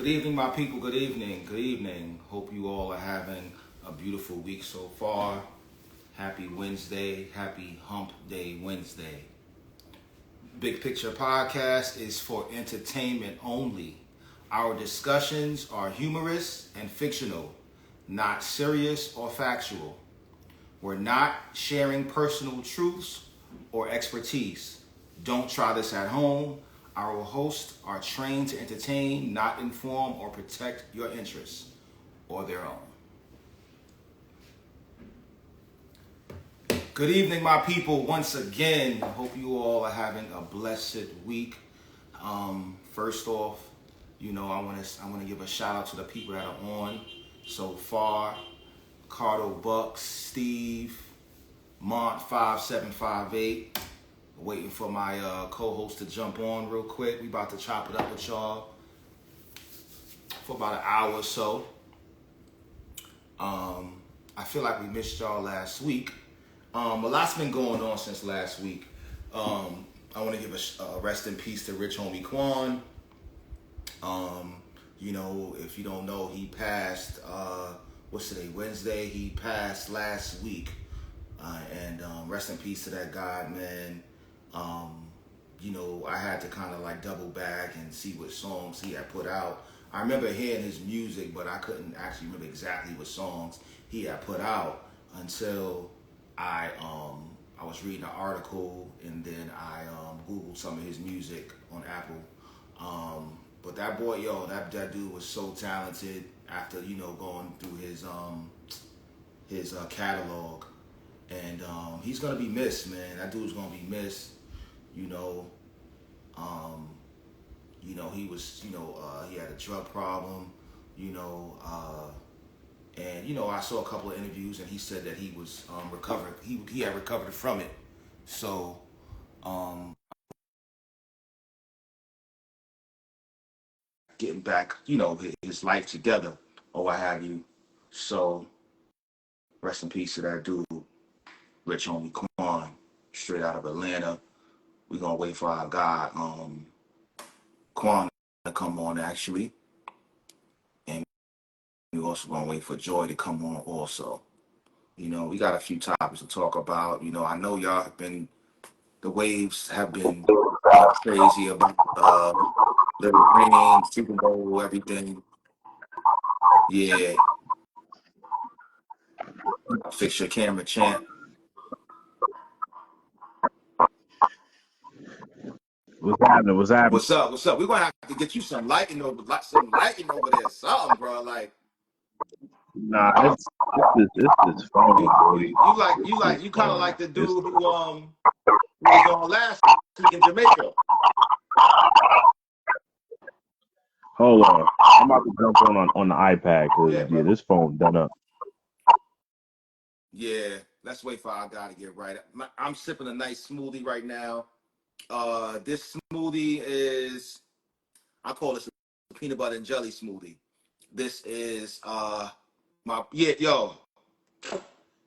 Good evening, my people. Good evening. Good evening. Hope you all are having a beautiful week so far. Happy Wednesday. Happy Hump Day Wednesday. Big Picture Podcast is for entertainment only. Our discussions are humorous and fictional, not serious or factual. We're not sharing personal truths or expertise. Don't try this at home. Our hosts are trained to entertain, not inform or protect your interests or their own. Good evening, my people. Once again, hope you all are having a blessed week. First off, I want to give a shout out to the people that are on so far. Cardo Bucks, Steve, Mont 5758. Waiting for my co-host to jump on real quick. We about to chop it up with y'all for about an hour or so. I feel like we missed y'all last week. A lot's been going on since last week. I want to give a rest in peace to Rich Homie Quan. If you don't know, he passed, what's today, Wednesday? He passed last week. And rest in peace to that guy, man. I had to kind of like double back and see what songs he had put out. I remember hearing his music, but I couldn't actually remember exactly what songs he had put out until I was reading an article, and then I Googled some of his music on Apple. But that boy, that dude was so talented after, going through his catalog. And he's gonna be missed, man. That dude's gonna be missed. He was, he had a drug problem, and I saw a couple of interviews, and he said that he was recovered. He had recovered from it. So, getting back, his life together or what have you. So, rest in peace to that dude, Rich Homie Quan, straight out of Atlanta. We're gonna wait for our guy, Quan, to come on actually. And we're also gonna wait for Joy to come on also. We got a few topics to talk about. I know y'all have been, the waves have been crazy about Little Rain, Super Bowl, everything. Yeah. Fix your camera, champ. What's happening? What's happening? What's up? What's up? We're gonna have to get you some lighting over there, something, bro. Like, Nah, it's phone, you kind of like the dude who was on last week in Jamaica. Hold on, I'm about to jump on the iPad because this phone done up. Yeah, let's wait for our guy to get right. I'm sipping a nice smoothie right now. This smoothie is, I call this a peanut butter and jelly smoothie. This is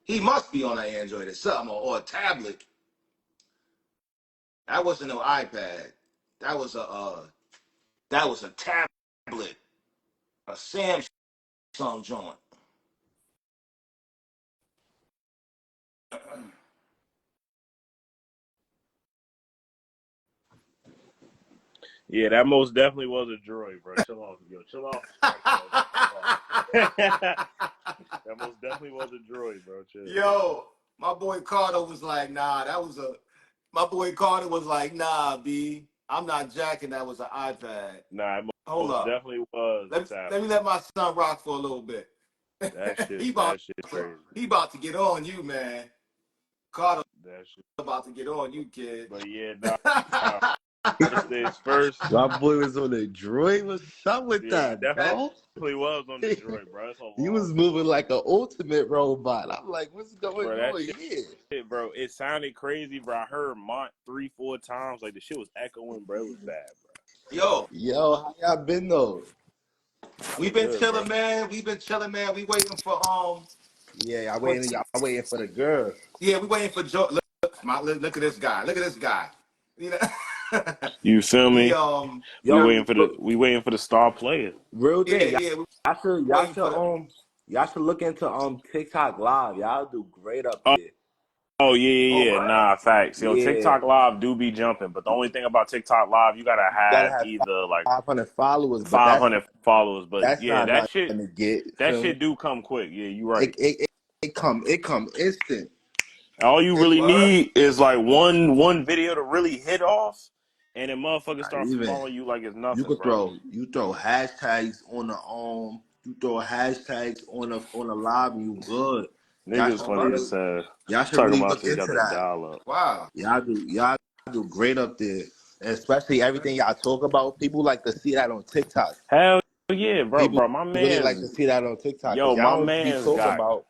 he must be on an Android or something or a tablet. That wasn't no iPad. That was a tablet, a Samsung joint. Yeah, that most definitely was a droid, bro. Chill off, chill off. That most definitely was a droid, bro. Chill. Yo, my boy Carter was like, nah, my boy Carter was like, nah, B, I'm not jacking, that was an iPad. Nah, it Hold most up. definitely was. Let me let my son rock for a little bit. That shit crazy. He about to get on you, man. Carter That shit about to get on you, kid. But yeah, nah. First things first. My boy was on the droid. What's up with that, bro? Definitely was on the droid, bro. He was moving like an ultimate robot. I'm like, what's going on here? Shit, bro, it sounded crazy, bro. I heard Mont 3-4 times. Like, the shit was echoing, bro. It was bad, bro. Yo, how y'all been, though? We've been chilling, man. We waiting for Yeah, y'all waiting for the girl. Yeah, we waiting for Joe. Look at this guy. You know, You feel he me? We Yo, waiting for the star player. real yeah, thing. yeah. We Y'all waiting should for the. y'all should look into TikTok Live. Y'all do great up Oh, there. oh yeah, Oh, yeah, yeah. word. Nah, facts. Yo, Yeah, TikTok Live do be jumping, but the only thing about TikTok Live, you gotta you gotta have have either like 500 followers, but 500 followers. But yeah, not that nothing shit, to get. that Feel me? shit do come quick. Yeah, you It right. it, it, it come instant. All you It, really Word. need is like one video to really hit off, and then motherfuckers not start even following you like it's you nothing, could bro. you throw hashtags on the you throw hashtags on the live. You good. Y'all Niggas should Oh, funny word. as really hell. y'all should Talking really about look they got into the that. dial up. Wow. Y'all do great up there, especially everything y'all talk about. People like to see that on TikTok. Hell yeah, bro, People bro. My really like to man's see that on TikTok because yo, my y'all don't be man's talking got about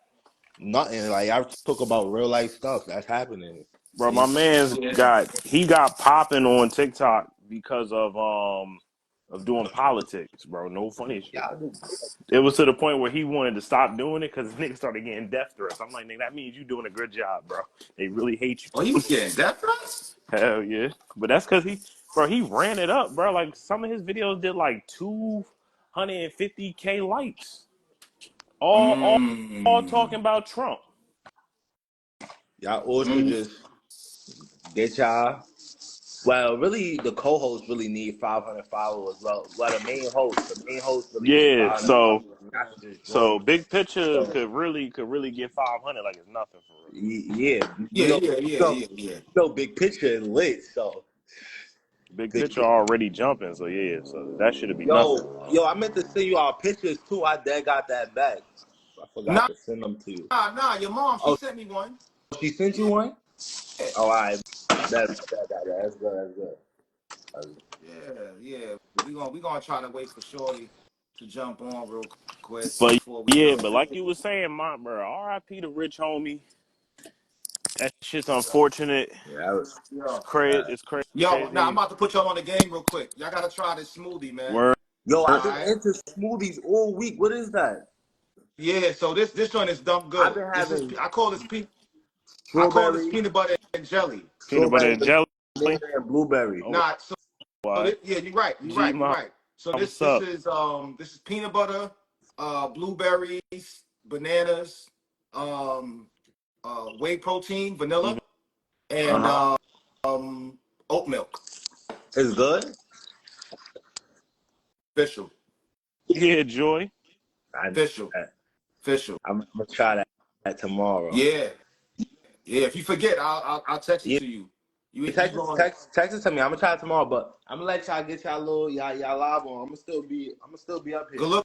nothing. Like y'all talk about real life stuff that's happening. bro. Yeah. My man's Yeah. got popping on TikTok because of doing politics, bro. No funny shit. Y'all do. It was to the point where he wanted to stop doing it because niggas started getting death threats. I'm like, nigga, that means you doing a good job, bro. They really hate Oh, you. he was getting death threats. Hell yeah. But that's because he ran it up, bro. Like some of his videos did like 250K likes. All Mm. talking about Trump. Y'all all should Mm. just get y'all. Well, really, the co-hosts really need 500 followers. Well, the main host really need Yeah, 500 so followers. Y'all should just so join. big picture So, could really get 500 like it's nothing for real. yeah, Yeah, yeah, yeah, yeah, yeah. big picture is lit. So, Big big picture already jumping, so yeah, so that should be nothing. yo, I meant to send you our pictures too. I dead got that back. I forgot Nah, to send them to you. nah. Your mom, she Oh, sent me one. she sent you one? Yeah, Oh, I that's good. That's good. yeah, yeah. We gonna try to wait for Shorty to jump on real quick But before we yeah, go. but like you was saying, my bro, R.I.P. to Rich Homie. That shit's unfortunate. Yeah, that was Yeah. It's Yo, now I'm crazy. about to put y'all on the game real quick. Y'all gotta try this smoothie, man. Word. Yo, All I've been right. into smoothies all week. What is that? Yeah. So this joint is dumb I've good. been This is having I call this strawberry, peanut butter and jelly. Peanut butter and jelly. banana, and blueberry. Oh, Nah. what? Yeah, you're right. You're G right. You're Mom, right. So what's up? this is peanut butter, blueberries, bananas, um, whey protein, vanilla, Uh and huh. oat milk. It's good. Official, Yeah, Joy. I, official, official. I'm gonna try that tomorrow. Yeah, yeah. If you forget, I'll text it Yeah, to you. You going? text it to me. I'm gonna try it tomorrow, but I'm gonna let y'all get y'all little y'all live on. I'm gonna still be up here. Good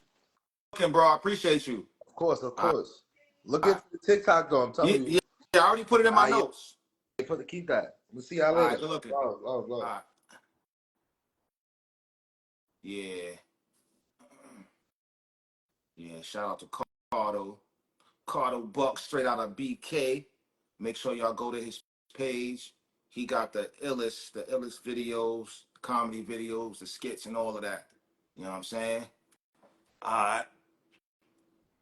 looking, bro. I appreciate you. Of All course. Look right. into the TikTok though. I'm Yeah, telling you. yeah. I already put it in my Yeah, notes. keep that. We'll see y'all All later. right. Good looking. Love, love, All love. right. Yeah. Yeah. Shout out to Cardo. Cardo Buck straight out of BK. Make sure y'all go to his page. He got the illest videos, comedy videos, the skits, and all of that. You know what I'm saying? All right.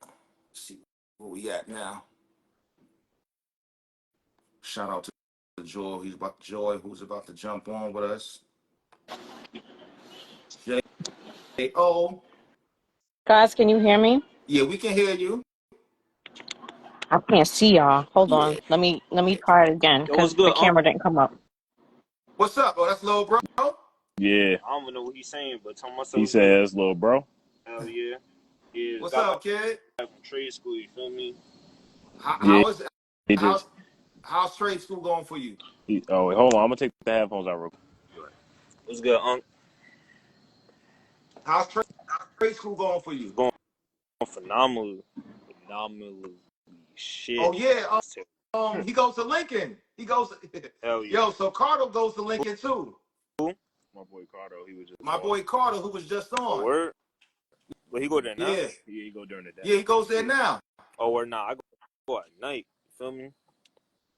Let's see where we at now. Shout out to Joy. Joy, who's about to jump on with us. J.O. Guys, can you hear me? Yeah, we can hear you. I can't see y'all. Hold Yeah. on. Let me try it again Yo, what's because the good, Unc? camera didn't come up. What's up, bro? That's little bro. Yeah, I don't even know what he's saying, but tell myself he what's good. says, little bro. Hell yeah. Yeah, just What's got back up, kid? from trade school, you feel me? How, Yeah, how is he how's just. how's trade school going for you? Oh, wait, hold on. I'm gonna take the headphones out real quick. What's good, Unc? How's trade school going for It's you? going phenomenal. Phenomenal shit. Oh yeah. It's terrible. He goes to Lincoln. He goes. Hell yeah. Yo, so Carter goes to Lincoln too. Who? My boy Cardo, he was just My on. boy Carter, who was just Oh, on. word? But he go there now? Yeah, Yeah, he go during the day. yeah, he goes there now. Oh, word, nah. I go at night. You feel me?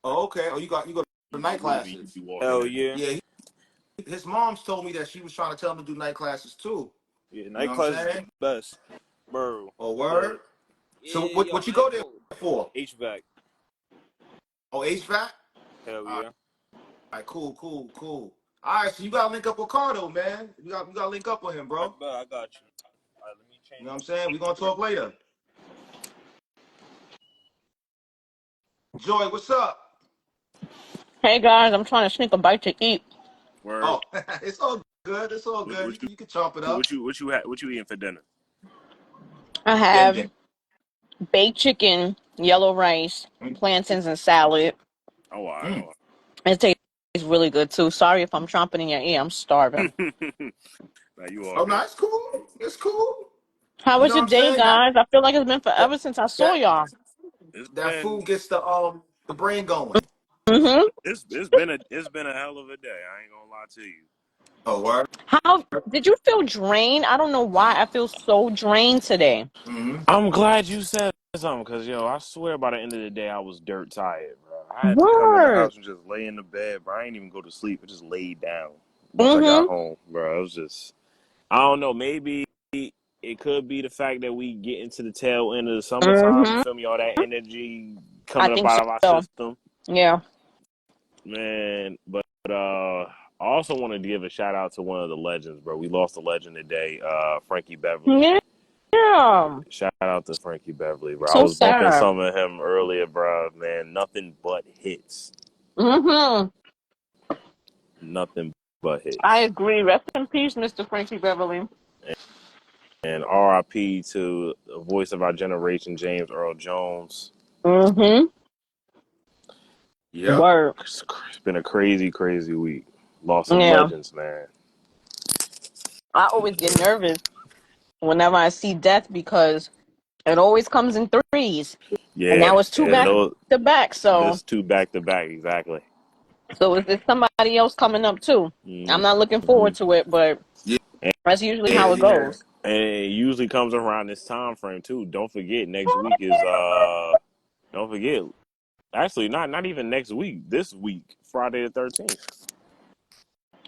Oh, okay. Oh, you go to night You classes. be walking Hell in. yeah. Yeah, his mom's told me that she was trying to tell him to do night classes too. Yeah, You know night what I'm class is the saying? best. Bro. Oh, The, word. So yeah, yo, what you I go ain't there go. for? HVAC. Oh, HVAC. Hell All yeah. right, cool, cool, cool. All right, so you gotta link up with Cardo, man. You gotta link up with him, I bro. bet I got you. All right, let me You change know what I'm this. saying? We gonna talk later. Joy, what's up? Hey guys, I'm trying to sneak a bite to eat. Word. Oh, it's all good. It's all What, good. what you You can chop it up. what you eating for dinner? I Gang, gang. have baked chicken, yellow rice, plantains, and salad. Oh, all right, Mm. all It tastes really good too. Sorry if I'm chomping in your ear. I'm starving. right. Now you all Oh, no, good. it's cool. It's cool. How You was know what your I'm day, saying? That guys? I feel like it's been that forever since I saw that, y'all. It's that been food gets the brain going. Mm-hmm. it's been a hell of a day. I ain't gonna lie to you. Oh, word. How did you feel drained? I don't know why I feel so drained today. Mm-hmm. I'm glad you said something, cause yo, I swear by the end of the day I was dirt tired, bro. I had to come in the Word. house and just lay in the bed, bro. I ain't even go to sleep. I just laid down once I got Mm-hmm. home, bro. It was just I don't know. Maybe it could be the fact that we get into the tail end of the summertime. You Mm-hmm. feel me? All that energy I coming up think out of our so. system, Yeah. man. But I also want to give a shout out to one of the legends, bro. We lost a legend today, Frankie Beverly. Yeah. Yeah. Shout out to Frankie Beverly, bro. I So was bumping sad. some of him earlier, bro. Man, nothing but hits. Mm-hmm. Nothing but I hits. agree. Rest in peace, Mr. Frankie Beverly. And RIP to the voice of our generation, James Earl Jones. Mm-hmm. Yep. Word. It's been a crazy, crazy week. Lost some Yeah. legends, man. I always get nervous whenever I see death because it always comes in threes. And Yeah, now it's two and back those to back. So this two back to back exactly. is there somebody else coming up too? I'm not looking Mm-hmm. forward to it, but Yeah. that's usually Yeah. how it Yeah. goes. And it usually comes around this time frame too. Don't forget, next week is don't forget. Actually, not even next week. This week, Friday the 13th.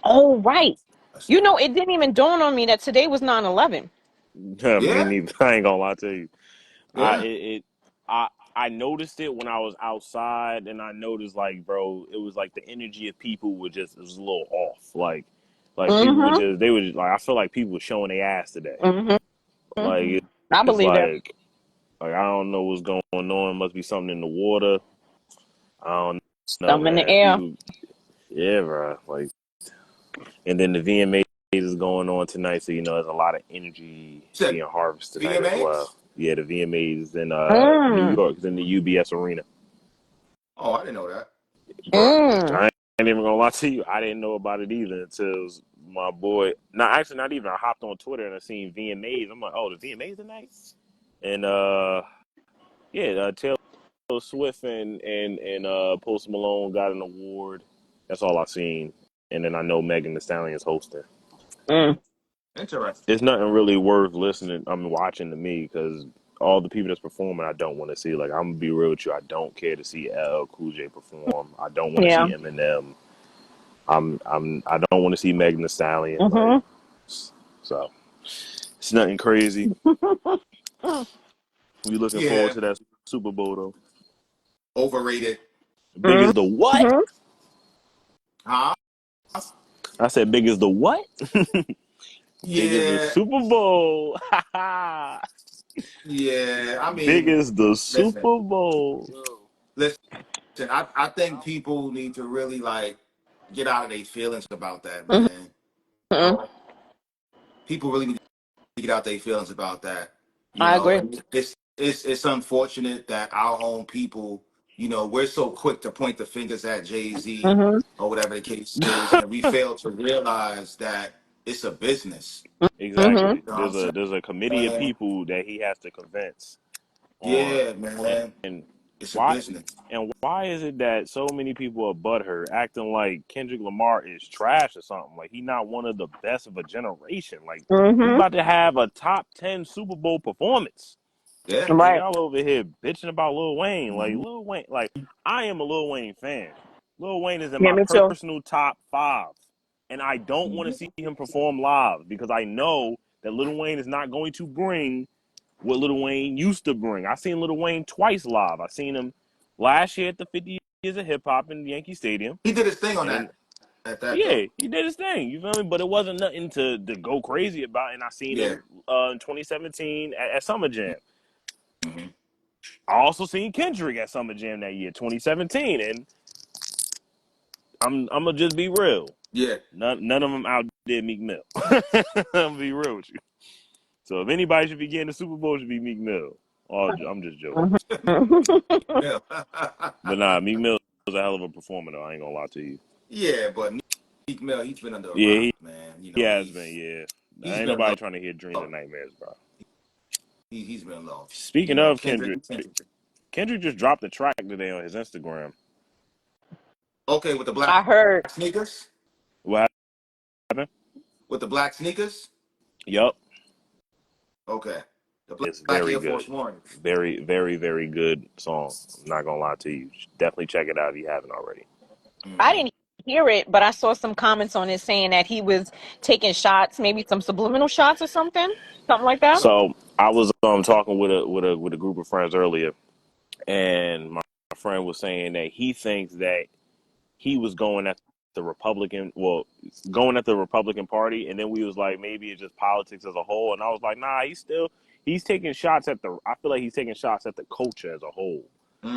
Oh, right. That's- You know, it didn't even dawn on me that today was 9/11. Me Yeah. neither. I ain't gonna lie to you. I Yeah. it, it I noticed it when I was outside, and I noticed like, bro, it was like the energy of people it was a little off. Like people Mm-hmm. they were just, like I feel like people were showing their ass today. Mm-hmm. Like I it's believe it. like I don't know what's going on. Must be something in the water. I don't know, I'm in the man. air. People, yeah, bro. Like, and then the VMAs is going on tonight, so there's a lot of energy Said being harvested tonight as well. VMAs. Yeah, the VMAs in New Mm. York, is in the UBS Arena. Oh, I didn't know that. Bro, Mm. I ain't even gonna lie to you. I didn't know about it either until my boy. No, actually, not even. I hopped on Twitter and I seen VMAs. I'm like, oh, the VMAs tonight. And yeah, Taylor Swift and Post Malone got an award. That's all I seen. And then I know Megan Thee Stallion's hosting. Mm. Interesting. It's nothing really worth listening. I mean, watching to me because all the people that's performing, I don't want to see. Like, I'm gonna be real with you. I don't care to see LL Cool J perform. I don't want to Yeah. see Eminem. I don't want to see Megan Thee Stallion. Like, Mm-hmm. so it's nothing crazy. We looking forward Yeah. to that Super Bowl though. Overrated. Big as the what? Mm-hmm. Huh? I said big as the what? Big as the Yeah. Super Bowl. Yeah. I Big mean, as the listen. Super Bowl. Yo, Listen. I think people need to really like get out of their feelings about that, man. Mm-hmm. People really need to get out their feelings about that. I agree. And it's unfortunate that our own people, we're so quick to point the fingers at Jay-Z Mm-hmm. or whatever the case is, and we fail to realize that it's a business. Mm-hmm. Exactly. You know what I'm There's a committee of saying? people that he has to convince on, Yeah, man. and It's a why business. why is it that so many people are butthurt acting like Kendrick Lamar is trash or something? Like he not one of the best of a generation. Like he Mm-hmm. about to have a top 10 Super Bowl performance. Yeah. And Right. y'all over here bitching about Lil Wayne. Like Mhm. Lil Wayne, like I am a Lil Wayne fan. Lil Wayne is in Yeah, my me too. personal top 5. And I don't want to see him perform live because I know that Lil Wayne is not going to bring what Lil Wayne used to bring. I seen Lil Wayne twice live. I seen him last year at the 50 Years of Hip Hop in Yankee Stadium. He did his thing on And then that. at that Yeah, though. he did his thing. You feel me? But it wasn't nothing to go crazy about. And I seen Yeah. him in 2017 at Summer Jam. Mm-hmm. I also seen Kendrick at Summer Jam that year, 2017, and I'm gonna just be real. Yeah. None of them outdid Meek Mill. I'm gonna be real with you. So if anybody should be getting the Super Bowl, it should be Meek Mill. Oh, I'm just joking. Yeah. But nah, Meek Mill was a hell of a performer, though. I ain't gonna lie to you. Yeah, but Meek Mill, he's been under a Yeah, rock, man. You he know, has been. Yeah, he's ain't been nobody low. trying to hear dreams and nightmares, bro. He's been low. You Speaking know, of Kendrick. Kendrick just dropped a track today on his Instagram. Okay, with the black I heard. sneakers, What happened? with the black sneakers. Yup. Okay, the It's black very Air good. Force Ones. Very, very, very good song. I'm not gonna lie to you. Definitely check it out if you haven't already. I Mm-hmm. didn't hear it, but I saw some comments on it saying that he was taking shots, maybe some subliminal shots or something like that. So I was talking with a group of friends earlier, and my friend was saying that he thinks that he was going at the going at the Republican Party, and then we was like, maybe it's just politics as a whole, and I was like, nah, he's taking shots at the. I feel like he's taking shots at the culture as a whole,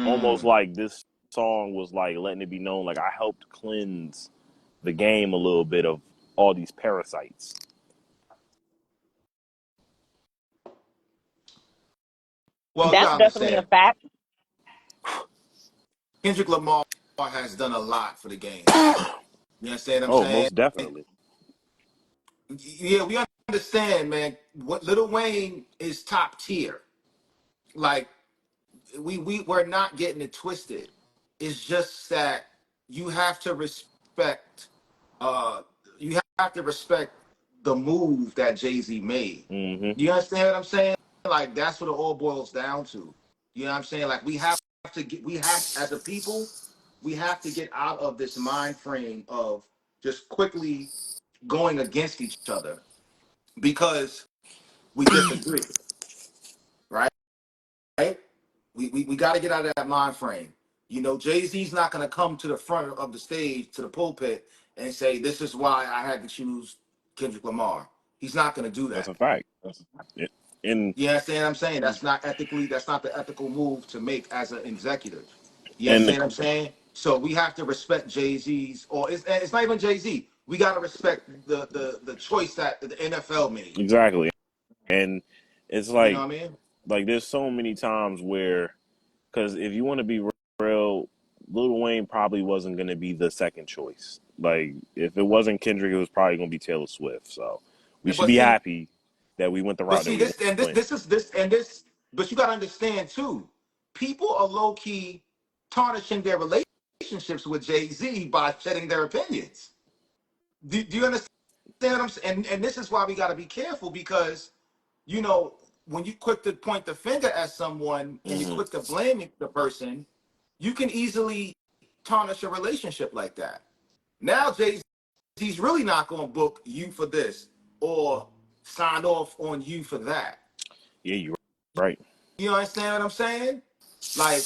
almost Mm. like this song was like letting it be known, like I helped cleanse the game a little bit of all these parasites. Well, you That's gotta definitely a understand, fact. Kendrick Lamar has done a lot for the game. You understand what I'm Oh, saying? most definitely. Yeah, we understand, man. What Lil Wayne is top tier. Like we're not getting it twisted. It's just that you have to respect uh you have to respect the move that Jay-Z made. Hmm. You understand what I'm saying? Like that's what it all boils down to. You know what I'm saying? Like we have as a people, we have to get out of this mind frame of just quickly going against each other because we disagree, right? Right? We got to get out of that mind frame. You know, Jay Z's not going to come to the front of the stage, to the pulpit, and say, "This is why I had to choose Kendrick Lamar." He's not going to do That's that. a fact. And You understand what I'm saying? That's not ethically. That's not the ethical move to make as an executive. You and the, understand what I'm saying? So we have to respect Jay Z's, or it's not even Jay Z. We got to respect the choice that the NFL made. exactly. And it's You know what I mean? like there's so many times where, because if you want to be real, Lil Wayne probably wasn't going to be the second choice. Like if it wasn't Kendrick, it was probably going to be Taylor Swift. So we should But be see, happy that we went the But route that see, we this and this, went. this is this and this. But you got to understand too. People are low key tarnishing their relationships with Jay Z by shedding their opinions. Do you understand what I'm saying? And this is why we got to be careful because you know when you quick to point the finger at someone and you Hmm. quick to blame the person, you can easily tarnish a relationship like that. Now Jay Z's really not going to book you for this or sign off on you for that. Yeah, you're right. You understand what I'm saying? Like,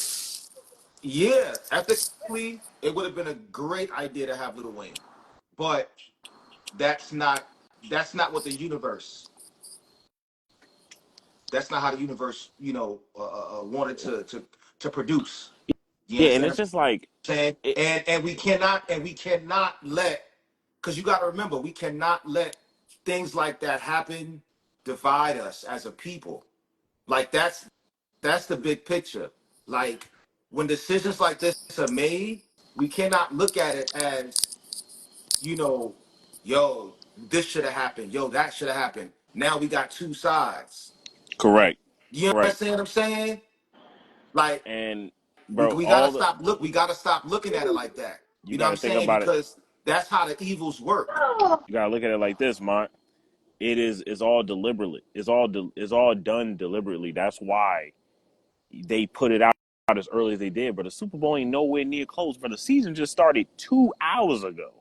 yeah, ethically, it would have been a great idea to have Little Wayne, but that's not that's not what the universe. That's not how the universe, wanted to produce. You Yeah, and understand it's what I'm just like saying? it. And we cannot let because you got to remember we cannot let things like that happen divide us as a people. Like that's the big picture. Like when decisions like this are made, we cannot look at it as, yo, this should have happened. Yo, that should have happened. Now we got two sides. Correct. You Correct. understand what I'm saying? Like And we, bro, we gotta all the stop look. We gotta stop looking at it like that. you You know got what to I'm think saying? about it. Because that's how the evils work. You got to look at it like this, man. It's all deliberately. It's all done deliberately. That's why they put it out as early as they did. But the Super Bowl ain't nowhere near close. But the season just started 2 hours ago.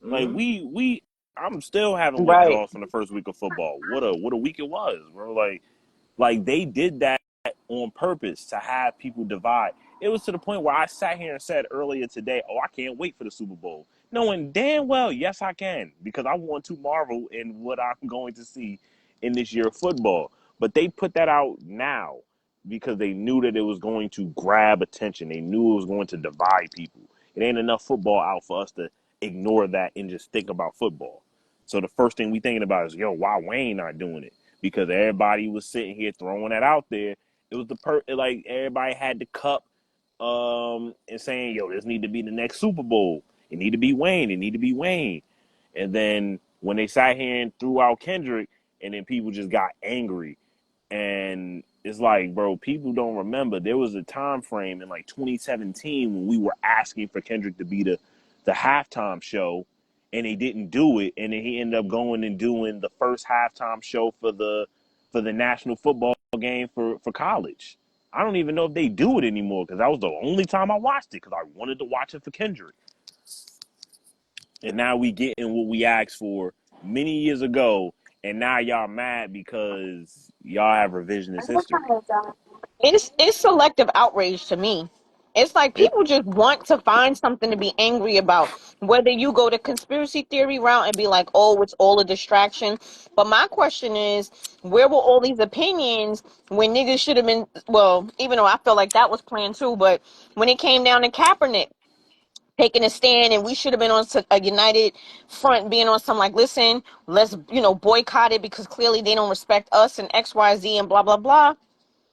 Like Mm-hmm. I'm still having Right. withdrawals from the first week of football. What a week it was, bro. Like they did that on purpose to have people divide. It was to the point where I sat here and said earlier today, "Oh, I can't wait for the Super Bowl knowing damn well, yes, I can, because I want to marvel in what I'm going to see in this year of football. But they put that out now because they knew that it was going to grab attention. They knew it was going to divide people. It ain't enough football out for us to ignore that and just think about football. So the first thing we thinking about is, yo, why Wayne not doing it? Because everybody was sitting here throwing that out there. It was like everybody had the cup and saying, yo, this need to be the next Super Bowl. It need to be Wayne. It need to be Wayne. And then when they sat here and threw out Kendrick, and then people just got angry. And it's like, bro, people don't remember. There was a time frame in like 2017 when we were asking for Kendrick to be the halftime show, and they didn't do it. And then he ended up going and doing the first halftime show for the national football game for college. I don't even know if they do it anymore because that was the only time I watched it because I wanted to watch it for Kendrick. And now we getting what we asked for many years ago, and now y'all mad because y'all have revisionist history. It's selective outrage to me. It's like It people just want to find something to be angry about. Whether you go the conspiracy theory route and be like, oh, it's all a distraction. But my question is, where were all these opinions when niggas should have been, well, even though I feel like that was planned too, but when it came down to Kaepernick taking a stand and we should have been on a united front, being on some like, listen, let's, boycott it because clearly they don't respect us and XYZ and blah, blah, blah.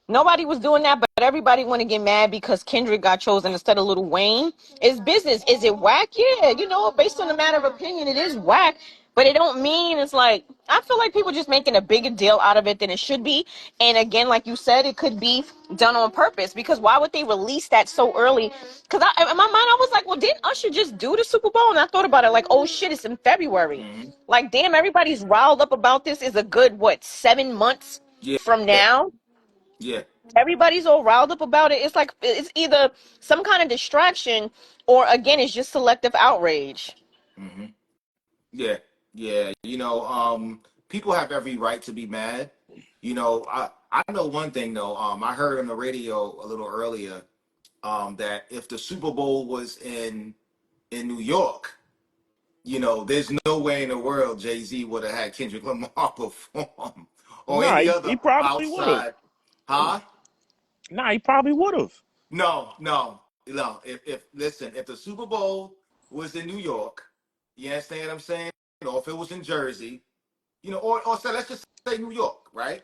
Nobody was doing that, but everybody want to get mad because Kendrick got chosen instead of Lil Wayne. It's business. Is it whack? Yeah, based on a matter of opinion, it is whack. But it don't mean it's like I feel like people just making a bigger deal out of it than it should be. And again, like you said, it could be done on purpose because why would they release that so early? Because in my mind, I was like, well, didn't Usher just do the Super Bowl? And I thought about it like, oh shit, it's in February. Mm-hmm. Like, damn, everybody's riled up about this. Is a good 7 months Yeah, from now? yeah. Everybody's all riled up about it. It's like it's either some kind of distraction or again, it's just selective outrage. Mm-hmm. Yeah, yeah. People have every right to be mad. I know one thing though. I heard on the radio a little earlier that if the Super Bowl was in New York, there's no way in the world Jay-Z would have had Kendrick Lamar perform or nah, any he other probably would have. outside, huh? Nah, he probably would have. No, no, no. If listen, if the Super Bowl was in New York, you understand what I'm saying? If it was in Jersey, or so let's just say New York, right?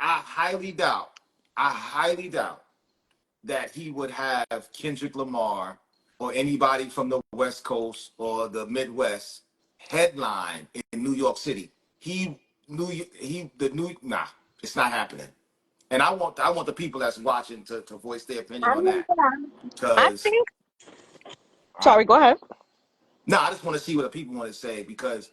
I highly doubt, I highly doubt that he would have Kendrick Lamar or anybody from the West Coast or the Midwest headline in New York City. Nah, it's not happening. And I want the people that's watching to voice their opinion on that. I Because think. I, Sorry, go ahead. I just want to see what the people want to say because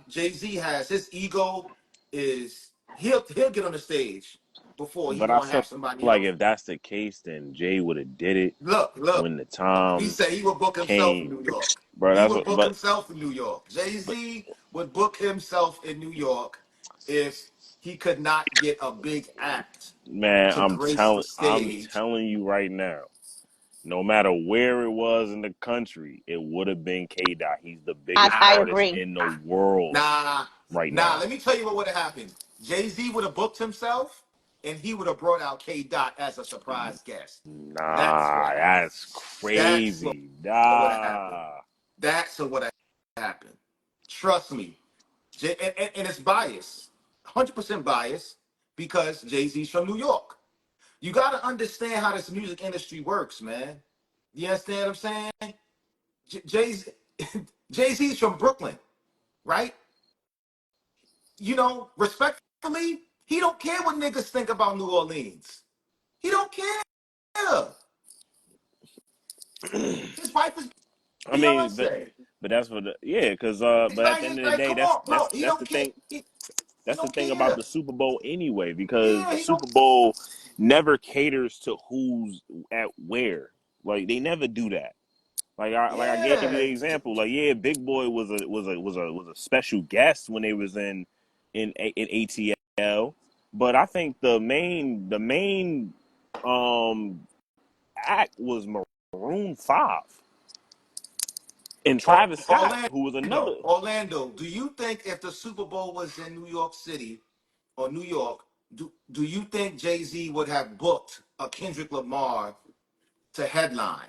Jay-Z has his ego is he'll get on the stage before he but I gonna feel have somebody like else. if that's the case, then Jay would have did it Look. when the He time said he would book himself in came, New York. bro. He That's would what. book himself in New York. But Jay-Z would book himself in New York if he could not get a big act man, to grace the I'm stage. telling you right now. No matter where it was in the country, it would have been K. Dot. He's the biggest I Nah, artist agree. in the world nah, right nah. now. Let me tell you what would have happened. Jay-Z would have booked himself, and he would have brought out K. Dot as a surprise guest. That's what Nah, happened. that's That's what crazy. would have happened. Nah. That's what would have happened. Trust me. And it's biased, 100% biased, because Jay Z's from New York. You got to understand how this music industry works, man. You understand what I'm saying? Jay Jay Z's from Brooklyn, right? Respectfully, he don't care what niggas think about New Orleans. He don't care. His wife is I mean, Beyonce. but that's what yeah, because He's but at the like, end of the like, day, come on, bro. He that's don't the care. thing. He That's the don't thing about care. the Super Bowl anyway, because Yeah, the he don't. Super Bowl never caters to who's at where. Like they never do that. Like I gave you the Yeah, example. Like yeah, Big Boy was a special guest when they was in ATL, but I think the main um act was Maroon 5. And Travis Scott, Orlando, who was another. Orlando. Do you think if the Super Bowl was in New York City or New York, do you think Jay Z would have booked a Kendrick Lamar to headline?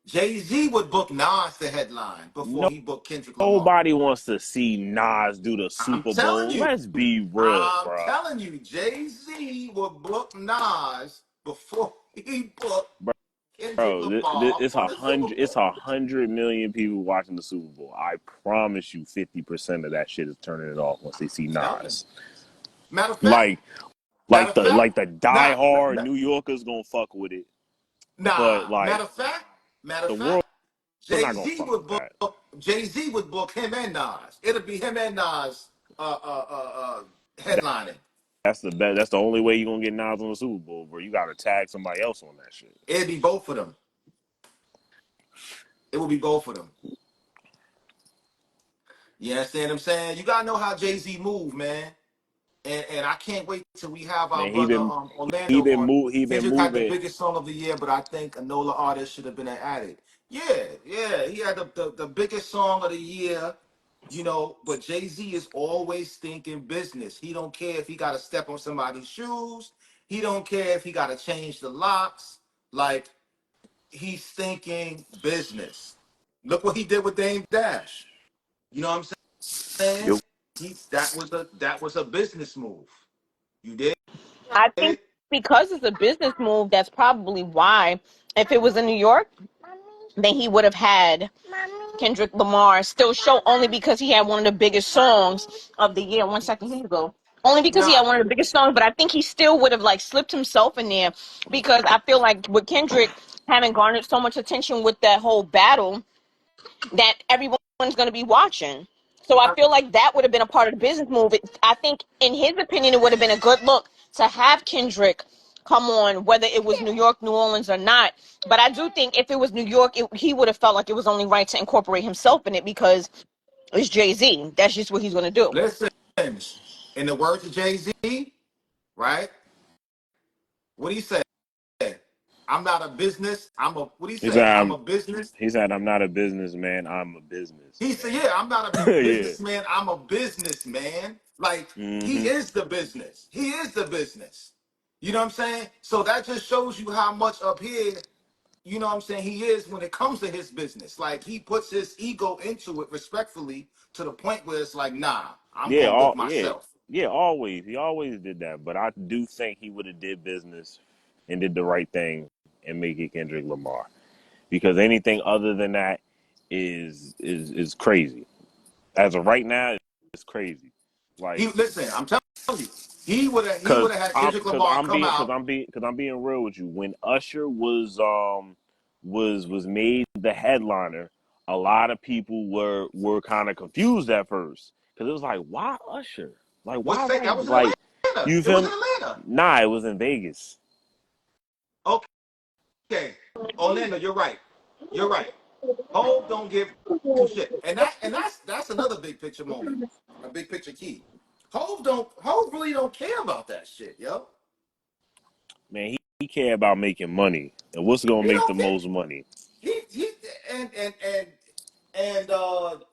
Jay Z would book Nas to headline before he booked Kendrick Lamar. Nobody wants to see Nas do the I'm Super telling Bowl. you, Let's be real, bro. Jay Z would book Nas before he booked Kendrick Bro, Lamar it's for the Super it's Bowl. 100 million people watching the Super Bowl. I promise you, 50% of that shit is turning it off once they see I'm telling you. Nas. Matter of fact, Like, matter of fact, the nah, diehard New Yorkers gonna fuck with it, but nah. like Matter of the world fact, not gonna fuck with that. Jay Z would book him and Nas. It'll be him and Nas That headlining. that's the best. That's the only way you gonna get Nas on the Super Bowl, bro. You gotta tag somebody else on that shit. It'd be both of them. It will be both of them. You understand what I'm saying? You gotta know how Jay Z move, man. And I can't wait till we have our Man, brother Orlando on. he been Kendrick had the moving. biggest song of the year, but I think a NOLA artist should have been added. Yeah, yeah, he had the biggest song of the year, but Jay Z is always thinking business. He don't care if he got to step on somebody's shoes. He don't care if he got to change the locks. Like, he's thinking business. Look what he did with Dame Dash. You know what I'm saying? Yo, That was a business move. You did? I think because it's a business move, that's probably why. If it was in New York, then he would have had Kendrick Lamar still show only because he had one of the biggest songs of the year. 1 second, here you go. Only because he had Nah. one of the biggest songs, but I think he still would have like slipped himself in there because I feel like with Kendrick having garnered so much attention with that whole battle that everyone's going to be watching. So I feel like that would have been a part of the business move. I think, in his opinion, it would have been a good look to have Kendrick come on, whether it was New York, New Orleans, or not. But I do think if it was New York, he would have felt like it was only right to incorporate himself in it because it's Jay Z. That's just what he's going to do. Listen, in the words of Jay Z, right? What he said, I'm not a business. What he he say? said I'm I'm a business. he said I'm not a businessman. I'm a He said, yeah, I'm not a businessman. Yeah. businessman. I'm a businessman. Like, he Hmm. is the business. He is the business. You know what I'm saying? So that just shows you how much up here, you know what I'm saying, he is when it comes to his business. Like, he puts his ego into it respectfully to the point where it's like, nah, I'm Yeah. going to book All. Yeah. myself. Yeah. Always. He always did that. But I do think he would have did business and did the right thing and make it Kendrick Lamar because anything other than that is crazy. As of right now, it's crazy. Like, Listen, I'm telling you, he would have had Kendrick Lamar come out. because I'm being real with you. When Usher was made the headliner, a lot of people were kind of confused at first because it was like, why Usher? Like, What why state? right? That was in Like, Atlanta. you It was feel in me? Atlanta. Nah, it was in Vegas. Okay, Orlando, you're right. You're right. Hove don't give two shit, and that's another big picture moment, a big picture key. Hove really don't care about that shit, yo. Man, he care about making money and what's gonna He make the don't care. most money. He and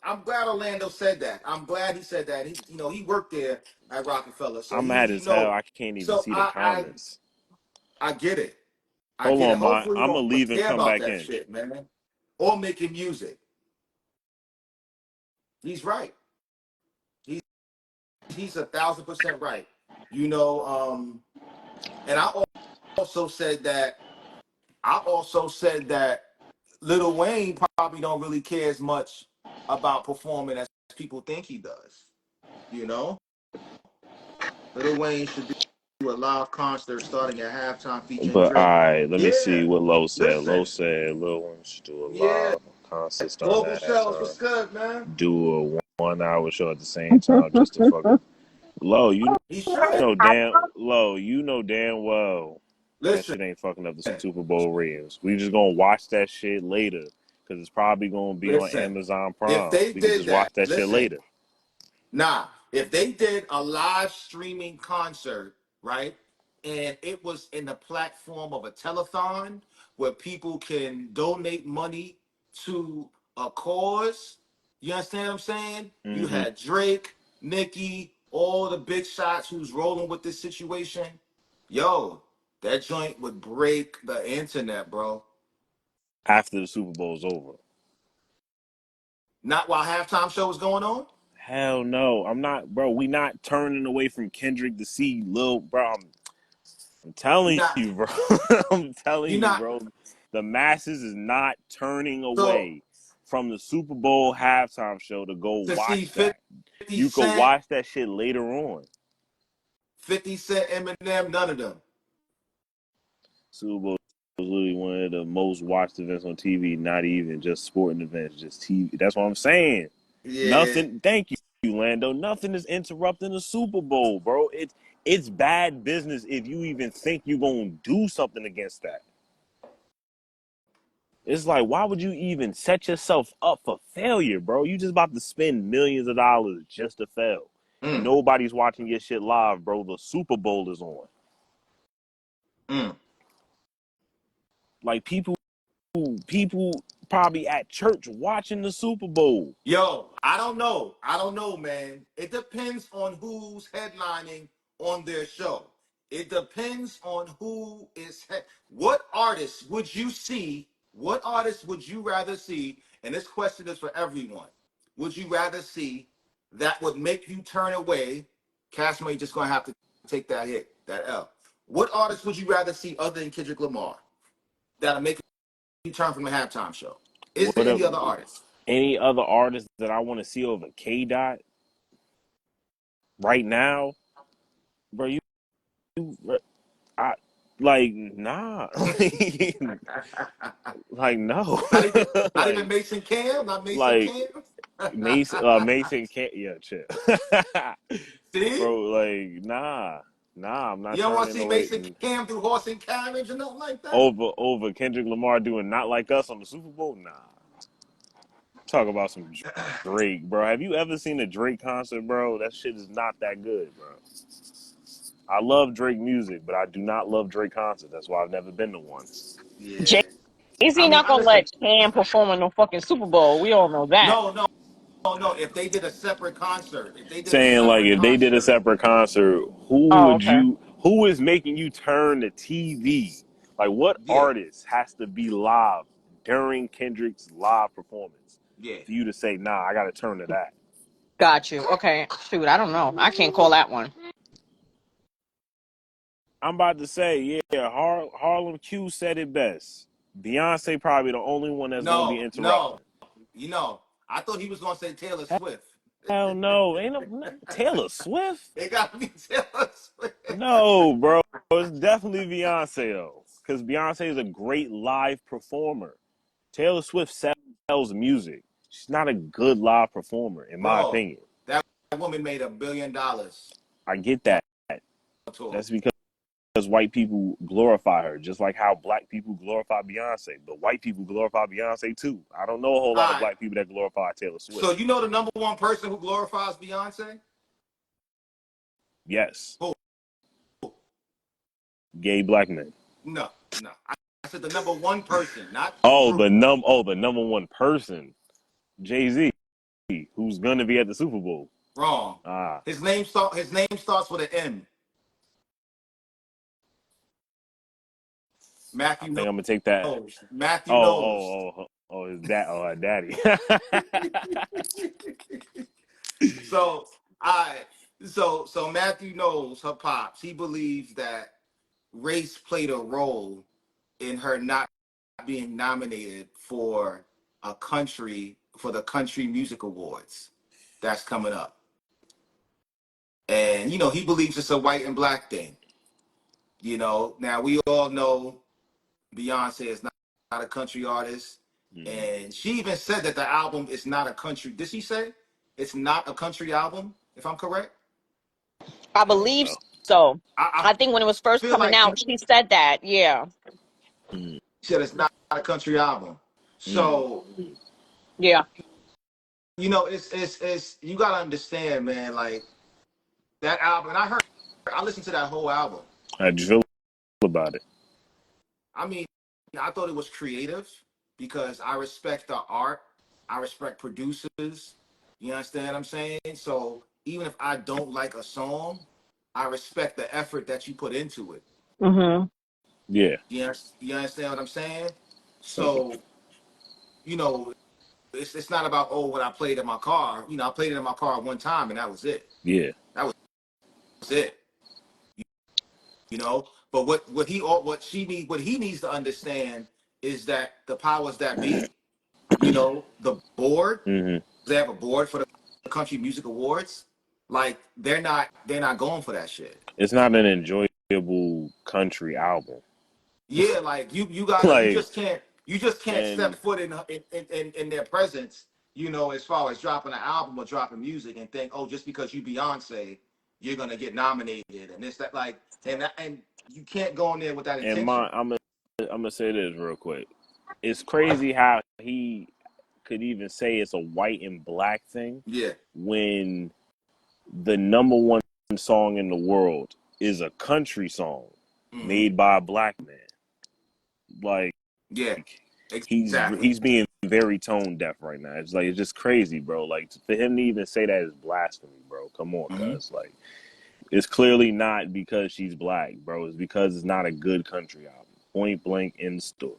I'm glad Orlando said that. I'm glad he said that. He worked there at Rockefeller, so I'm he mad he as hell. know. I can't even So see the I comments. I get it. I Hold get it. on, my Hopefully, he I'm gonna don't leave and care come about back that in. shit, man. Or making music. He's right. He's 1,000% right. You know, and also said that I also said that Lil Wayne probably don't really care as much about performing as people think he does. You know, Lil Wayne should do a live concert starting at halftime featuring But all Drake. right, let me see Yeah, what Lowe said. Lowe listen, said Lil Wayne should do a yeah, live concert starting Global at Sales, halftime. what's good, man? Do a 1 hour show at the same time just to fuck with. Low, He should. You know damn well that Listen, shit ain't fucking up the Super Bowl ratings. We just gonna watch that shit later because it's probably gonna be on listen. Amazon If Prime. they We could did just watch that, that shit listen. later. Nah, if they did a live streaming concert, right, and it was in the platform of a telethon where people can donate money to a cause. You understand what I'm saying? You Mm-hmm. had Drake, Nicki, all the big shots who's rolling with this situation. Yo, that joint would break the internet, bro. After the Super Bowl's over. Not while halftime show was going on. Hell no. I'm not, bro. We not turning away from Kendrick to see Lil, bro. I'm You're telling not. you, bro. I'm telling You're you, not. bro. The masses is not turning So away from the Super Bowl halftime show to go to see watch 50 that. You could Cent, watch that shit later on. 50 Cent, Eminem, none of them. Super Bowl was literally one of the most watched events on TV. Not even just sporting events, just TV. That's what I'm saying. Yeah. Nothing. Thank you, Lando. Nothing is interrupting the Super Bowl, bro. It's bad business if you even think you're gonna do something against that. It's like, why would you even set yourself up for failure, bro? You just about to spend millions of dollars just to fail. And Mm, nobody's watching your shit live, bro. The Super Bowl is on. mm. Like people probably at church watching the Super Bowl. Yo, I don't know. I don't know, man. It depends on who's headlining on their show. It depends on who is what artists would you see? What artists would you rather see? And this question is for everyone. Would you rather see that would make you turn away? Cashmere just gonna have to take that hit, that L. What artists would you rather see other than Kendrick Lamar that'll make you turn from the halftime show? Is there What up? any other artists? Any other artists that I want to see over K Dot right now, bro? I like nah, like no, Not even, not even like Mason Cam, not Mason like Cam. Mason can't. Yeah, chill, See, bro. Like nah. I'm not you don't want to turning see away Mason Cam do horse and carriage or nothing like that. over Kendrick Lamar doing not like us on the Super Bowl. Nah, talk about some Drake, bro. Have you ever seen a Drake concert, bro? That shit is not that good, bro. I love Drake music, but I do not love Drake concerts. That's why I've never been to one. Yeah, I Jay-Z mean, not I gonna listen. let Cam perform in no fucking Super Bowl. We all know that. No, no, no. If they did a separate concert, if they did a Saying like separate if they did a concert, separate concert, Oh, okay. who is making you turn the TV? Like what yeah, artist has to be live during Kendrick's live performance yeah. for you to say, nah, I gotta turn to that? Got you. Okay. Shoot, I don't know. I can't call that one. I'm about to say, yeah, Harlem Q said it best. Beyonce probably the only one that's gonna be No, no. interrupting. I thought he was gonna say Taylor Swift. Hell no, ain't no Taylor Swift. It got to be Taylor Swift. No, bro. It's definitely Beyonce though, because Beyonce is a great live performer. Taylor Swift sells music. She's not a good live performer, in my Bro, opinion. that woman made $1 billion I get on that. tour. That's because white people glorify her, just like how black people glorify Beyonce. But white people glorify Beyonce too. I don't know a whole All lot of right. black people that glorify Taylor So Swift. you know the number one person who glorifies Beyonce? Yes, Who? gay black men. No, no. I said the number one person, not a Oh, group. the number one person, Jay-Z, who's gonna be at the Super Bowl. Wrong. Ah, His name starts with an M. I Matthew think I'm gonna take that. knows. Matthew knows. His dad, her daddy. So I so Matthew knows her pops. He believes that race played a role in her not being nominated for the country music awards that's coming up. And he believes it's a white and black thing. Now we all know Beyonce is not a country artist. Mhm. And she even said that the album is not a country. Did she say it's not a country album, if I'm correct? I I don't believe know. so. I I think when it was first feel coming like she out, she said that. Yeah. Mm, said it's not a country album. mm. So, Yeah. it's you gotta understand, man, like that album, and I listened to that whole album. How'd you feel about it? I mean, I thought it was creative because I respect the art. I respect producers. You understand what I'm saying? So even if I don't like a song, I respect the effort that you put into it. Mm-hmm. Yeah. You understand what I'm saying? Simple. So, you know, it's not about, oh, what I played in my car. You know, I played it in my car one time and that was it. Yeah. That was it. You know, but what he needs to understand is that the powers that be, you know, the board, Hmm. they have a board for the country music awards. Like they're not going for that shit. It's not an enjoyable country album. Yeah, like you gotta Like, you just can't step and foot in their presence, you know, as far as dropping an album or dropping music and think, oh, just because you Beyonce, you're gonna get nominated and this that like and you can't go in there with that and intention. I'm gonna say this real quick. It's crazy how he could even say it's a white and black thing Yeah. when the number one song in the world is a country song Hmm. made by a black man. Like, Yeah. he's Exactly. being very tone deaf right now. It's like it's just crazy, bro. Like for him to even say that is blasphemy, bro. Come on, Hmm. cuz like it's clearly not because she's black, bro. It's because it's not a good country album. Point blank in the store.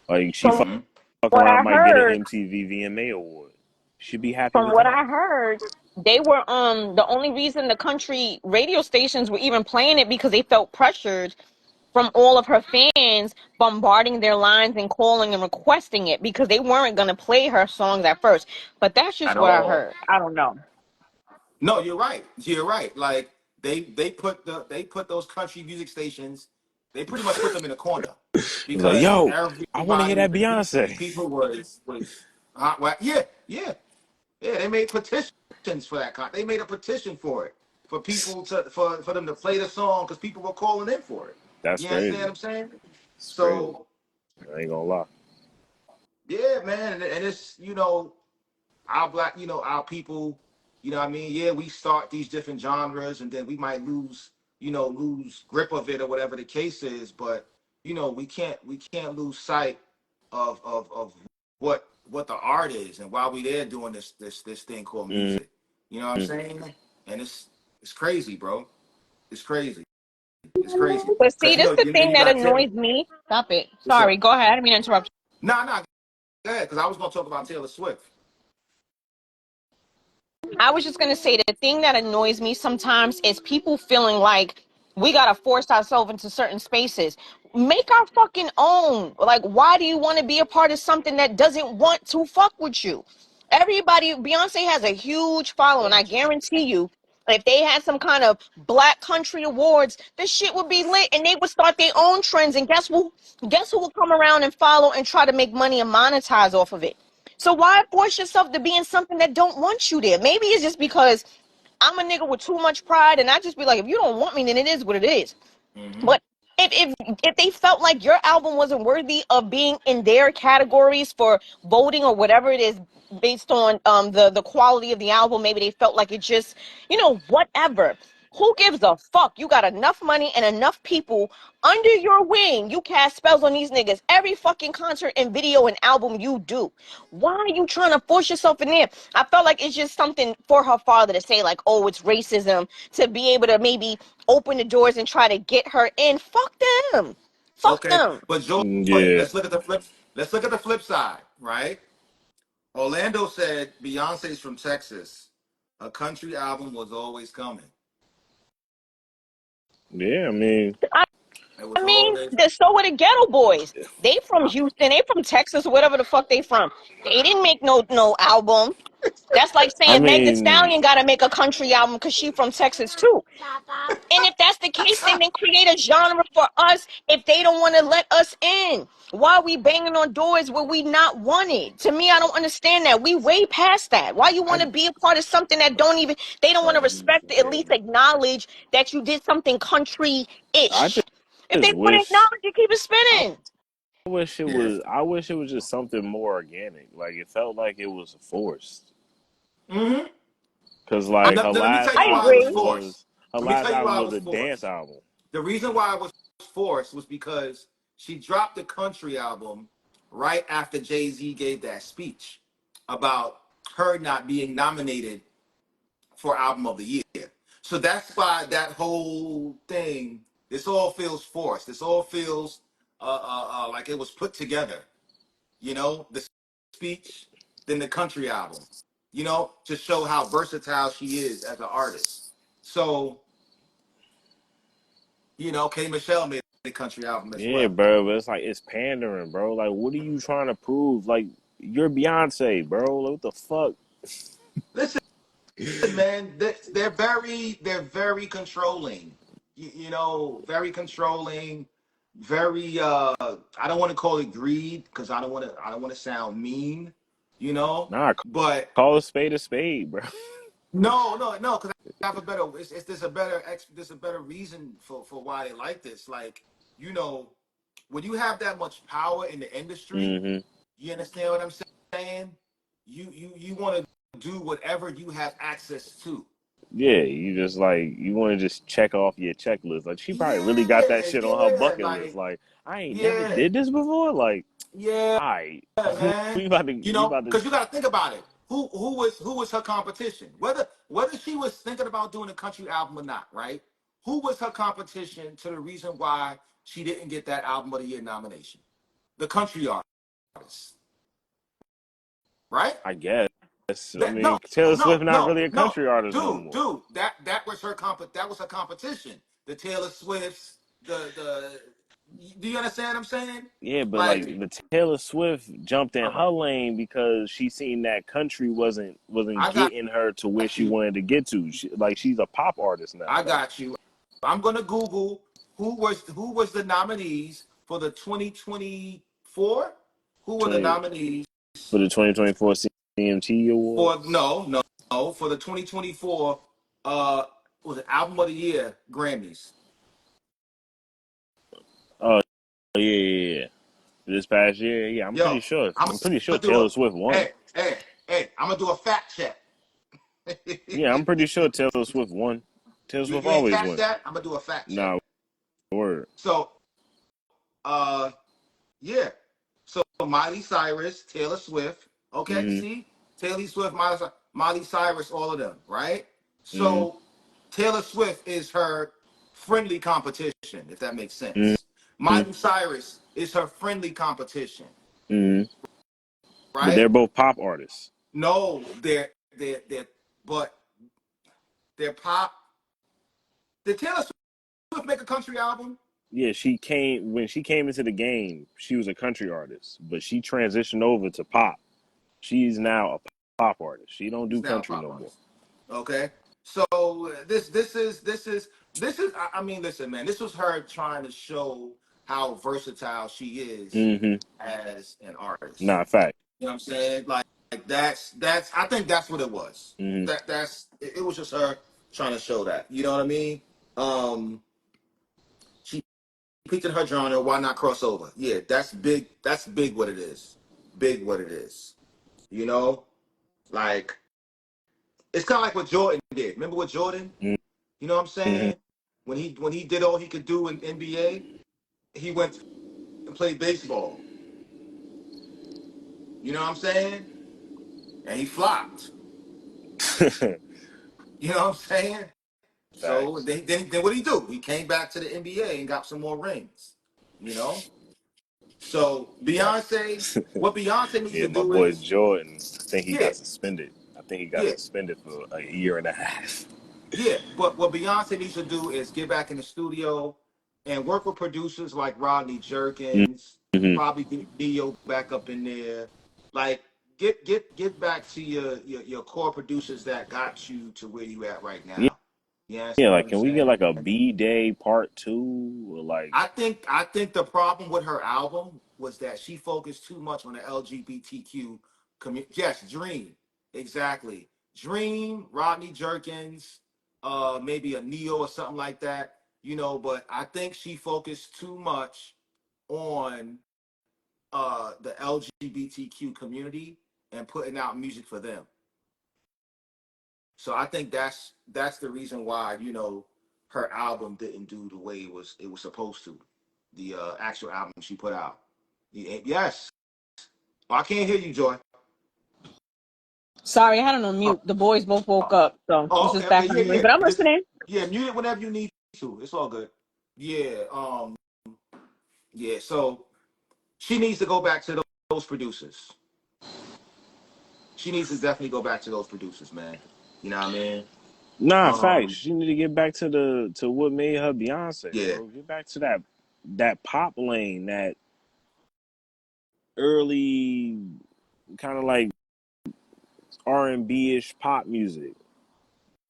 Like she From fuck Hmm. what around I might get an heard, MTV VMA award. Should be happy from with what that. I heard, they were the only reason the country radio stations were even playing it because they felt pressured from all of her fans bombarding their lines and calling and requesting it because they weren't going to play her songs at first. But that's just At what I all. heard. I don't know. No, you're right. You're right. Like they put those country music stations, they pretty much put them in a corner It's like, because yo, I want to hear everybody that Beyonce. people was well, yeah. They made petitions for that. They made a petition for it for people to for them to play the song because people were calling in for it. That's You understand what crazy. I'm saying? It's crazy. So I ain't gonna lie. yeah, man, and it's our black, our people, what I mean? Yeah, we start these different genres and then we might lose grip of it or whatever the case is, but we can't lose sight of what the art is and why we there doing this thing called Mm-hmm. music. You know what I'm saying? And it's crazy, bro. It's crazy. It's crazy. But Cause see, this the then thing you that got Taylor. annoys me. Stop it. What's Sorry, up? go ahead. I didn't mean to interrupt. Nah, go ahead, because I was gonna talk about Taylor Swift. I was just gonna say the thing that annoys me sometimes is people feeling like we gotta force ourselves into certain spaces. Make our fucking own. Like, why do you want to be a part of something that doesn't want to fuck with you? Everybody, Beyonce has a huge following. I guarantee you, if they had some kind of Black Country Awards, this shit would be lit, and they would start their own trends. And guess who? Guess who will come around and follow and try to make money and monetize off of it? So why force yourself to be in something that don't want you there? Maybe it's just because I'm a nigga with too much pride, and I just be like, if you don't want me, then it is what it is. Hmm. But if they felt like your album wasn't worthy of being in their categories for voting or whatever it is based on the quality of the album, maybe they felt like it just whatever. Who gives a fuck? You got enough money and enough people under your wing. You cast spells on these niggas every fucking concert and video and album you do. Why are you trying to force yourself in there? I felt like it's just something for her father to say, like, oh, it's racism, to be able to maybe open the doors and try to get her in. Fuck them. Fuck Okay, them. but Joy, Yeah. let's look at the flip side, right? Orlando said Beyonce's from Texas. A country album was always coming. Yeah, I mean, It was I mean, always. so were the Ghetto Boys. They from Houston. They from Texas, whatever the fuck they from. They didn't make no album. That's like I saying Meg Thee mean, Stallion got to make a country album because she from Texas too. And if that's the case, then create a genre for us if they don't want to let us in. Why are we banging on doors where we not wanted? To me, I don't understand that. We way past that. Why you want I to be a part of something that they don't want to respect, at least acknowledge that you did something I country-ish. If they just want to wish acknowledge it, keep it I spinning. wish it Yeah. was I wish it was just something more organic. Like it felt like it was forced. Mm-hmm. Cause like her Let me last tell you I why it was agree. album forced. was her Let me last tell you album why it was was a dance forced. album. The reason why it was forced was because she dropped the country album right after Jay-Z gave that speech about her not being nominated for album of the year. So that's why that whole thing, this all feels forced. This all feels like it was put together. The speech, then the country album. To show how versatile she is as an artist. So, K Michelle made a country album as Yeah, well. bro, but it's like it's pandering, bro. Like, what are you trying to prove? Like, you're Beyonce, bro. Like, what the fuck? Listen, man, they're very controlling. Very controlling. Very I don't want to call it greed because I don't want to sound mean, Nah, but call a spade, bro. no, because I have a better. There's a better reason for why they like this. Like, you know, when you have that much power in the industry, Hmm. you understand what I'm saying? You want to do whatever you have access to. Yeah, you just like you want to just check off your checklist. Like, she probably really got that Yeah, shit on her yeah, bucket list. like Like, I ain't never yeah, did this before. Like, yeah, all right, man. we about to. Because you got to think about it. Who was her competition? Whether she was thinking about doing a country album or not, right? Who was her competition to the reason why she didn't get that album of the year nomination? The country artist, right? I guess. I That mean, Taylor Swift not no, really a no, country artist no dude, more. dude. That was her competition. The Taylor Swifts, the. Do you understand what I'm saying? Yeah, but like Like, the Taylor Swift jumped in uh-huh. her lane because she seen that country wasn't I got getting her to where she you. wanted to get to. She's a pop artist now. I Like, got you. I'm gonna Google who was the nominees for the 2024. Who were the 20 nominees for the 2024 CMT for Awards. no for the 2024 uh was it album of the year Grammys? Oh yeah. This past year, yeah, I'm pretty Yo, sure. I'm I'm pretty sure gonna do a Taylor Swift won. hey, I'm gonna do a fact check. Yeah, I'm pretty sure Taylor Swift won. Taylor you Swift you ain't always catch win. that? I'm gonna do a fact check. Nah, word. So uh yeah. So Miley Cyrus, Taylor Swift. Okay, Mm-hmm. see? Taylor Swift, Miley Cyrus, all of them, right? Mm-hmm. So Taylor Swift is her friendly competition, if that makes sense. Mm-hmm. Miley Cyrus is her friendly competition, Mm-hmm. But right? they're both pop artists. No, but they're pop. Did Taylor Swift make a country album? Yeah, she came into the game, she was a country artist, but she transitioned over to pop. She's now a pop artist. She don't do She's now a country pop no more. artist. Okay. So I mean, listen, man, this was her trying to show how versatile she is Mm-hmm. as an artist. Nah, fact. You know what I'm saying? Like that's I think that's what it was. Mm-hmm. It was just her trying to show that. You know what I mean? She peaked in her genre, why not cross over? Yeah, that's big. That's big what it is. Big what it is. You know? Like it's kind of like what Jordan did. Remember what Jordan? You know what I'm Mm-hmm. saying? When he did all he could do in NBA, he went and played baseball. You know what I'm saying? And he flopped. You know what I'm saying? So Facts. then what did he do? He came back to the NBA and got some more rings. You know? So what Beyonce needs Yeah, to my do boy is, Jordan. I think he yeah, got suspended. I think he got yeah, suspended for a year and a half. yeah. But what Beyonce needs to do is get back in the studio and work with producers like Rodney Jerkins, Mm-hmm. probably get Neo back up in there. Like get back to your core producers that got you to where you at right Yeah, now. You yeah. understand what Like, I'm can we get saying? like a B-Day part two or like? I think the problem with her album was that she focused too much on the LGBTQ community. Yes, Dream, exactly. Dream, Rodney Jerkins, maybe a Neo or something like that. But I think she focused too much on the LGBTQ community and putting out music for them. So I think that's the reason why her album didn't do the way it was supposed to. The actual album she put out. Yes. Oh, I can't hear you, Joy. Sorry, I had it on Oh, mute. The boys both woke oh, up, so oh, this is okay, okay, background noise. But I'm Just listening. yeah, mute it whenever you need to. It's all good. Yeah, yeah. So she needs to go back to those producers. She needs to definitely go back to those producers, man. You know what I mean? Nah, facts. Um, She need to get back to the to what made her Beyonce, yeah, bro. Get back to that pop lane, that early kind of like R&B ish pop music.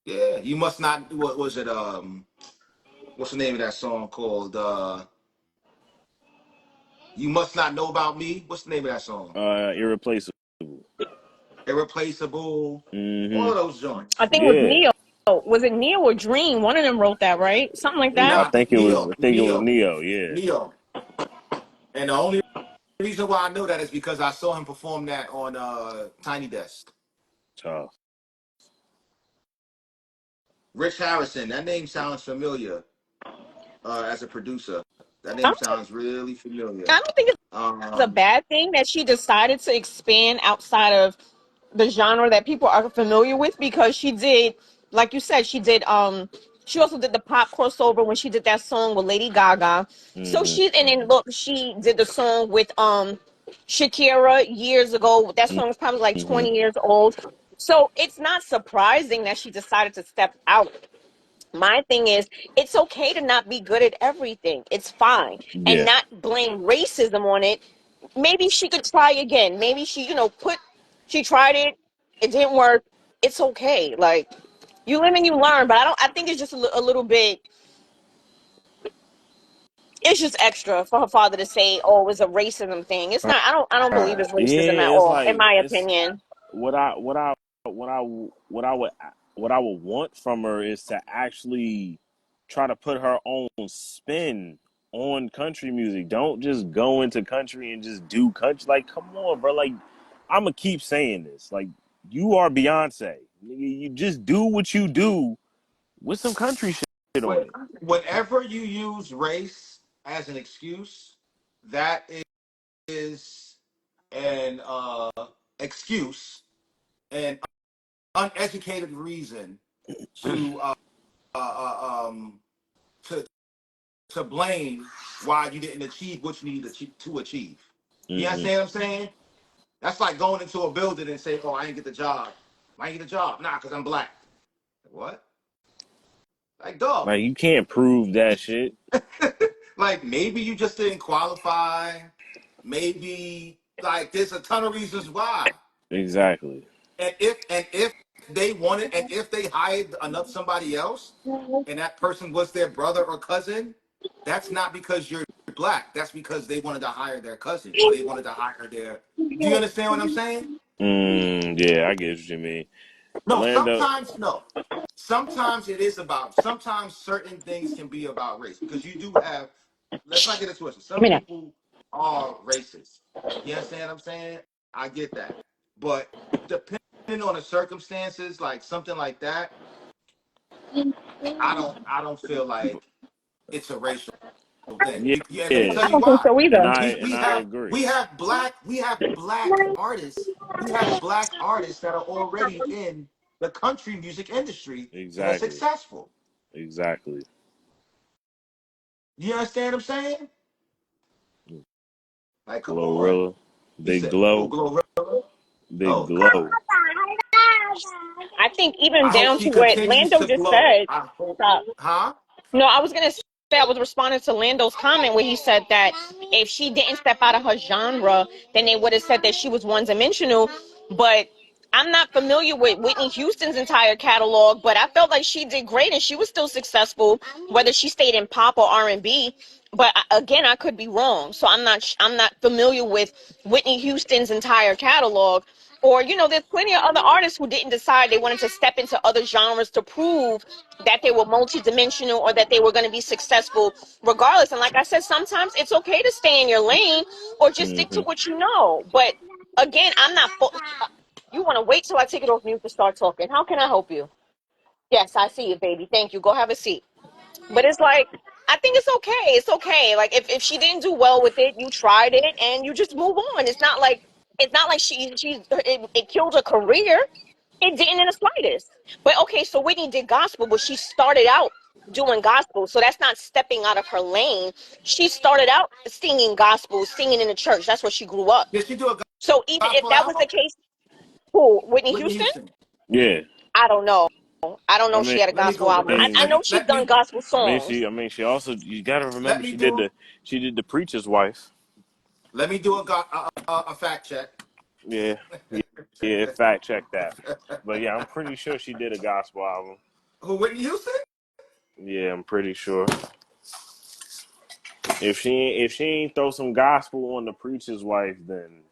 yeah. You must not. What was it? What's the name of that song called? You must not know about me. What's the name of that song? Irreplaceable. Irreplaceable. All Hmm. of those joints. I think it was Yeah. Neo. Was it Neo or Dream? One of them wrote that, right? Something like that. I Nah, think it was. Neo, I think it was Neo, Neo. Yeah. Neo. And the only reason why I know that is because I saw him perform that on Tiny Desk. Tough. Rich Harrison. That name sounds familiar as a producer. That I name don't, sounds really familiar. I don't think it's a Um, bad thing that she decided to expand outside of the genre that people are familiar with, because she did, like you said, she also did the pop crossover when she did that song with Lady Gaga. So Hmm. she, and then look, she did the song with Shakira years ago. That song is probably like Hmm. 20 years old. So it's not surprising that she decided to step out. My thing is, it's okay to not be good at everything. It's fine. And Yeah. not blame racism on it. Maybe she could try again. Maybe she, she tried it, it didn't work. It's okay. Like, you live and you learn, but I think it's just a little bit, it's just extra for her father to say, oh, it was a racism thing. It's not, I don't believe it's racism at Yeah. It's all, in like my it's opinion. what I what I what I what I would what I would want from her is to actually try to put her own spin on country music. Don't just go into country and just do country. Like, come on, bro. Like, I'm gonna keep saying this. Like, you are Beyonce. You just do what you do with some country shit on when, it. whenever you use race as an excuse, that is an excuse, an uneducated reason to to blame why you didn't achieve what you needed to achieve. You Hmm. understand what I'm saying? That's like going into a building and saying, "Oh, I ain't get the job. I ain't get the job. Nah, because I'm black." What? Like, dog. Like, you can't prove that shit. Like, maybe you just didn't qualify. Maybe like there's a ton of reasons why. Exactly. And if they wanted, and if they hired enough somebody else, and that person was their brother or cousin, that's not because you're black. That's because they wanted to hire their cousin, or they wanted to hire their. Do you understand what I'm saying? Yeah, I get what you mean. No, Orlando. sometimes no. Sometimes it is about. Sometimes certain things can be about race because you do have. Let's not get it twisted. Give Some me that. people are racist. You understand what I'm saying? I get that, but depending on the circumstances, like something like that, I don't feel like it's a racial thing. Yeah, Yeah, and let me yeah, tell I you don't think why. so and either. I We and we I have agree. we have black artists. We have black artists that are already in the country music industry and are Exactly, successful. exactly. You understand what I'm saying? Like, come on. Glorilla, He big said, "Oh, glow, Glorilla." big Oh God. glow. I think even I hope down she to what continues Lando to just glow. said. I hope, Stop. huh? No, I was gonna say, I was responding to Lando's comment where he said that if she didn't step out of her genre, then they would have said that she was one dimensional. But I'm not familiar with Whitney Houston's entire catalog, but I felt like she did great and she was still successful, whether she stayed in pop or R&B. But again, I could be wrong, so I'm not familiar with Whitney Houston's entire catalog. Or, there's plenty of other artists who didn't decide they wanted to step into other genres to prove that they were multidimensional or that they were going to be successful regardless. And like I said, sometimes it's okay to stay in your lane or just stick to Hmm. what you know. But again, I'm not. You want to wait till I take it off mute to start talking. How can I help you? Yes, I see you, baby. Thank you. Go have a seat. But it's like, I think it's okay. It's okay. Like, if she didn't do well with it, you tried it and you just move on. It's not like It's not like it killed her career. It didn't in the slightest. But okay, so Whitney did gospel, but she started out doing gospel. So that's not stepping out of her lane. She started out singing gospel, singing in the church. That's where she grew up. Did she do a So even if gospel that was album? the case, who, Whitney Whitney Houston? Houston. Yeah, I don't know. I don't I know if mean, she had a Let me gospel Google. album. I know she's done gospel songs. she also, you gotta Let remember, me do she did the preacher's wife. let me do a fact check. Yeah, yeah, yeah. Fact check that. But yeah, I'm pretty sure she did a gospel album. Who, Whitney Houston? Yeah, I'm pretty sure. If she ain't throw some gospel on the preacher's wife, then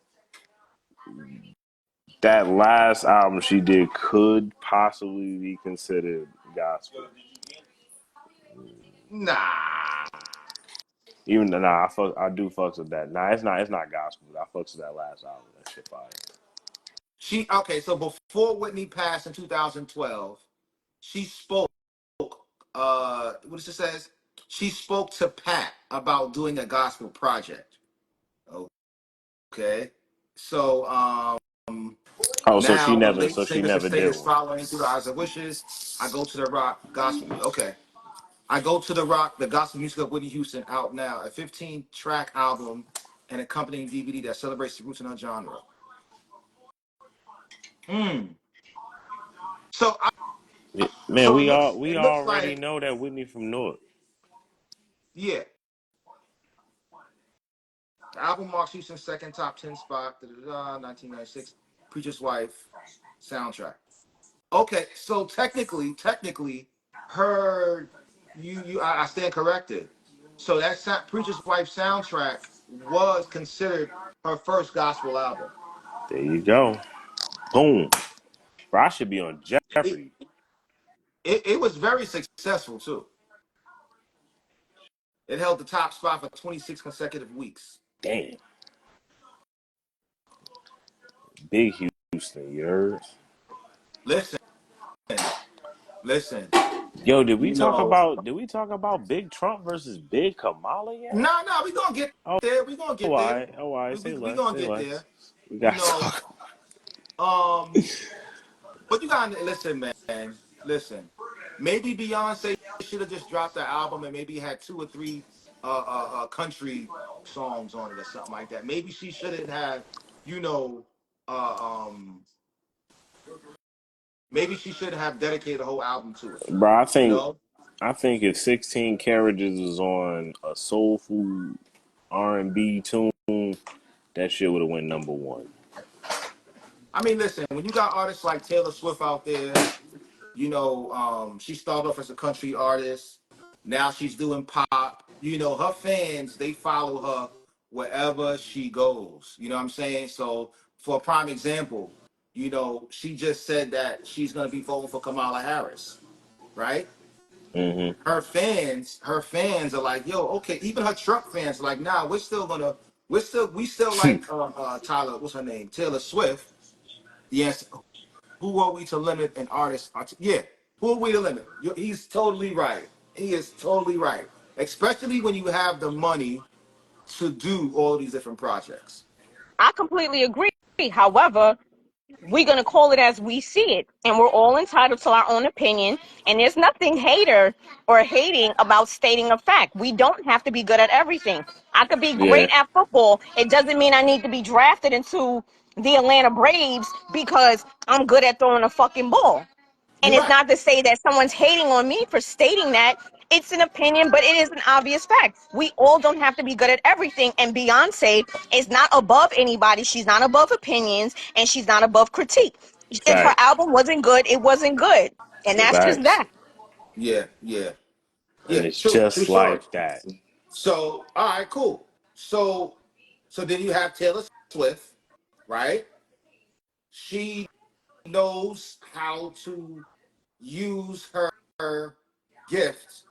that last album she did could possibly be considered gospel. Nah. Even though, I do fucks with that. Nah, it's not gospel. I fucks with that last album. That shit fire. She okay. So before Whitney passed in 2012, she spoke. What does it says? She spoke to Pat about doing a gospel project. Okay. So Oh, now the late so she singer never sustained did his one. following through the eyes of wishes. I go to the rock gospel. Okay. I go to the rock, the gospel music of Whitney Houston, out now, a 15-track album and accompanying DVD that celebrates the roots in her genre. Hmm. So, Yeah, man, so we it looks already like, know that Whitney from North. yeah. The album marks Houston's second top 10 spot, 1996, Preacher's Wife soundtrack. Okay, so technically, her, I stand corrected. So that Preacher's Wife soundtrack was considered her first gospel album. There you go. Boom. Bro, I should be on It, Jeopardy. it was very successful too. It held the top spot for 26 consecutive weeks. Damn. Big Houston, you heard? Listen, listen. Yo, You know, did we talk about Big Trump versus Big Kamala yet? no, we gonna get Oh, there. We gonna get there. all right. We gonna Say get less. there. We You got to know, talk. um, but you gotta listen, man. Listen, maybe Beyonce should have just dropped the album and maybe had two or three country songs on it or something like that. Maybe she shouldn't have, you know, uh, um, maybe she shouldn't have dedicated a whole album to it. Bro, You know, I think if 16 Carriages was on a soulful R&B tune, that shit would have went number one. I mean, listen, when you got artists like Taylor Swift out there, you know, she started off as a country artist. Now she's doing pop. You know, her fans, they follow her wherever she goes. You know what I'm saying? So, for a prime example, you know, she just said that she's going to be voting for Kamala Harris, right? Hmm. Her fans are like, yo, okay. Even her Trump fans are like, nah, we still like Tyler, what's her name? Taylor Swift. Yes, who are we to limit an artist? Yeah, who are we to limit? He's totally right. He is totally right. Especially when you have the money to do all these different projects. I completely agree. However, we're going to call it as we see it, and we're all entitled to our own opinion, and there's nothing hater or hating about stating a fact. We don't have to be good at everything. I could be Yeah, great at football. It doesn't mean I need to be drafted into the Atlanta Braves because I'm good at throwing a fucking ball. And You're it's right. not to say that someone's hating on me for stating that. It's an opinion, but it is an obvious fact. We all don't have to be good at everything. And Beyonce is not above anybody. She's not above opinions and she's not above critique. If her facts, album wasn't good, it wasn't good. And that's just facts, that. Yeah, yeah, and yeah. it's True just story. like that. So, all right, cool. So then you have Taylor Swift, right? She knows how to use her gift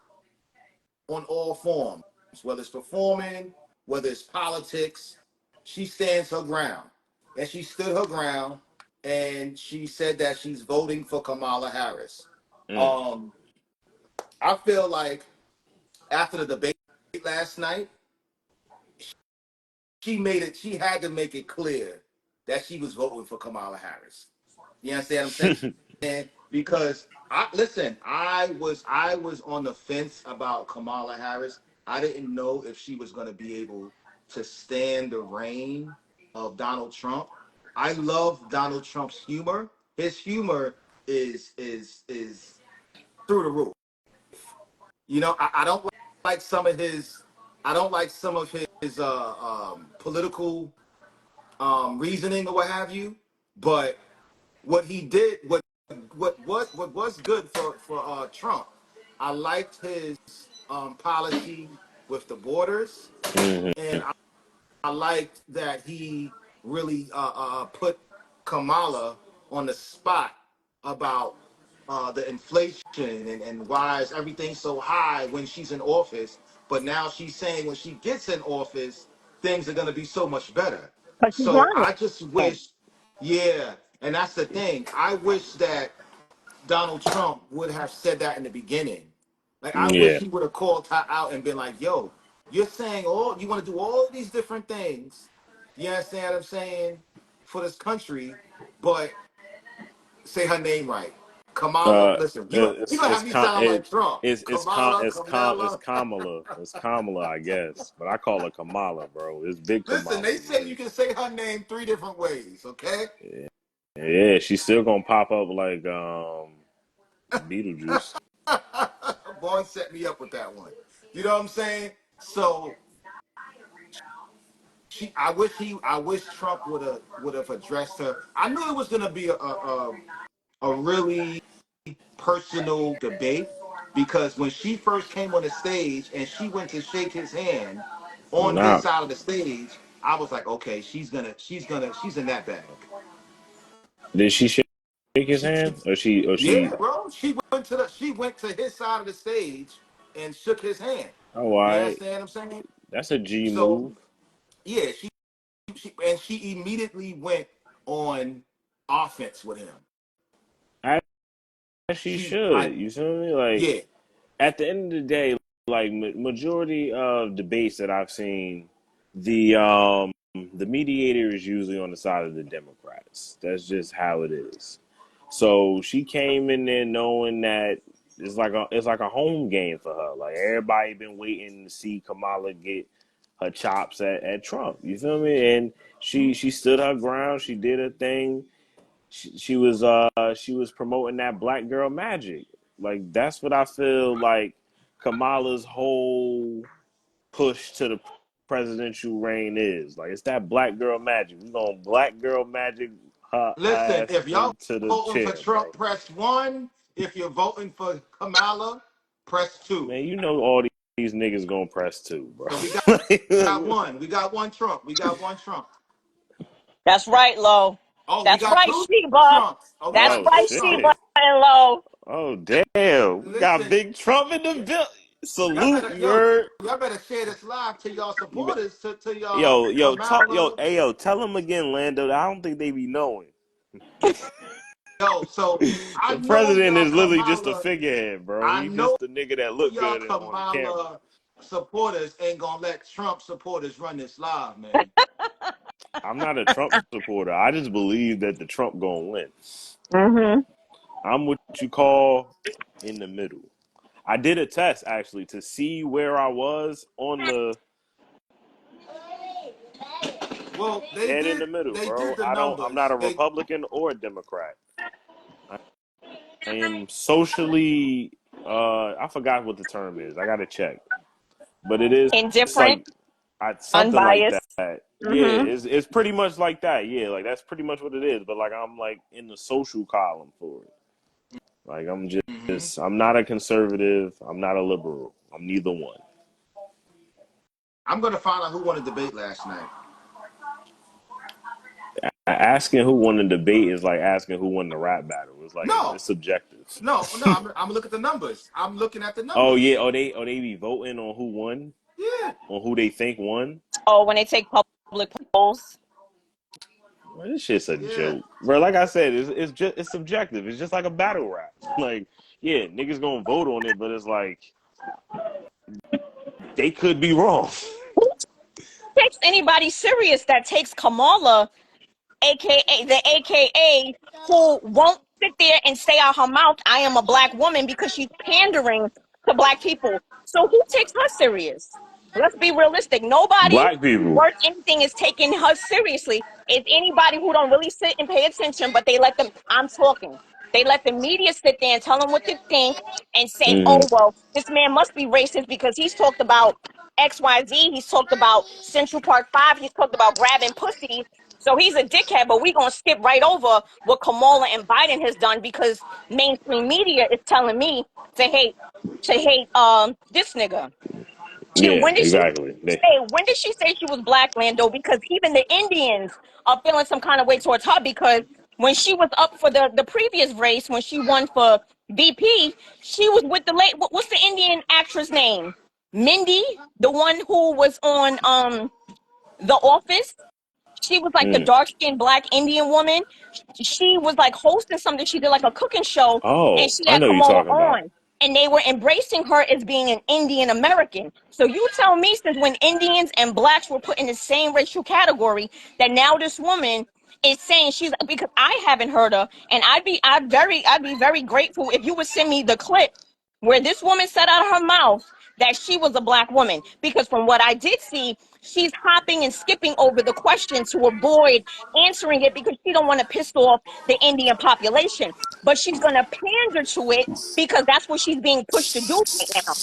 on all forms, whether it's performing, whether it's politics. She stands her ground. And she stood her ground and she said that she's voting for Kamala Harris. Mm. Um, I feel like after the debate last night, she had to make it clear. that she was voting for Kamala Harris. You understand what I'm saying? Because I was on the fence about Kamala Harris. I didn't know if she was going to be able to stand the reign of Donald Trump. I love Donald Trump's humor. His humor is through the roof. I don't like some of his I don't like some of his political reasoning or what have you. But what he did, what was good for Trump, I liked his policy with the borders, Hmm. and I liked that he really put Kamala on the spot about the inflation and why is everything so high when she's in office. But now she's saying when she gets in office, things are going to be so much better. But she's So lying. I just wish, yeah, and that's the thing. I wish that Donald Trump would have said that in the beginning. Like I wish Yeah. he would have called her out and been like, "Yo, you're saying all you want to do all these different things. You understand what I'm saying for this country, but say her name right, Kamala. Uh, Listen, you it's gonna it's have me com sound it, like Trump, Kamala, it's Kamala. Kamala. It's Kamala, I guess, but I call her Kamala, bro. It's Big Listen, Kamala, they say you man. can say her name three different ways. Okay, Yeah, yeah, she's still gonna pop up like Beetlejuice. Boy set me up with that one. You know what I'm saying? So I wish Trump would have addressed her. I knew it was gonna be a really personal debate because when she first came on the stage and she went to shake his hand on his Nah, side of the stage, I was like, okay, she's in that bag. did she shake his She hand, or she? yeah, bro. She went to his side of the stage and shook his hand. Oh, You I. understand what I'm saying? That's a G So move. yeah, she immediately went on offense with him. As she She should. like You feel me? Like yeah, at the end of the day, like majority of debates that I've seen, the mediator is usually on the side of the Democrats. That's just how it is. So she came in there knowing that it's like a home game for her. Like everybody been waiting to see Kamala get her chops at Trump. You feel me? And she stood her ground. She did her thing. She was promoting that black girl magic. Like that's what I feel like Kamala's whole push to the presidential reign is. Like it's that black girl magic. We're gonna black girl magic her listen, ass if y'all into the voting for chair, bro. Trump, press one. If you're voting for Kamala, press two. Man, you know all these niggas gonna press two, bro. So we got one. We got one Trump. We got one Trump. That's right, Lo. Oh, we That's got right, two Sheba. Trumps. Oh, we That's got Oh two right, shit. Sheba Trumps. and Lo. Oh damn. We got Listen, Big Trump in the bill. y'all Salute, better you yo, heard? y'all better share this live to y'all You supporters, to y'all yo, Kamala. hey, yo, tell them again, Lando. I don't think they be knowing. Yo, so I The know president y'all is literally just a Kamala. figurehead, bro. I He's know just the nigga that look y'all good on the camera. Kamala supporters ain't gonna let Trump supporters run this live, man. I'm not a Trump supporter. I just believe that the Trump gonna win. Mm-hmm. I'm what you call in the middle. I did a test actually to see where I was on the Well, dead in the middle, they bro. did the I'm not numbers. a They Republican or a Democrat. I am socially I forgot what the term is. I gotta check. But it is it's Indifferent, like something like unbiased. that. Yeah, Mm-hmm. it's pretty much like that. Yeah, like that's pretty much what it is. But like I'm like in the social column for it. Like I'm hmm I'm not a conservative. I'm not a liberal. I'm neither one. I'm gonna find out who won the debate last night. Asking who won the debate is like asking who won the rap battle. It's like No, it's subjective. no. I'm looking at the numbers. I'm looking at the Oh yeah, numbers. they be voting on who won, Yeah, on who they think won. Oh, when they take public polls. Well, this shit's a yeah. joke, bro. Like I said, it's subjective. It's just like a battle rap. Like yeah, niggas gonna vote on it, but it's like they could be wrong. Who takes anybody serious that takes Kamala AKA who won't sit there and say out her mouth, I am a black woman, because she's pandering to black people. So who takes her serious? Let's be realistic. Nobody Black people. worth anything is taking her seriously. It's anybody who don't really sit and pay attention, but they let them, I'm talking. They let the media sit there and tell them what to think and say, Hmm. oh, well, this man must be racist because he's talked about XYZ. He's talked about Central Park 5. He's talked about grabbing pussies. So he's a dickhead, but we're going to skip right over what Kamala and Biden has done because mainstream media is telling me to hate this nigga. Yeah, When did she exactly. say she was black, Lando? Because even the Indians are feeling some kind of way towards her because when she was up for the previous race, when she won for VP, she was with the late what's the Indian actress name? Mindy, the one who was on The Office. She was like the Mm. dark skinned black Indian woman. She was like hosting something. She did like a cooking show and Oh, she I had know you're Kamala talking about. on. And they were embracing her as being an Indian American. So you tell me, since when Indians and blacks were put in the same racial category, that now this woman is saying she's, because I haven't heard her, and I'd be very grateful if you would send me the clip where this woman said out of her mouth that she was a black woman, because from what I did see, she's hopping and skipping over the question to avoid answering it because she don't want to piss off the Indian population, but she's going to pander to it because that's what she's being pushed to do right now.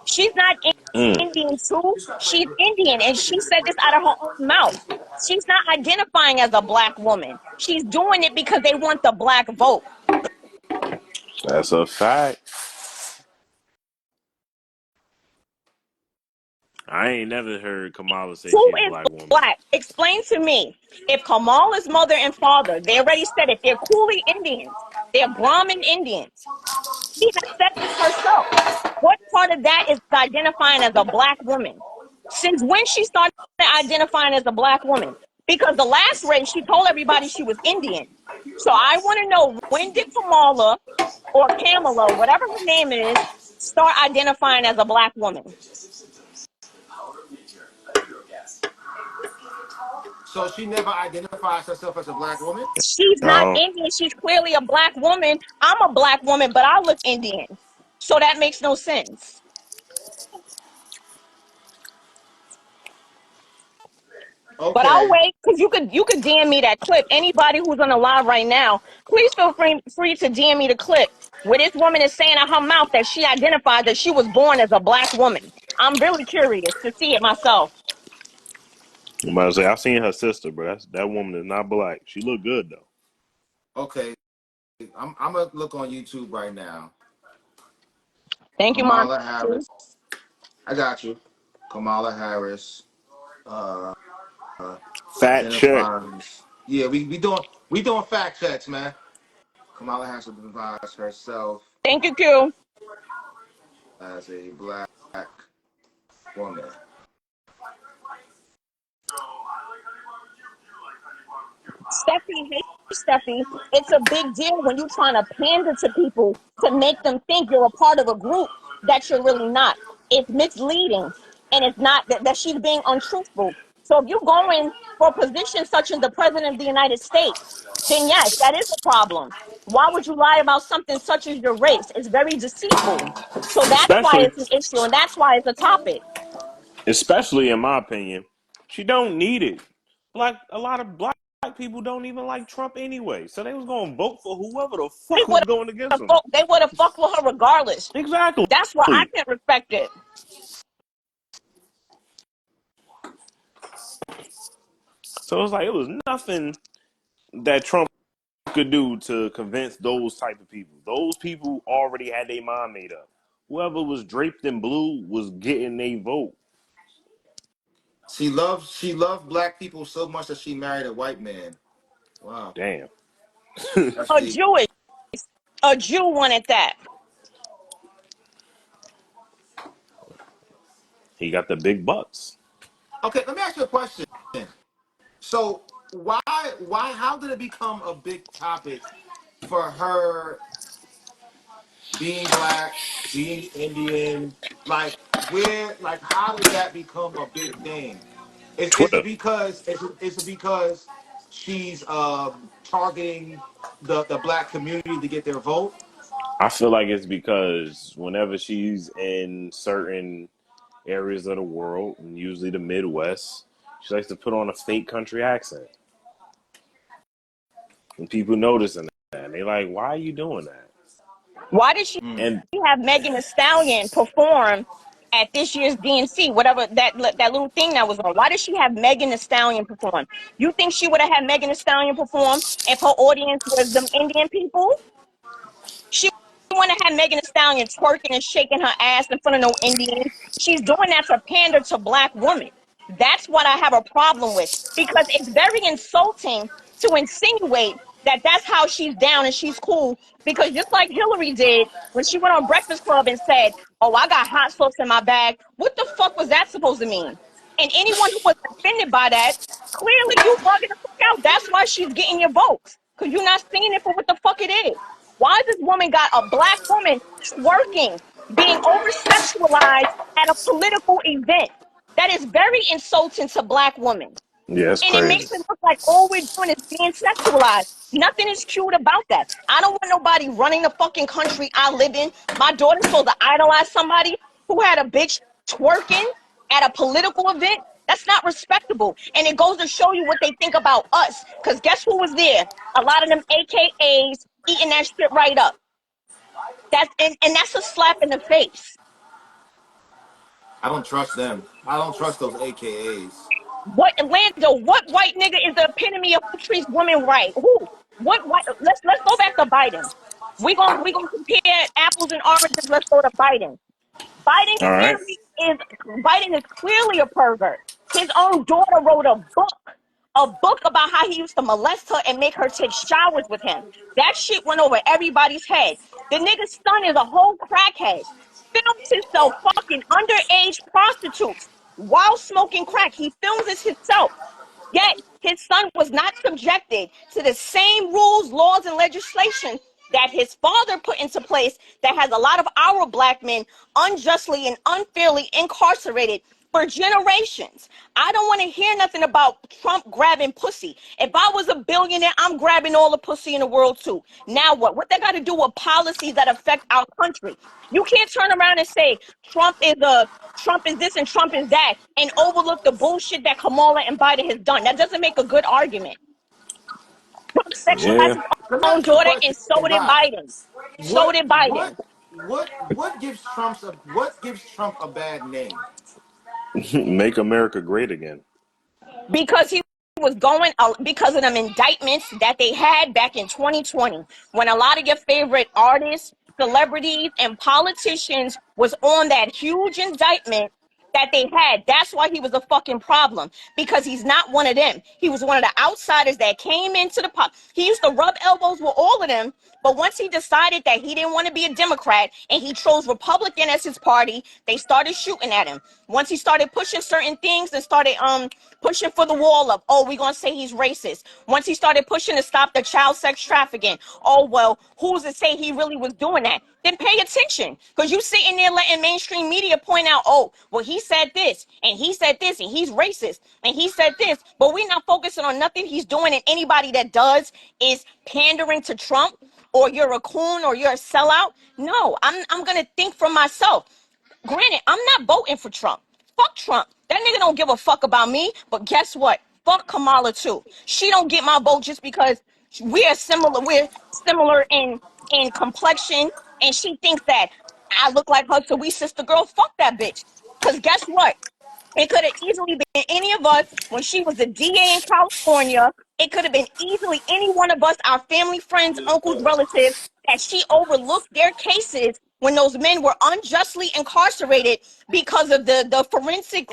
She's not Mm. Indian too, she's Indian, and she said this out of her own mouth. She's not identifying as a black woman, she's doing it because they want the black vote. That's a fact. I ain't never heard Kamala say Who she a is black woman. black? Explain to me. If Kamala's mother and father, they already said it, they're Cooley Indians, they're Brahmin Indians. She has said this herself. What part of that is identifying as a black woman? Since when she started identifying as a black woman? Because the last race, she told everybody she was Indian. So I want to know, when did Kamala or Kamala, whatever her name is, start identifying as a black woman? So she never identifies herself as a black woman. She's not No. Indian. She's clearly a black woman. I'm a black woman, but I look Indian. So that makes no sense. But I'll Okay. wait because you could DM me that clip. Anybody who's on the live right now, please feel free to DM me the clip where this woman is saying out her mouth that she identified that she was born as a black woman. I'm really curious to see it myself. I'm about to say I seen her sister, but that woman is not black. She look good though. Okay. I'm gonna look on YouTube right now. Thank you, Mom. Kamala Harris. I got you. Kamala Harris uh, Fat check. identifies. Yeah, we doing fact checks, man. Kamala Harris identifies herself Thank you, Q. as a black woman. Steffi, hey Steffi, it's a big deal when you're trying to pander to people to make them think you're a part of a group that you're really not. It's misleading, and it's not that she's being untruthful. So if you're going for a position such as the president of the United States, then yes, that is a problem. Why would you lie about something such as your race? It's very deceitful. So that's why Especially it's an issue, and that's why it's a topic. especially in my opinion, she don't need it. Like a lot of black people don't even like Trump anyway. So they was gonna vote for whoever the They fuck would was going against have him. they would have fucked with her regardless. Exactly. That's why I can't respect it. So it's like it was nothing that Trump could do to convince those type of people. Those people already had their mind made up. Whoever was draped in blue was getting their vote. She loved black people so much that she married a white man. Wow, Damn. that's A deep. Jewish, a Jew wanted that. He got the big bucks. Okay, let me ask you a question. So how did it become a big topic for her being black, being Indian? How did that become a big thing? Is it Twitter. because is it because she's targeting the black community to get their vote? I feel like it's because whenever she's in certain areas of the world, and usually the Midwest, she likes to put on a fake country accent. And people noticing that. And they like, why are you doing that? Why did she Mm. And have Megan Thee Stallion perform at this year's DNC, whatever that little thing that was on? Why did she have Megan Thee Stallion perform? You think she would have had Megan Thee Stallion perform if her audience was them Indian people? She want to have Megan Thee Stallion twerking and shaking her ass in front of no Indians. She's doing that to pander to black women. That's what I have a problem with, because it's very insulting to insinuate that that's how she's down and she's cool. Because just like Hillary did when she went on Breakfast Club and said, "Oh, I got hot sauce in my bag." What the fuck was that supposed to mean? And anyone who was offended by that, clearly you bugging the fuck out. That's why she's getting your votes, because you're not seeing it for what the fuck it is. Why this woman got a black woman twerking, being over sexualized at a political event? That is very insulting to black women. yeah, it's And it makes crazy. it look like all we're doing is being sexualized. Nothing is cute about that. I don't want nobody running the fucking country I live in. My daughter's supposed to idolize somebody who had a bitch twerking at a political event. That's not respectable. And it goes to show you what they think about us. Because guess who was there? A lot of them AKAs eating that shit right up. And that's a slap in the face. I don't trust them. I don't trust those AKAs. What Orlando? What white nigga is the epitome of who treats women right? Who? What white? Let's go back to Biden. We gonna compare apples and oranges. Let's go to Biden. Biden All right. clearly is Biden is clearly a pervert. His own daughter wrote a book about how he used to molest her and make her take showers with him. That shit went over everybody's head. The nigga's son is a whole crackhead. Films himself fucking underage prostitutes while smoking crack. He films this himself. Yet his son was not subjected to the same rules, laws, and legislation that his father put into place that has a lot of our black men unjustly and unfairly incarcerated for generations. I don't want to hear nothing about Trump grabbing pussy. If I was a billionaire, I'm grabbing all the pussy in the world too. Now what? What that got to do with policies that affect our country? You can't turn around and say Trump is this and Trump is that and overlook the bullshit that Kamala and Biden has done. That doesn't make a good argument. Trump sexualized Yeah. his Let me own ask you a daughter, and question, so did Bob. Biden. So What did what Biden. what gives Trump a bad name? Make America great again. Because he was going because of them indictments that they had back in 2020, when a lot of your favorite artists, celebrities, and politicians was on that huge indictment that they had. That's why he was a fucking problem, because he's not one of them. He was one of the outsiders that came into the pop. He used to rub elbows with all of them, but once he decided that he didn't want to be a Democrat and he chose Republican as his party, they started shooting at him. Once he started pushing certain things and started pushing for the wall of, oh, we're gonna say he's racist. Once he started pushing to stop the child sex trafficking, oh well, who's to say he really was doing that? Then pay attention, because you sitting there letting mainstream media point out, oh, well, he said this and he said this and he's racist and he said this, but we're not focusing on nothing he's doing, and anybody that does is pandering to Trump, or you're a coon or you're a sellout. No, I'm gonna think for myself. Granted, I'm not voting for Trump. Fuck Trump. That nigga don't give a fuck about me. But guess what? Fuck Kamala too. She don't get my vote just because we're similar. We're similar in complexion, and she thinks that I look like her, so we sister girl. Fuck that bitch. Cause guess what? It could have easily been any of us when she was a DA in California. It could have been easily any one of us, our family, friends, uncles, relatives, that she overlooked their cases when those men were unjustly incarcerated because of the forensic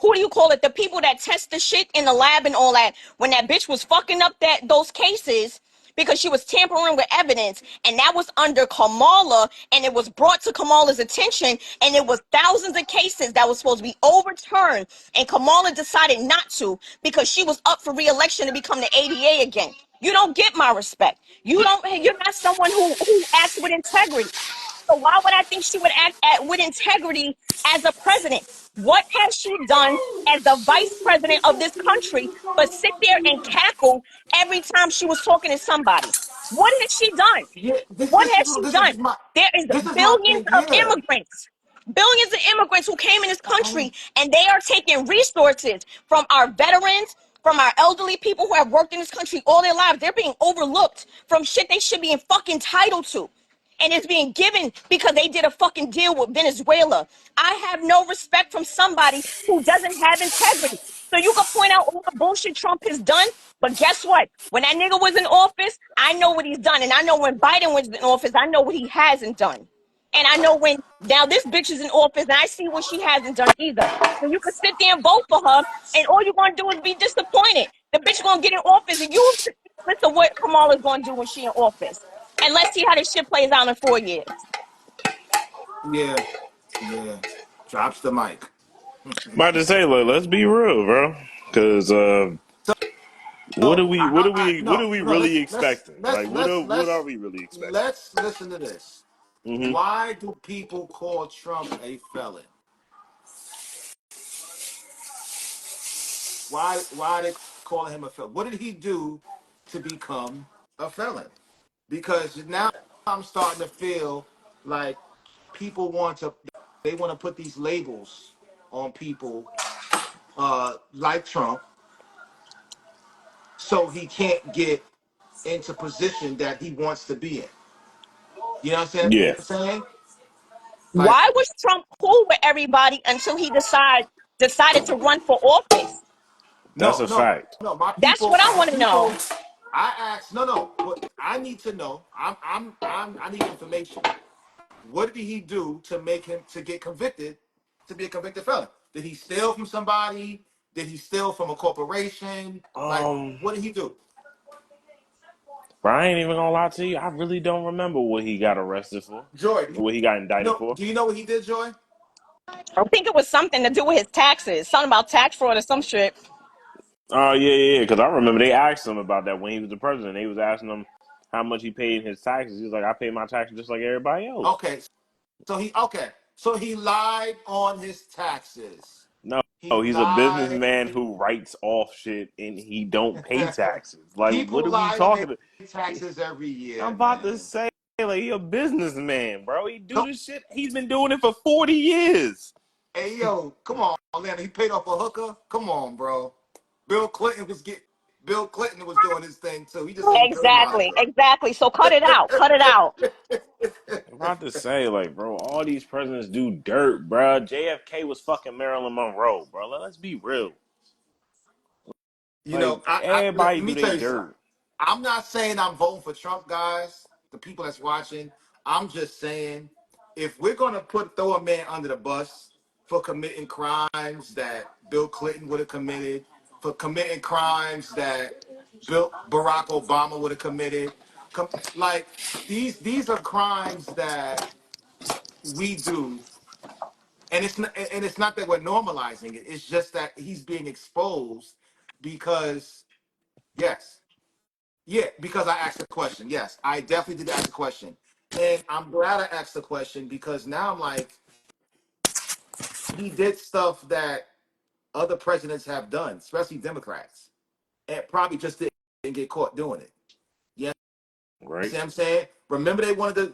who do you call it? The people that test the shit in the lab and all that. When that bitch was fucking up those cases because she was tampering with evidence, and that was under Kamala, and it was brought to Kamala's attention, and it was thousands of cases that was supposed to be overturned, and Kamala decided not to because she was up for re-election to become the ADA again. You don't get my respect. You're not someone who acts with integrity. So why would I think she would act with integrity as a president? What has she done as the vice president of this country but sit there and cackle every time she was talking to somebody? What has she done? Yeah, What has she this done? is my There is this is my billions thing. of Yeah. billions of immigrants who came in this Um, country, and they are taking resources from our veterans, from our elderly people who have worked in this country all their lives. They're being overlooked from shit they should be fucking entitled to. And it's being given because they did a fucking deal with Venezuela. I have no respect from somebody who doesn't have integrity. So you can point out all the bullshit Trump has done, but guess what? When that nigga was in office, I know what he's done. And I know when Biden was in office, I know what he hasn't done. And I know when now this bitch is in office and I see what she hasn't done either. So you can sit there and vote for her, and all you're gonna do is be disappointed. The bitch gonna get in office, and you listen what Kamala's gonna do when she in office. And let's see how this shit plays out in 4 years. yeah, yeah. Drops the mic. About to say, like, let's be real, bro. Because So what no, are we no. really expecting? Like, what are we really expecting? Let's listen to this. Hmm. Why do people call Trump a felon? Why are they calling him a felon? What did he do to become a felon? Because now I'm starting to feel like people want to put these labels on people like Trump, so he can't get into position that he wants to be in. You know what Yeah, I'm saying? Like, Why was Trump cool with everybody until he decided to run for office? that's a no, fact. no. That's what I My want to know. people. I asked, no. What I need to know, I need information. What did he do to make him to get convicted, to be a convicted felon? Did he steal from somebody? Did he steal from a corporation? Like, Um, what did he do? but I ain't even gonna lie to you. I really don't remember what he got arrested for, Joy, or what he got indicted no, for. do you know what he did, Joy? I think it was something to do with his taxes, something about tax fraud or some shit. Oh yeah. Because I remember they asked him about that when he was the president. They was asking him how much he paid in his taxes. He was like, "I pay my taxes just like everybody else." Okay, so he lied on his taxes. No, He he's a lied. businessman who writes off shit and he don't pay taxes. Like, what People are we lie on their talking about? taxes every I'm year, about to man. say, like, he a businessman, bro. He do Come, this shit. He's been doing it for 40 years. hey yo, come on, man. He paid off a hooker. Come on, bro. Bill Clinton was get. Bill Clinton was doing his thing too. He just ain't good Exactly, Monica. exactly. So cut it out. Cut it out. I'm about to say, like, bro, all these presidents do dirt, bro. JFK was fucking Marilyn Monroe, bro. Let's be real. You Like, know, let everybody do me they tell you something. dirt. I'm not saying I'm voting for Trump, guys. The people that's watching, I'm just saying, if we're gonna throw a man under the bus for committing crimes that Bill Clinton would have committed, for committing crimes that Barack Obama would have committed, like these are crimes that we do, and it's not that we're normalizing it. It's just that he's being exposed because yes. Yeah, because I asked the question. Yes, I definitely did ask the question. And I'm glad I asked the question because now I'm like, he did stuff that other presidents have done, especially Democrats, and probably just didn't get caught doing it. You Right? see what I'm saying? Remember they wanted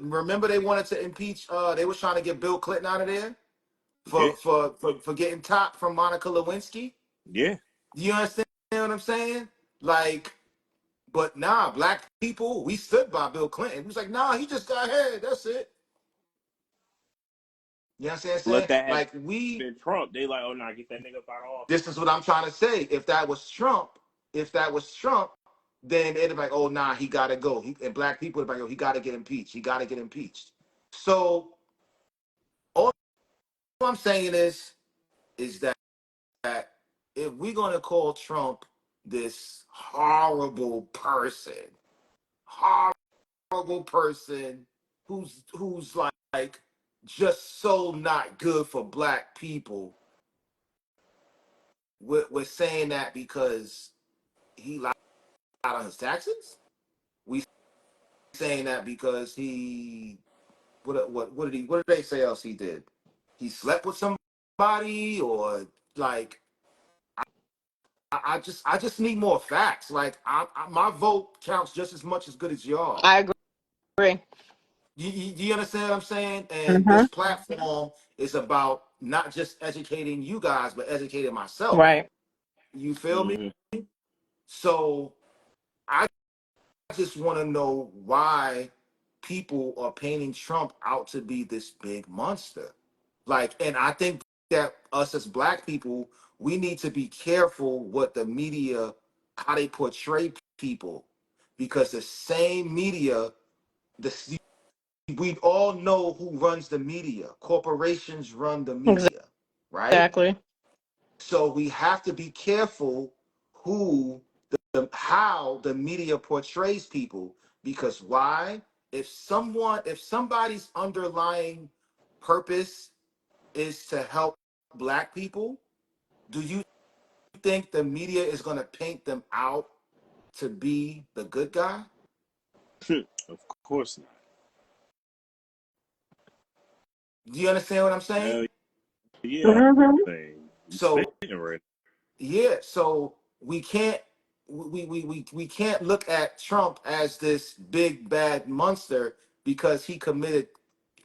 to impeach they was trying to get Bill Clinton out of there Yeah. for getting top from Monica Lewinsky. Yeah. Do you understand what I'm saying? Like, but nah, black people, we stood by Bill Clinton. It was like, nah, he just got ahead. That's it. You know what I'm Let saying? that have Like been Trump. They like, oh, nah, get that nigga up out of office. this is what I'm trying to say. If that was Trump, then it'd be like, oh nah, he gotta go. And black people would be like, oh, he gotta get impeached. He gotta get impeached. So all I'm saying is that if we're gonna call Trump this horrible person who's like just so not good for black people, we're saying that because he lied on his taxes. We saying that because he What did they say else he did? He slept with somebody, or like I just need more facts. Like my vote counts just as much as good as y'all. I agree. You understand what I'm saying? And Hmm. this platform is about not just educating you guys, but educating myself. Right. You feel me? Mm-hmm. So I just want to know why people are painting Trump out to be this big monster. Like, and I think that us as black people, we need to be careful what the media, how they portray people, because the same media, the we all know who runs the media. Corporations run the media, right? Exactly. So we have to be careful who how the media portrays people, because why? If somebody's underlying purpose is to help black people, do you think the media is going to paint them out to be the good guy? Of course not. Do you understand what I'm saying? Hell yeah, Hmm. thing. You So spitting right. yeah, so we can't look at Trump as this big bad monster because he committed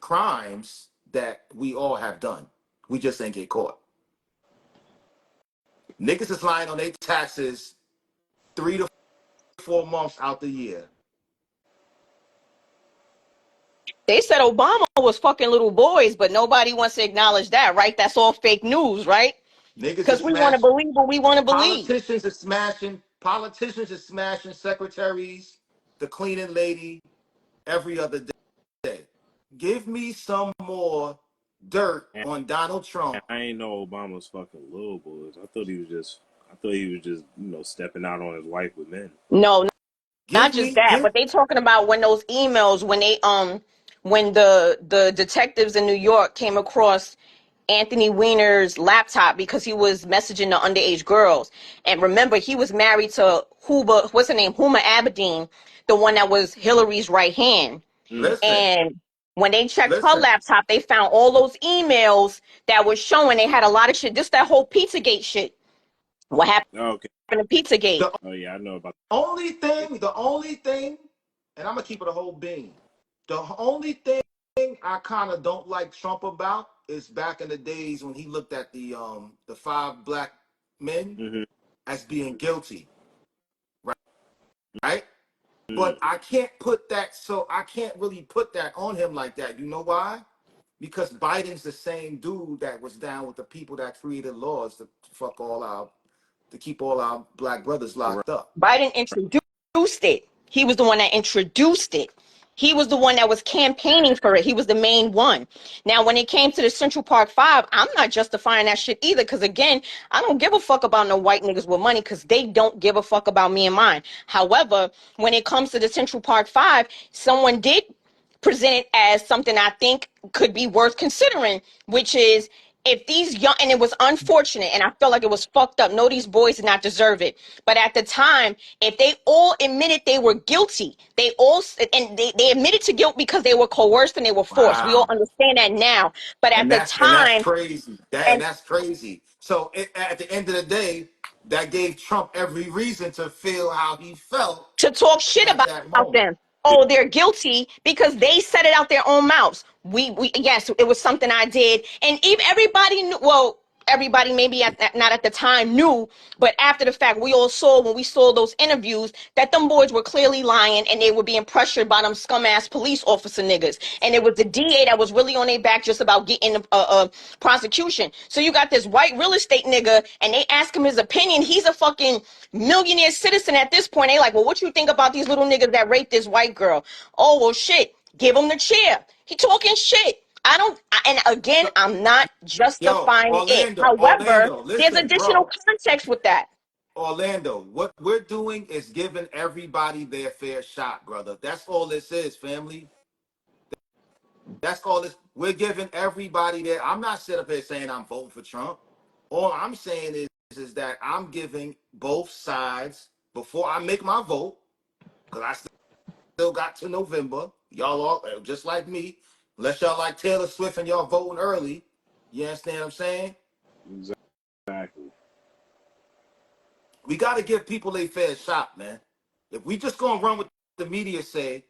crimes that we all have done. We just ain't get caught. Niggas is lying on their taxes 3 to 4 months out the year. They said Obama was fucking little boys, but nobody wants to acknowledge that, right? That's all fake news, right? Niggas Because is we want to smashing. believe what we want to believe. Politicians are smashing secretaries, the cleaning lady, every other day. Give me some more dirt And on Donald Trump. I ain't know Obama's fucking little boys. I thought he was just stepping out on his wife with men. No, not Give just me that, give but they talking about when those emails, when the detectives in New York came across Anthony Weiner's laptop because he was messaging the underage girls. And remember, he was married to Huba, what's her name? Huma Abedin, the one that was Hillary's right hand. Mm. listen, And when they checked her listen. laptop, they found all those emails that was showing they had a lot of shit. This that whole Pizzagate shit. What happened Okay. to Pizzagate? The Oh yeah, I know about the only thing, and I'm gonna keep it a whole bean. The only thing I kind of don't like Trump about is back in the days when he looked at the 5 black men that. as being guilty, right? Mm-hmm. But I can't really put that on him like that. You know why? Because Biden's the same dude that was down with the people that created laws to keep all our black brothers Right. locked up. Biden introduced it. He was the one that introduced it. He was the one that was campaigning for it. He was the main one. Now, when it came to the Central Park Five, I'm not justifying that shit either. Because again, I don't give a fuck about no white niggas with money because they don't give a fuck about me and mine. However, when it comes to the Central Park Five, someone did present it as something I think could be worth considering, which is if these young, and it was unfortunate and I felt like it was fucked up. No, these boys did not deserve it. But at the time, if they all admitted they were guilty, they admitted to guilt because they were coerced and they were forced. We all Wow. understand that now. But at And the that's time, crazy. and That's crazy. So at the end of the day, that gave Trump every reason to feel how he felt to talk shit at that about moment. them. Oh, they're guilty because they said it out their own mouths. We yes, it was something I did, and even everybody knew. Well, everybody maybe not at the time knew, but after the fact, we all saw when we saw those interviews that them boys were clearly lying and they were being pressured by them scum ass police officer niggas, and it was the DA that was really on their back just about getting a prosecution. So you got this white real estate nigga, and they ask him his opinion. He's a fucking millionaire citizen at this point. They like, well, what you think about these little niggas that raped this white girl? Oh, well, shit. Give him the chair. He talking shit. I don't, and again, So, I'm not yo, justifying it. However, Orlando, there's listen, additional bro. context with that. Orlando, what we're doing is giving everybody their fair shot, brother. That's all this is, family. That's all this. We're giving everybody their. I'm not sitting up here saying I'm voting for Trump. All I'm saying is that I'm giving both sides before I make my vote, because I still got to November. Y'all all just like me. Unless y'all like Taylor Swift and y'all voting early. You understand what I'm saying? Exactly. We got to give people a fair shot, man. If we just gonna run with the media say,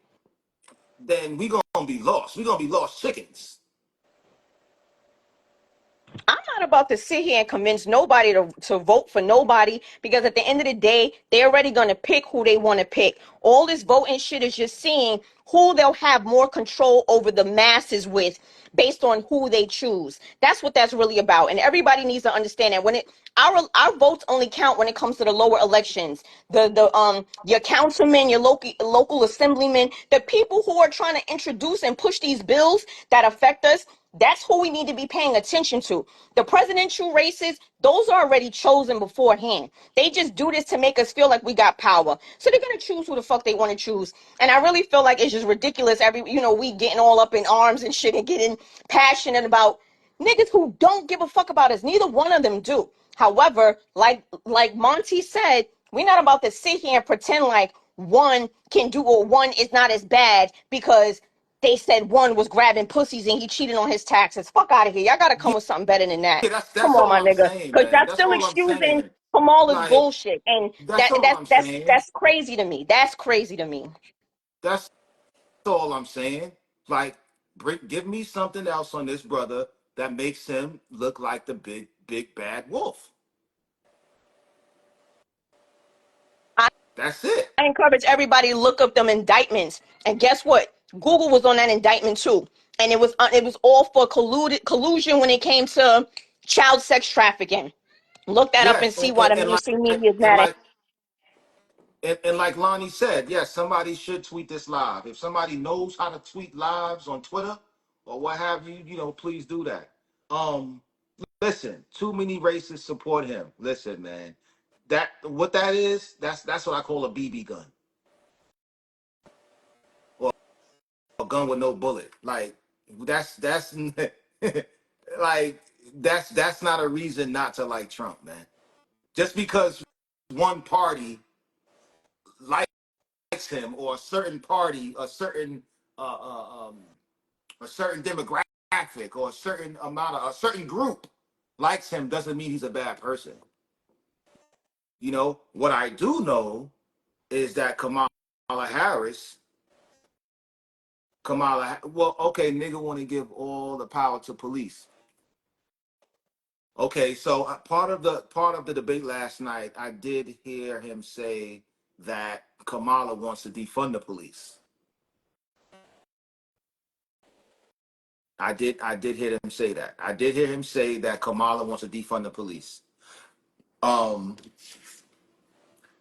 then we gonna be lost. We gonna be lost chickens. I'm not about to sit here and convince nobody to vote for nobody, because at the end of the day, they're already going to pick who they want to pick. All this voting shit is just seeing who they'll have more control over the masses with, based on who they choose. That's what that's really about. And everybody needs to understand that when it our votes only count when it comes to the lower elections. The your councilmen, your local assemblymen, the people who are trying to introduce and push these bills that affect us, that's who we need to be paying attention to. The presidential races, those are already chosen beforehand. They just do this to make us feel like we got power. So they're gonna choose who the fuck they want to choose. And I really feel like it's just ridiculous. We getting all up in arms and shit and getting passionate about niggas who don't give a fuck about us. Neither one of them do. However, like Monty said, we're not about to sit here and pretend like one can do or one is not as bad because they said one was grabbing pussies and he cheated on his taxes. Fuck out of here. Y'all gotta come Yeah, with something better than that. Come that's on, all my I'm nigga. saying, Cause man. y'all That's still all I'm excusing saying. Kamala's Like, bullshit. And that's all I'm saying. that's crazy to me. That's crazy to me. That's all I'm saying. Like, give me something else on this brother that makes him look like the big bad wolf. That's it. I encourage everybody to look up them indictments. And guess what? Google was on that indictment too. And it was all for collusion when it came to child sex trafficking. Look that up and Yes, see why the and mainstream media is and mad at. like and like Lonnie said, yes, somebody should tweet this live. If somebody knows how to tweet lives on Twitter or what have you, please do that. Um, Listen, too many racists support him. Listen, man, what that is, that's what I call a BB gun, or a gun with no bullet. Like that's like that's not a reason not to like Trump, man. Just because one party likes him, or a certain party, uh, uh, um, a certain demographic, or a certain group likes him, doesn't mean he's a bad person. What I do know is that Harris, well, okay, nigga want to give all the power to police. Okay, so part of the debate last night, I did hear him say that Kamala wants to defund the police. I did hear him say that. I did hear him say that Kamala wants to defund the police. Um,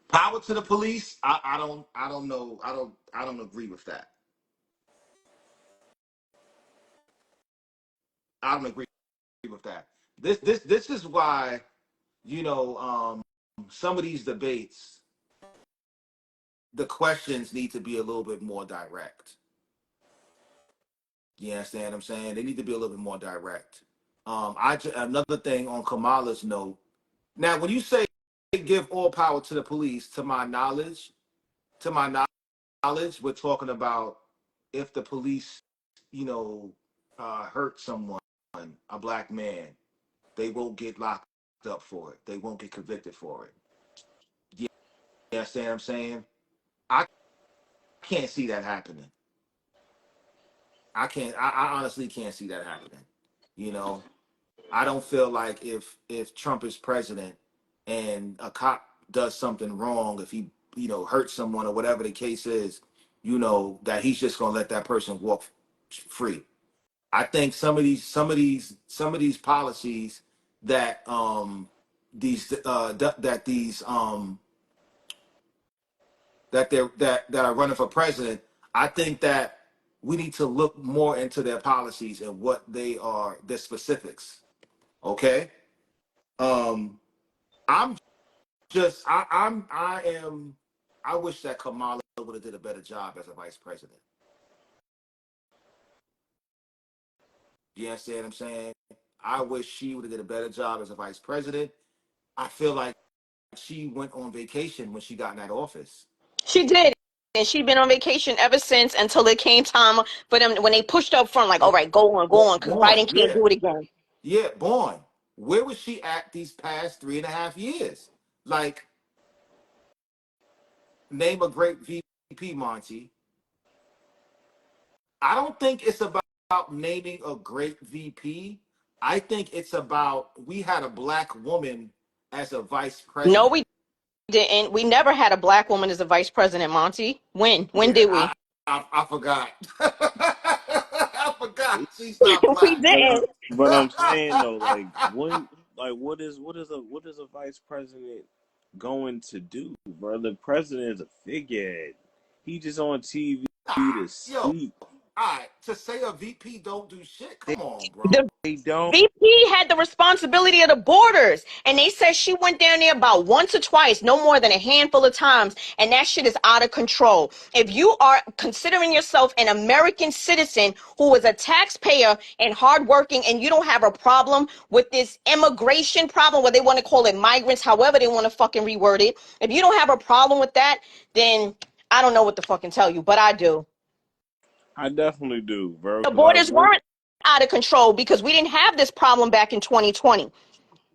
Power to the police. I don't know. I don't agree with that. I don't agree with that. This is why some of these debates, the questions need to be a little bit more direct. You understand what I'm saying? They need to be a little bit more direct. Another thing on Kamala's note. Now, when you say give all power to the police, to my knowledge, we're talking about if the police, you know, hurt someone, a black man, they won't get locked up for it. They won't get convicted for it. You understand what I'm saying? I can't see that happening. I can't. I honestly can't see that happening. You know, I don't feel like if Trump is president and a cop does something wrong, if he hurts someone or whatever the case is, that he's just gonna let that person walk free. I think some of these policies that these that these that are running for president, I think that we need to look more into their policies and what they are, their specifics. Okay. Um, I'm just I am I wish that Kamala would have did a better job as a vice president. You understand what I'm saying? I wish she would have did a better job as a vice president. I feel like she went on vacation when she got in that office. She did. And she'd been on vacation ever since until it came time for them when they pushed up front, like, all right, go on, because Biden Born, can't yeah, do it again. yeah, born. Where was she at these past 3.5 years? Like, name a great VP, Monty. I don't think it's about naming a great VP. I think it's about we had a black woman as a vice No, president. we didn't. We never had a black woman as a vice president, Monty. When? When Yeah, did we? I forgot. I forgot. She's not We black. But didn't. I'm saying though, like when, like what is a vice president going to do, bro? The president is a figurehead. He just on TV Nah, to yo, all speak. right. To say a VP don't do shit, They, come on, The bro. they don't. VP had the responsibility of the borders, and they said she went down there about once or twice, no more than a handful of times, and that shit is out of control. If you are considering yourself an American citizen who is a taxpayer and hardworking, and you don't have a problem with this immigration problem, what they want to call it migrants, however they want to fucking reword it, if you don't have a problem with that, then I don't know what to fucking tell you, but I do. I definitely do, bro. The Because I borders work. weren't out of control because we didn't have this problem back in 2020.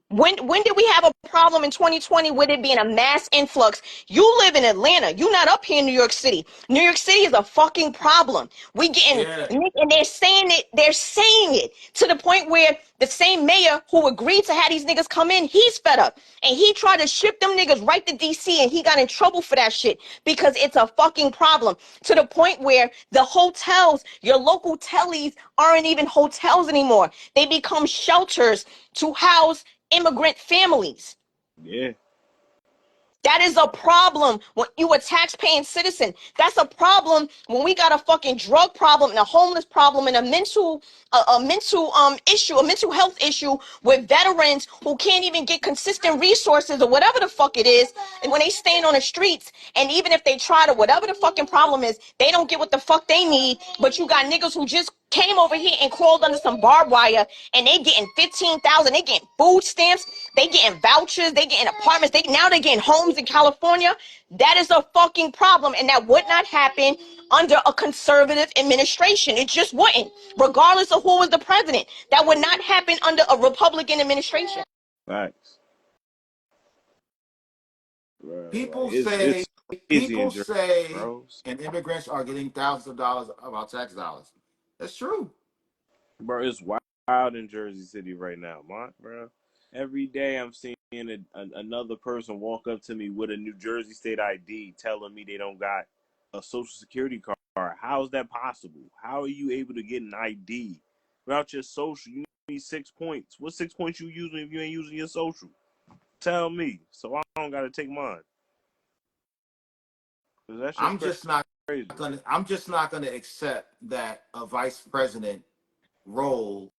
When did we have a problem in 2020 with it being a mass influx? You live in Atlanta. You're not up here in New York City. New York City is a fucking problem. We getting Yeah. and they're saying it. They're saying it to the point where the same mayor who agreed to have these niggas come in, he's fed up and he tried to ship them niggas right to DC and he got in trouble for that shit because it's a fucking problem. To the point where the hotels, your local tellies, aren't even hotels anymore. They become shelters to house immigrant families. Yeah, That is a problem when you a tax-paying citizen. That's a problem when we got a fucking drug problem and a homeless problem and a mental issue, a mental health issue with veterans who can't even get consistent resources or whatever the fuck it is. And when they stand on the streets, and even if they try to, whatever the fucking problem is, they don't get what the fuck they need. But you got niggas who just came over here and crawled under some barbed wire and they getting 15,000, they getting food stamps, they getting vouchers, they getting apartments, they getting homes in California. That is a fucking problem, and that would not happen under a conservative administration. It just wouldn't, regardless of who was the president. That would not happen under a Republican administration. facts, bro. Like People it's say crazy in people Jersey, say bro. and immigrants are getting thousands of dollars of our tax dollars. That's true. Bro, it's wild in Jersey City right now, bro. Every day I'm seeing another person walk up to me with a New Jersey State ID telling me they don't got a Social Security card. How is that possible? How are you able to get an ID without your social? You need 6 points. What 6 points you using if you ain't using your social? Tell me, so I don't got to take mine. Cause that shit's I'm just not crazy. gonna accept that a vice president role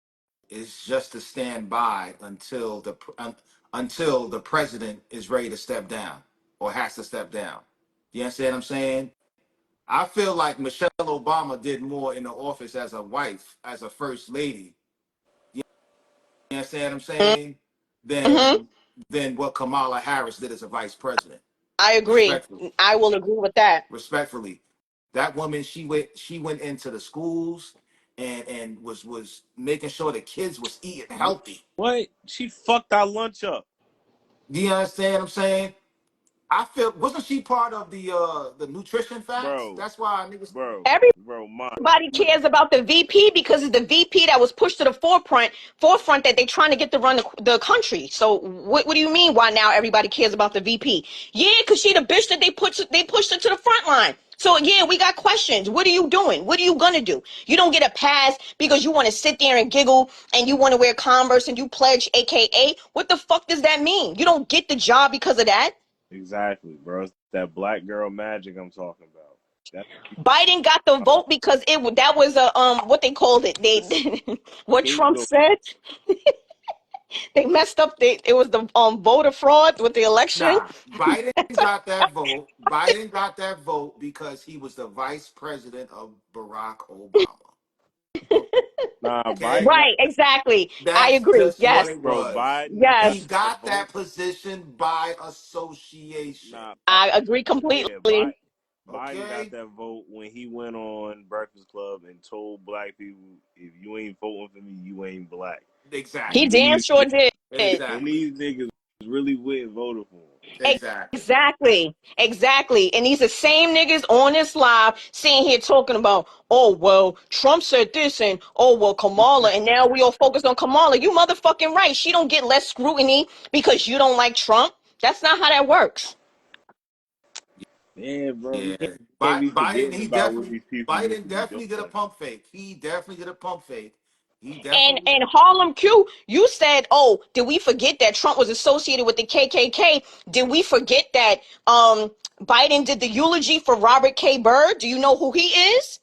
is just to stand by until the president is ready to step down or has to step down. You understand what I'm saying? I feel like Michelle Obama did more in the office as a wife, as a first lady. You understand what I'm saying? Mm-hmm. Than what Kamala Harris did as a vice president. I agree. Respectfully, I will agree with that. respectfully, that woman she went into the schools and was making sure the kids was eating healthy. What? She fucked our lunch up, Do you understand what I'm saying? I feel wasn't she part of the nutrition facts? bro, That's why niggas. bro, Every bro. My Nobody cares about the VP because it's the VP that was pushed to the forefront that they're trying to get to run the country. So what do you mean? Why now everybody cares about the VP? Yeah, because she the bitch that they pushed her to the front line. So yeah, we got questions. What are you doing? What are you gonna do? You don't get a pass because you want to sit there and giggle and you want to wear Converse and you pledge AKA. What the fuck does that mean? You don't get the job because of that. exactly, bro. It's that black girl magic I'm talking about. That's Biden got the vote because that was a what they called it. the They what Trump scapegoat. said. They messed up. It was the voter fraud with the election. Nah, Biden got that vote. Biden got that vote because he was the vice president of Barack Obama. Nah, Biden Okay, got Right, exactly. I that's agree. just what Yes, it bro. was. Biden got He yes, the got vote. that position by association. Nah, I agree yeah, completely. Biden got Okay, that vote when he went on Breakfast Club and told black people, if you ain't voting for me, you ain't black. He And exactly, damn these sure did. and exactly, these niggas really went and voted for him. exactly. Exactly. Exactly. And these the same niggas on this live sitting here talking about, oh, well, Trump said this and, oh, well, Kamala. And now we all focus on Kamala. You motherfucking right. She don't get less scrutiny because you don't like Trump. That's not how that works. Yeah, bro, we Yeah, can't be Biden. forgetting He about what definitely, these people Biden really be definitely did a doing. pump fake. He definitely did a pump fake. He And definitely. and Harlem Q, you said, oh, did we forget that Trump was associated with the KKK? Did we forget that Biden did the eulogy for Robert K. Byrd? Do you know who he is?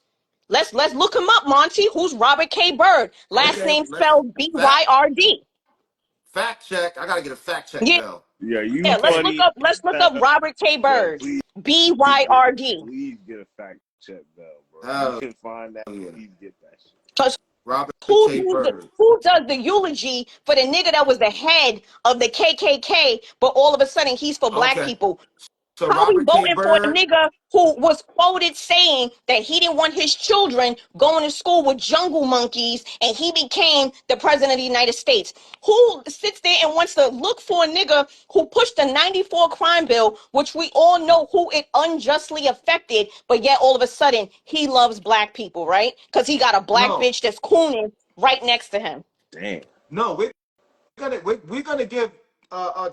Let's look him up, Monty. Who's Robert K. Byrd? Last Okay, name let's spelled B-Y-R-D. fact check. I gotta get a fact check, Yeah, Bell. Yeah, you yeah. funny Let's look as up hell. Robert K. Bell, Byrd. B-Y-R-D. please get a fact check, Bell, bro. If you Oh can find that, yeah, please get that shit. Because Robert who K. who, Bird. who does the eulogy for the nigga that was the head of the KKK, but all of a sudden he's for black Okay, people? so How we Robert K. voting for a Bird. nigga who was quoted saying that he didn't want his children going to school with jungle monkeys and he became the president of the United States? Who sits there and wants to look for a nigga who pushed the 94 crime bill, which we all know who it unjustly affected, but yet all of a sudden he loves black people, right? Because he got a black No, bitch that's cooning right next to him. Damn. no, we're gonna give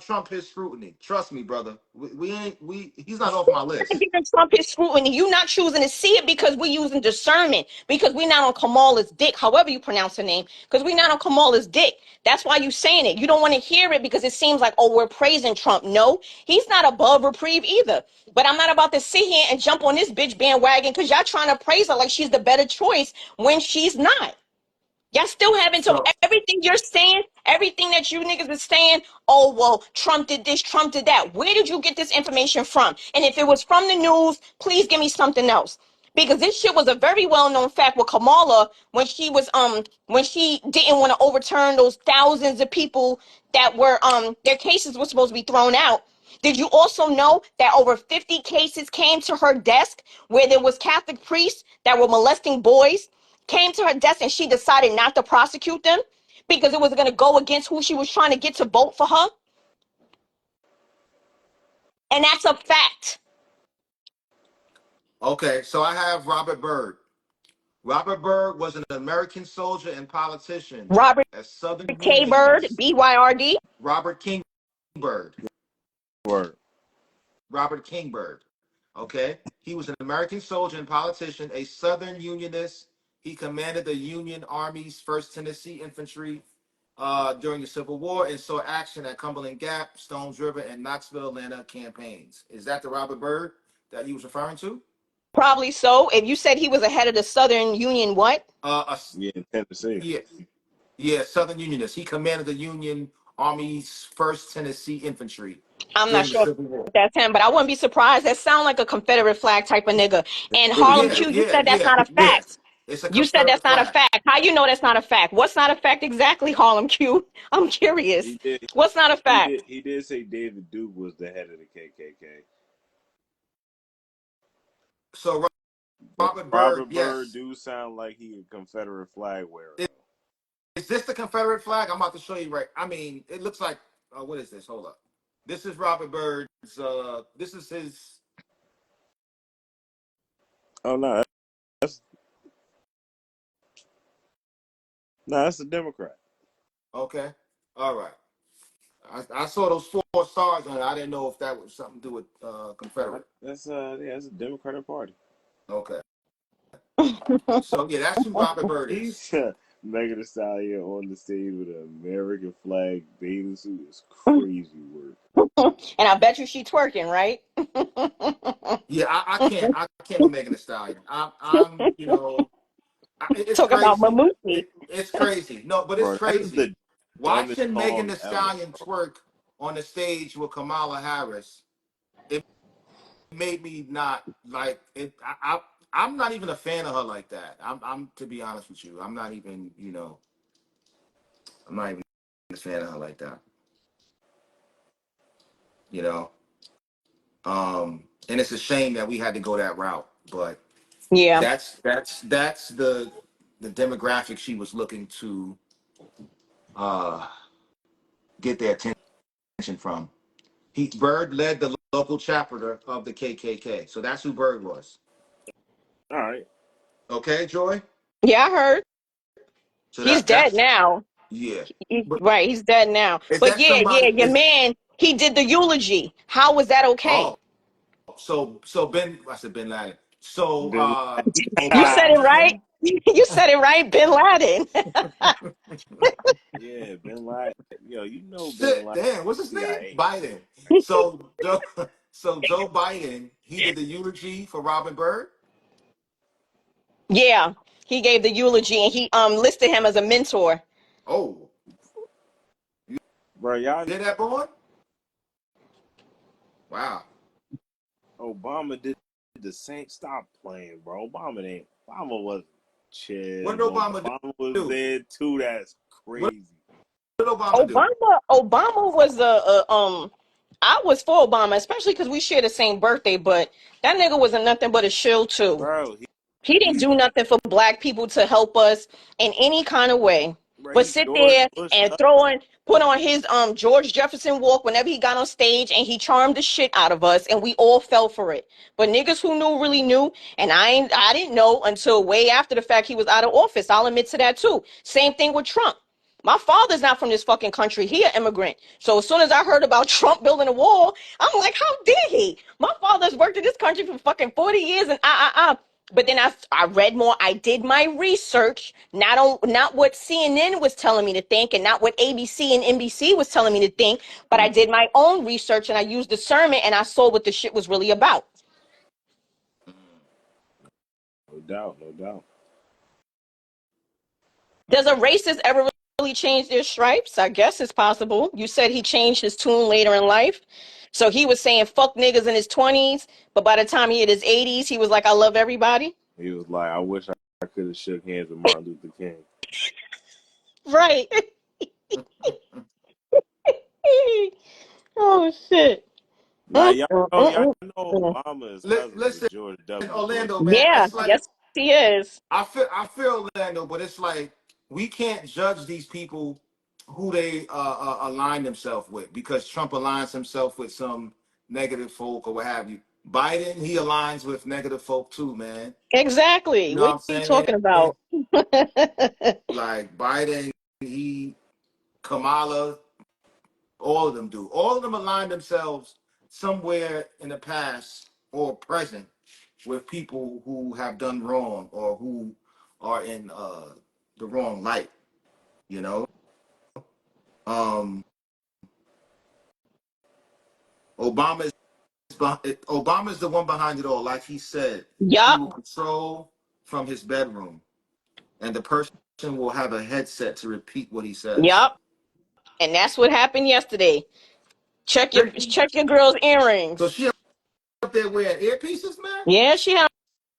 Trump his scrutiny. Trust me, brother. We ain't we. He's not off my Not list. giving Trump his scrutiny. You not choosing to see it because we're using discernment. Because we're not on Kamala's dick, however you pronounce her name. Because we're not on Kamala's dick. That's why you saying it. You don't want to hear it because it seems like, oh, we're praising Trump. No, he's not above reprieve either. But I'm not about to sit here and jump on this bitch bandwagon because y'all trying to praise her like she's the better choice when she's not. Y'all still haven't told So everything you're saying, everything that you niggas are saying. Oh, well, Trump did this, Trump did that. Where did you get this information from? And if it was from the news, please give me something else. Because this shit was a very well-known fact with Kamala when she didn't want to overturn those thousands of people that were their cases were supposed to be thrown out. Did you also know that over 50 cases came to her desk where there was Catholic priests that were molesting boys? Came to her desk and she decided not to prosecute them because it was going to go against who she was trying to get to vote for her. And that's a fact. okay, so I have Robert Byrd. Robert Byrd was an American soldier and politician, Robert a Southern K. Bird, Unionist. B-Y-R-D. Robert Kingbird. Word. Robert Kingbird. Okay, he was an American soldier and politician, a Southern Unionist. He commanded the Union Army's First Tennessee Infantry during the Civil War and saw action at Cumberland Gap, Stones River, and Knoxville, Atlanta campaigns. Is that the Robert Byrd that he was referring to? Probably so. If you said he was ahead of the Southern Union, what? Uh, Yeah, in Tennessee. yeah, yeah, Southern Unionist. He commanded the Union Army's First Tennessee Infantry I'm not during the sure Civil War. if that's him, but I wouldn't be surprised. That sound like a Confederate flag type of nigga. And It Harlem Yeah, Q, you yeah, said that's yeah, not a yeah. fact. It's a You said that's Confederate not a flag. fact. How you know that's not a fact? What's not a fact exactly, Harlem Q? I'm curious. he did. What's not a He did. fact? He did say David Duke was the head of the KKK. So But Robert Byrd, Robert Byrd yes. do sound like he a Confederate flag wearer Is, though. is this the Confederate flag? I'm about to show you right. I mean, it looks like. What is this? Hold up. This is Robert Byrd's. This is his. Oh no, that's no, that's a Democrat. Okay. All right. I saw those four stars on it. I didn't know if that was something to do with No, Confederate. that's yeah, that's a Democratic Party. Okay. So yeah, that's who Robert Byrd is. He's Megan Thee Stallion on the stage with an American flag bathing suit is crazy work. And I bet you she twerking, right? Yeah, I can't with Megan Thee Stallion. I'm it's Talk about crazy. Mamuti. It's crazy. No, but it's Bro, that is crazy. the dumbest Watching Megan song Thee ever. Stallion twerk on the stage with Kamala Harris, it made me not like it. I'm not even a fan of her like that. I'm to be honest with you. I'm not even a fan of her like that. You know. And it's a shame that we had to go that route, but Yeah. that's the demographic she was looking to uh, get their attention from. Bird led the local chapter of the KKK, so that's who Bird was. All right. Okay, Joy. Yeah, I heard. So He's dead that's now. yeah. But Right, he's dead now. is But that yeah, somebody? your Is man, he did the eulogy. How was that okay? oh so Ben? I said Ben Laden. So Bin You said it Laden. right. Obama. You said it right, Bin Laden. Yeah, Bin Laden. Yo, you know Bin Shit, Laden, damn, what's his name? CIA. Biden. So Joe, so Joe Biden, he did the eulogy for Robin Bird. Yeah, he gave the eulogy and he listed him as a mentor. Oh, you Bro, y'all, did that, boy? Wow. Obama did the same. Stop playing, bro. Obama wasn't What chill, did but Obama Obama was do? there too. That's What crazy. did Obama do? Obama was I was for Obama, especially because we share the same birthday, but that nigga wasn't nothing but a shill too. Bro, He didn't he do nothing for black people to help us in any kind of way. bro, But he sit George there Bush and up. put on his George Jefferson walk whenever he got on stage and he charmed the shit out of us and we all fell for it. But niggas who knew really knew, and I didn't know until way after the fact he was out of office. I'll admit to that too. Same thing with Trump. My father's not from this fucking country. He an immigrant. So as soon as I heard about Trump building a wall, I'm like, how dare he? My father's worked in this country for fucking 40 years and But then I read more. I did my research, not what CNN was telling me to think and not what ABC and NBC was telling me to think, but I Mm. did my own research and I used discernment and I saw what the shit was really about. No doubt, no doubt. Does a racist ever really change their stripes? I guess it's possible. You said he changed his tune later in life. So he was saying fuck niggas in his 20s, but by the time he hit his 80s, he was like, I love everybody. He was like, I wish I could have shook hands with Martin Luther King. Right. Oh, shit. Nah, y'all know Mm. Obama is cousins Listen, with George W. Bush. Orlando, man. Yeah, It's like yes, he is. I feel Orlando, but it's like we can't judge these people who they align themselves with because Trump aligns himself with some negative folk or what have you. Biden, he aligns with negative folk too, man. Exactly. You know What what are I'm you saying? talking about? Like Biden, he Kamala, all of them do. All of them align themselves somewhere in the past or present with people who have done wrong or who are in the wrong light. You know, um, Obama is Obama's the one behind it all. Like he said, he Yup, will control from his bedroom, and the person will have a headset to repeat what he says. yup. And that's what happened yesterday. Check your girl's So earrings. she up there wearing earpieces, man. Yeah, she had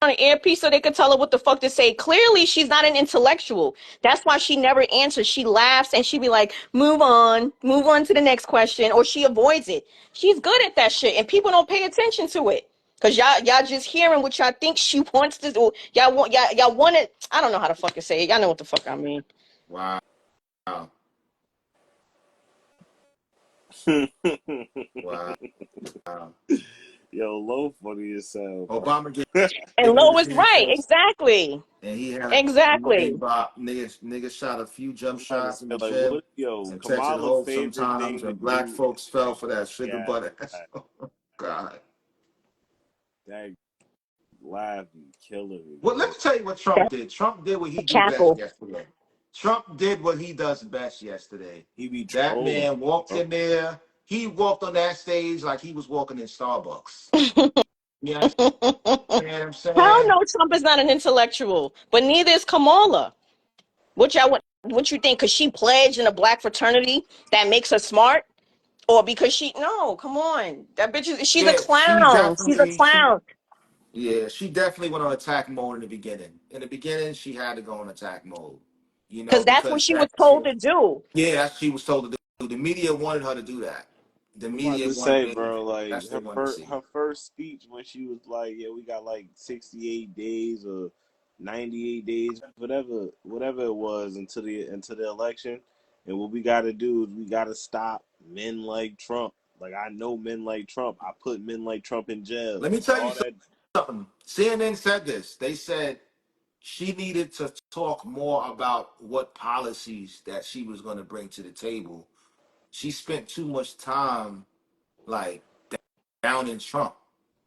on an earpiece so they could tell her what the fuck to say. Clearly, she's not an intellectual. That's why she never answers. She laughs and she be like, move on to the next question, or she avoids it. She's good at that shit, and people don't pay attention to it. Cause y'all just hearing what y'all think she wants to do. Y'all want it. I don't know how to fucking say it. Y'all know what the fuck I mean. Wow, wow. Yo, low funny as hell, bro. Obama And gave Lo niggas is right. handcuffs, Exactly. and he had a way Exactly. about niggas shot a few jump I'm about to shots in say, the like, gym what, yo, and texted Kamala's hope favorite sometimes, thing to and black do is folks fell like, for that sugar yeah, butter. Oh, God. that laugh be killing me, Well, let bro. me tell you what Trump did. Trump did what he do best Cackle. yesterday. Trump did what he does best yesterday. He be That trolling, man walked bro. in there. He walked on that stage like he was walking in Starbucks. You understand Hell what I'm saying? no, Trump is not an intellectual, but neither is Kamala. What you think? Because she pledged in a black fraternity that makes her smart, or because she? No, come on, that bitch is. She's a Yeah, she clown. She's a definitely she clown. yeah, she definitely went on attack mode in the beginning. In the beginning, she had to go on attack mode. Because that's what Because she was that she told to do. yeah, she was told to do. The media wanted her to do that. The I'm about media to want say, they bro, like that's what they want to see. her first speech when she was like, "Yeah, we got like 68 days or 98 days, whatever it was, until the election, and what we got to do is we got to stop men like Trump. Like I know men like Trump. I put men like Trump in jail. Let me Like tell you all that, something. CNN said this. They said she needed to talk more about what policies that she was going to bring to the table. She spent too much time like down in Trump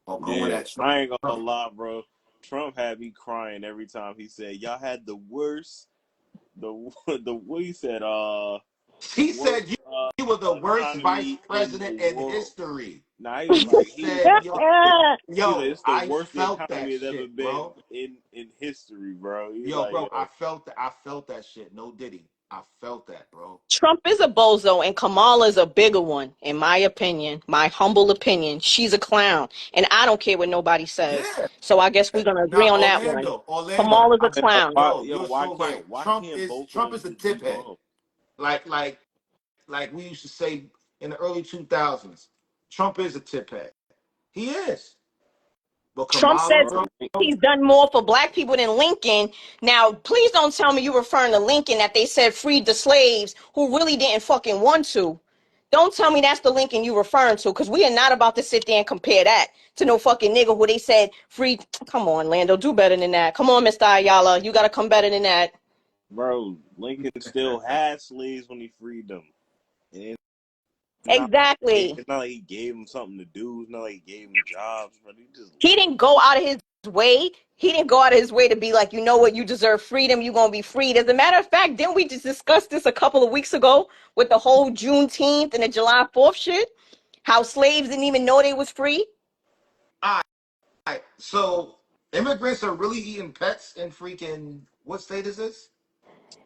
or going yeah. at Trump. I ain't gonna lie, bro. Trump had me crying every time he said, "Y'all had the worst." The what he said, She worst said you were the worst vice economy in the president in world. history. Now She he was said, like, he like, yo, it's the I worst the felt that economy has ever shit, been bro. in history, bro. He's Yo, like, bro, yo, I felt that shit. No Diddy. I felt that, bro. Trump is a bozo and Kamala is a bigger one, in my opinion, my humble opinion. She's a clown, and I don't care what nobody says. Yeah. So I guess we're gonna agree Now on that one. Orlando. Kamala's a clown. why, Yo, yo, you're so right. why can't both of Trump them is a just be tip head. bum? Like like like we used to say in the early 2000s. Trump is a tip head. He is. But Trump Kamala, says bro, he's done more for black people than Lincoln. Now, please don't tell me you're referring to Lincoln that they said freed the slaves who really didn't fucking want to. Don't tell me that's the Lincoln you referring to, because we are not about to sit there and compare that to no fucking nigga who they said free. Come on, Lando, do better than that. Come on, Mr. Ayala, you gotta come better than that. Bro, Lincoln still had slaves when he freed them. And Exactly. it's not like he gave them something to do. It's not like he gave them jobs, but he just He didn't go out of his way. He didn't go out of his way to be like, you know what, you deserve freedom. You're gonna be freed. As a matter of fact, didn't we just discuss this a couple of weeks ago with the whole Juneteenth and the July 4th shit? How slaves didn't even know they was free. all right. So immigrants are really eating pets in freaking what state is this?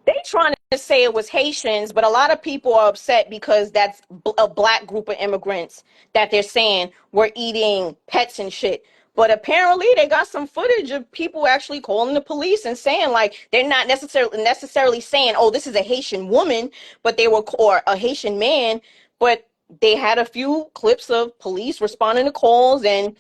They trying to say it was Haitians, but a lot of people are upset because that's a black group of immigrants that they're saying were eating pets and shit. But apparently they got some footage of people actually calling the police and saying like they're not necessarily saying, oh, this is a Haitian woman, but they were or a Haitian man, but they had a few clips of police responding to calls and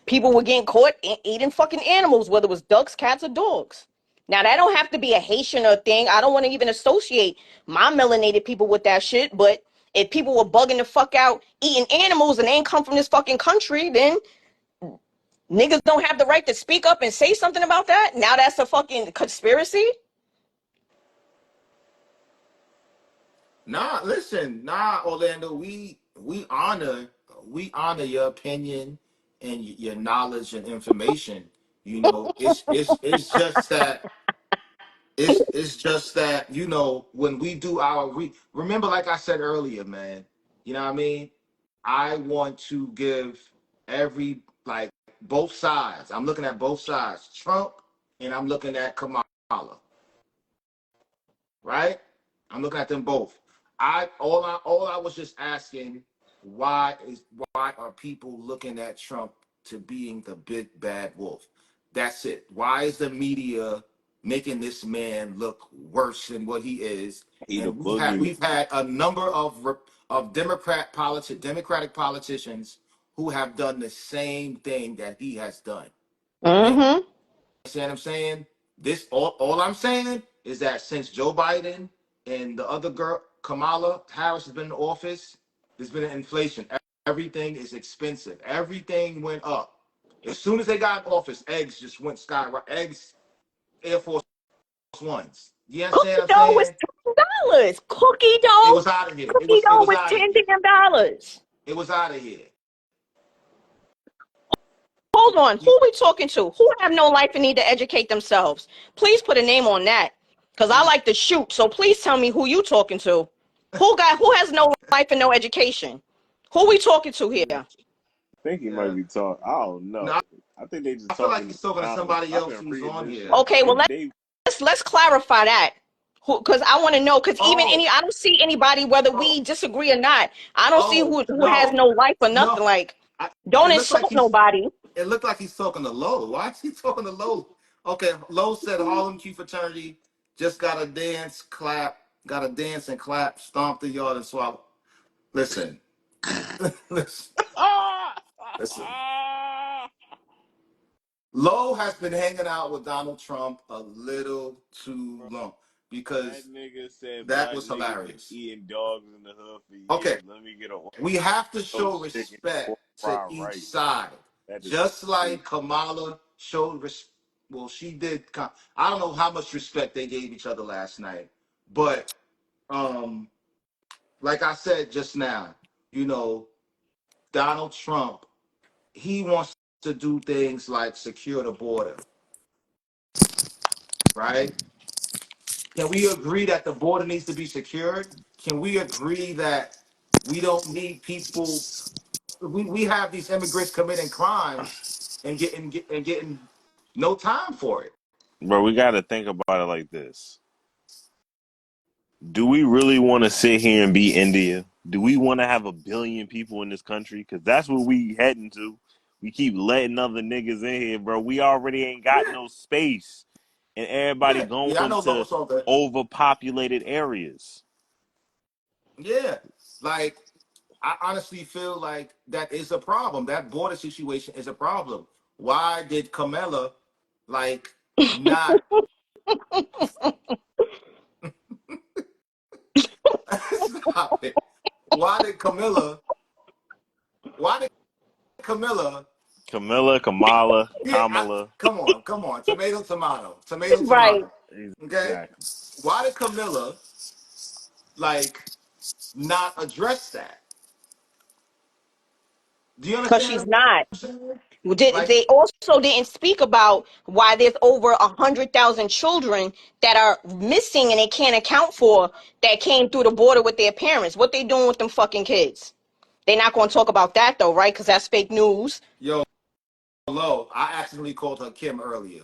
people were getting caught eating fucking animals, whether it was ducks, cats, or dogs. Now that don't have to be a Haitian or thing. I don't want to even associate my melanated people with that shit. But if people were bugging the fuck out eating animals and they ain't come from this fucking country, then niggas don't have the right to speak up and say something about that. Now that's a fucking conspiracy. Nah, listen, nah, Orlando. We honor your opinion and your knowledge and information. You know, it's just that it's just that when we do remember, like I said earlier, man. You know what I mean? I want to give every like both sides. I'm looking at both sides, Trump, and I'm looking at Kamala. Right? I'm looking at them both. All I was just asking, why are people looking at Trump to being the big bad wolf? That's it. Why is the media making this man look worse than what he is? he the And boogeyman. we've had a number of Democratic politicians who have done the same thing that he has done. And Mm-hmm. see what I'm saying? All I'm saying is that since Joe Biden and the other girl, Kamala Harris, has been in office, there's been an inflation. Everything is expensive. Everything went up. As soon as they got in office, eggs just went skyrocket. Eggs, Air Force Ones. You understand Cookie what I'm dough was saying? $10. Cookie It dough, was out of here. cookie It dough was was out of ten here. damn dollars. It was out of here. Hold on. You, Who we talking to? Who have no life and need to educate themselves? Please put a name on that. Because I you, like to shoot. So please tell me who you talking to. Who has no life and no education? Who we talking to here? I think he might yeah. be talking. I don't know. No, I think they just I feel like talking he's to talking to clowns. somebody I've else been who's reading on this here. shit. Okay, well let's clarify that. Because I want to know. Because even Oh, I don't see anybody whether oh, we disagree or not. I don't see oh, who has no, no life or no. nothing. Like, I, don't it looked like insult he's nobody. it looked like he's talking to Lowe. Why is he talking to Lowe? Okay, Lowe said Harlem Q fraternity just got a dance, clap, got a dance and clap, stomp the yard and swallow. Listen, listen, listen. Lowe has been hanging out with Donald Trump a little too Bro, long that because nigga said that black was niggas been hilarious. eating dogs in the hood for Okay, years. Let me get a we have to orange show chicken, respect pork to fried each rice. side, That is just crazy. like Kamala showed. Well, she did. I don't know how much respect they gave each other last night, but um, like I said just now, you know, Donald Trump, he wants to do things like secure the border, right? Can we agree that the border needs to be secured? Can we agree that we don't need people? We have these immigrants committing crimes and getting no time for it. Bro, we got to think about it like this. Do we really want to sit here and be India? Do we want to have 1 billion people in this country? Because that's what we heading to. We keep letting other niggas in here, bro. We already ain't got Yeah, no space, and everybody yeah, yeah. I going know to it's all good. overpopulated areas. Yeah, like I honestly feel like that is a problem. That border situation is a problem. Why did Camilla like not stop it? Why did Camilla? Why did Camilla? Camilla, Kamala, Yeah, Kamala. come on. Tomato, tomato, tomato, Right. tomato. Okay. Exactly. Why did Camilla like not address that? Do you Because understand she's what not. I'm saying? Like, They also didn't speak about why there's over 100,000 children that are missing and they can't account for that came through the border with their parents. What they doing with them fucking kids? They're not going to talk about that though, right? Because that's fake news. yo, hello, I accidentally called her Kim earlier.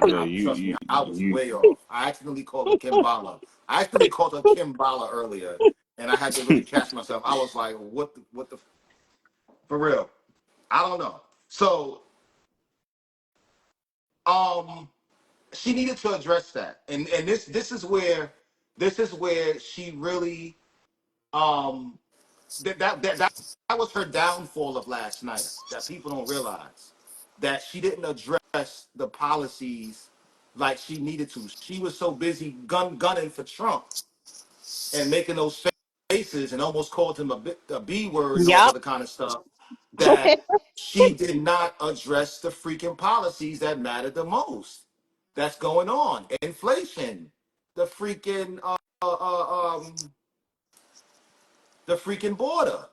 Yeah, I trust me, you, I was you. way off. I accidentally called her Kim Bala. I accidentally called her Kim Bala earlier, and I had to really catch myself. I was like, what the, for real? I don't know. So, um, she needed to address that, and this is where she really um that was her downfall of last night that people don't realize that she didn't address the policies like she needed to. She was so busy gunning for Trump and making those faces and almost called him a B word and all this Yep. other kind of stuff that she did not address the freaking policies that mattered the most. That's going on. Inflation, the freaking the freaking border.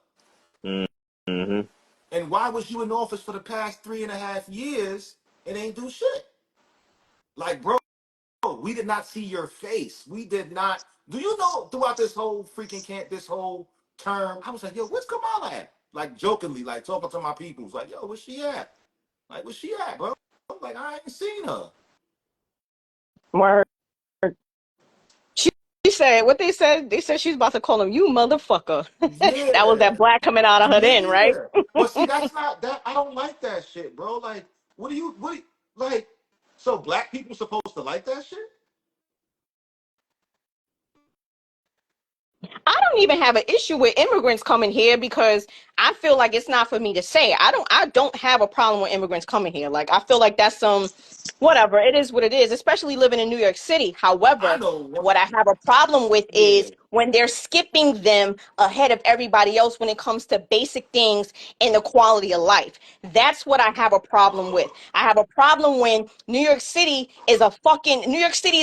Mm-hmm. And why was you in office for the past 3.5 years and ain't do shit? Like, bro, we did not see your face. We did not. Do you know throughout this whole freaking this whole term, I was like, yo, where's Kamala at? Like jokingly, like talking to my peoples, like, yo, where's she at? Like, where's she at, bro? Like, I ain't seen her. Word. She, she said what they said. They said she's about to call him you motherfucker. That was Yeah, that black coming out of her then, right? yeah. But see, that's not that. I don't like that shit, bro. Like, what do you like? So black people supposed to like that shit? I don't even have an issue with immigrants coming here because I feel like it's not for me to say. I don't have a problem with immigrants coming here. Like I feel like that's some whatever. It is what it is, especially living in New York City. I However, know what. what I have a problem with Yeah. is when they're skipping them ahead of everybody else when it comes to basic things and the quality of life. That's what I have a problem with. I have a problem when New York City is